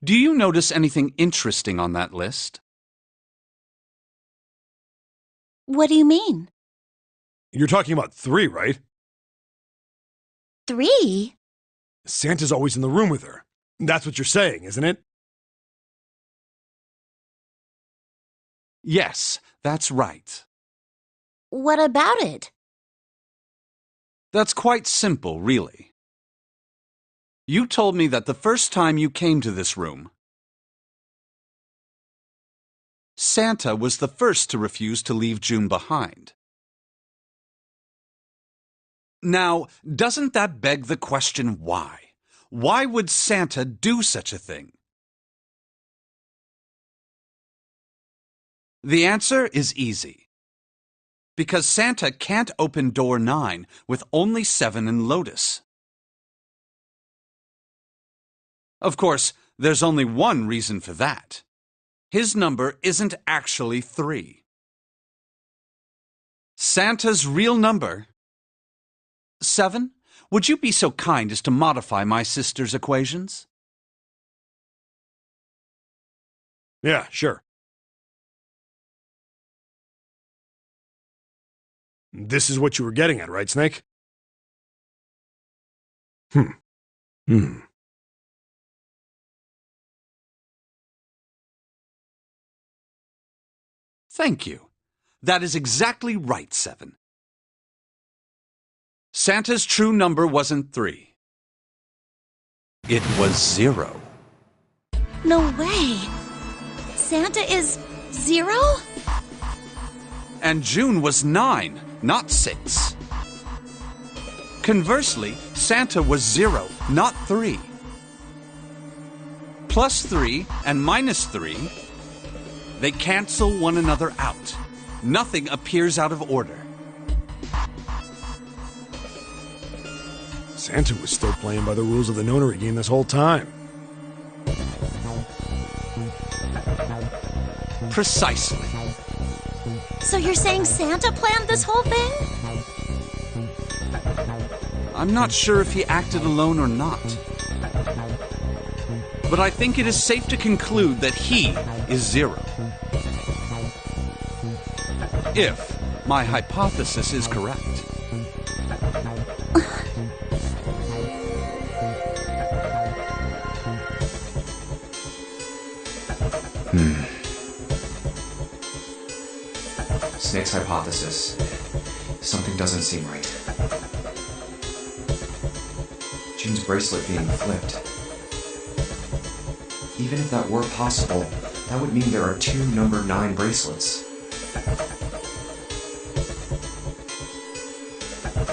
do you notice anything interesting on that list? What do you mean? You're talking about 3, right? 3? Santa's always in the room with her. That's what you're saying, isn't it? Yes, that's right. What about it? That's quite simple, really. You told me that the first time you came to this room, Santa was the first to refuse to leave June behind. Now, doesn't that beg the question why? Why would Santa do such a thing? The answer is easy. Because Santa can't open door 9 with only 7 in Lotus. Of course, there's only one reason for that. His number isn't actually 3. Santa's real number... 7, would you be so kind as to modify my sister's equations? Yeah, sure. This is what you were getting at, right, Snake? Thank you. That is exactly right, 7. Santa's true number wasn't 3. It was 0. No way! Santa is 0? And June was 9, not 6. Conversely, Santa was 0, not 3. Plus 3 and minus 3, they cancel one another out. Nothing appears out of order. Santa was still playing by the rules of the nonary game this whole time. Precisely. So you're saying Santa planned this whole thing? I'm not sure if he acted alone or not. But I think it is safe to conclude that he is 0. If my hypothesis is correct. Snake's hypothesis. Something doesn't seem right. June's bracelet being flipped. Even if that were possible, that would mean there are 2 number 9 bracelets.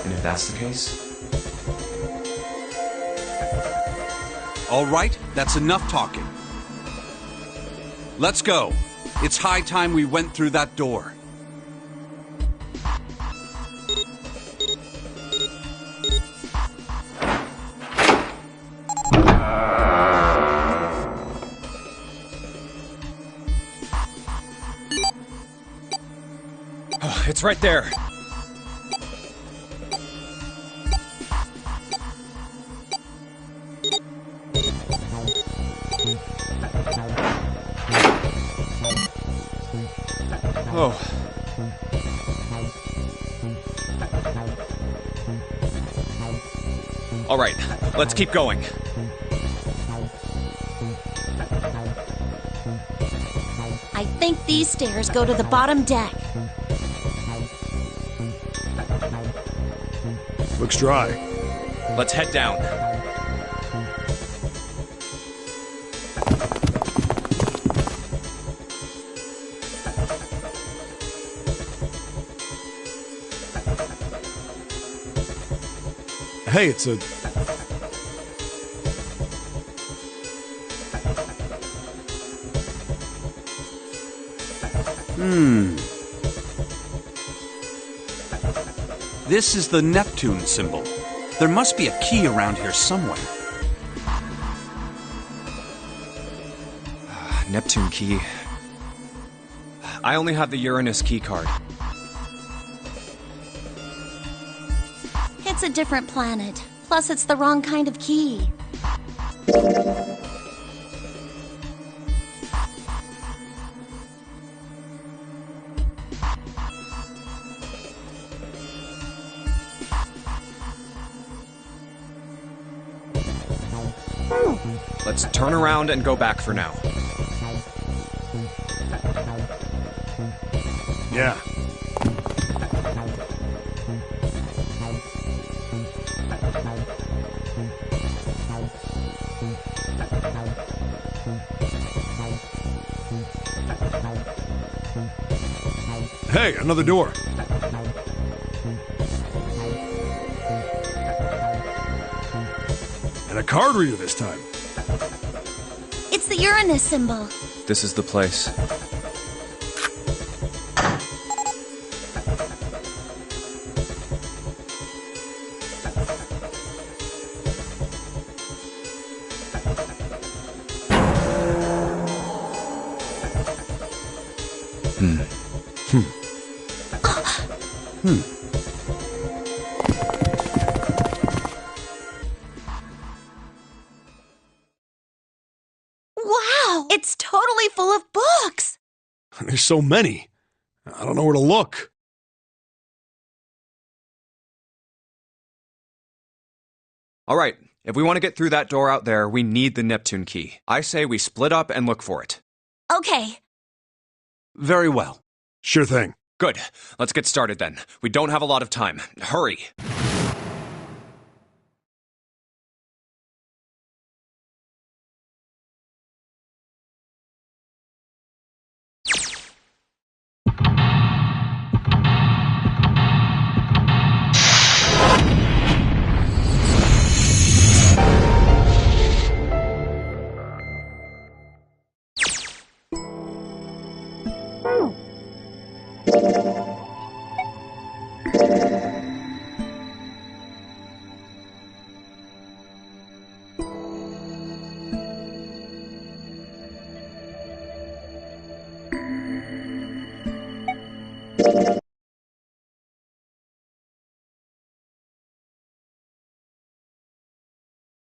And if that's the case... All right, that's enough talking. Let's go. It's high time we went through that door. Oh, it's right there. Oh. All right, let's keep going. I think these stairs go to the bottom deck. Looks dry. Let's head down. Hey, it's a... This is the Neptune symbol. There must be a key around here somewhere. Neptune key. I only have the Uranus key card. It's a different planet. Plus, it's the wrong kind of key. Let's turn around and go back for now. Yeah. Hey, another door. And a card reader this time. It's the Uranus symbol. This is the place. Wow! It's totally full of books! There's so many. I don't know where to look. All right, if we want to get through that door out there, we need the Neptune key. I say we split up and look for it. Okay. Very well. Sure thing. Good. Let's get started then. We don't have a lot of time. Hurry.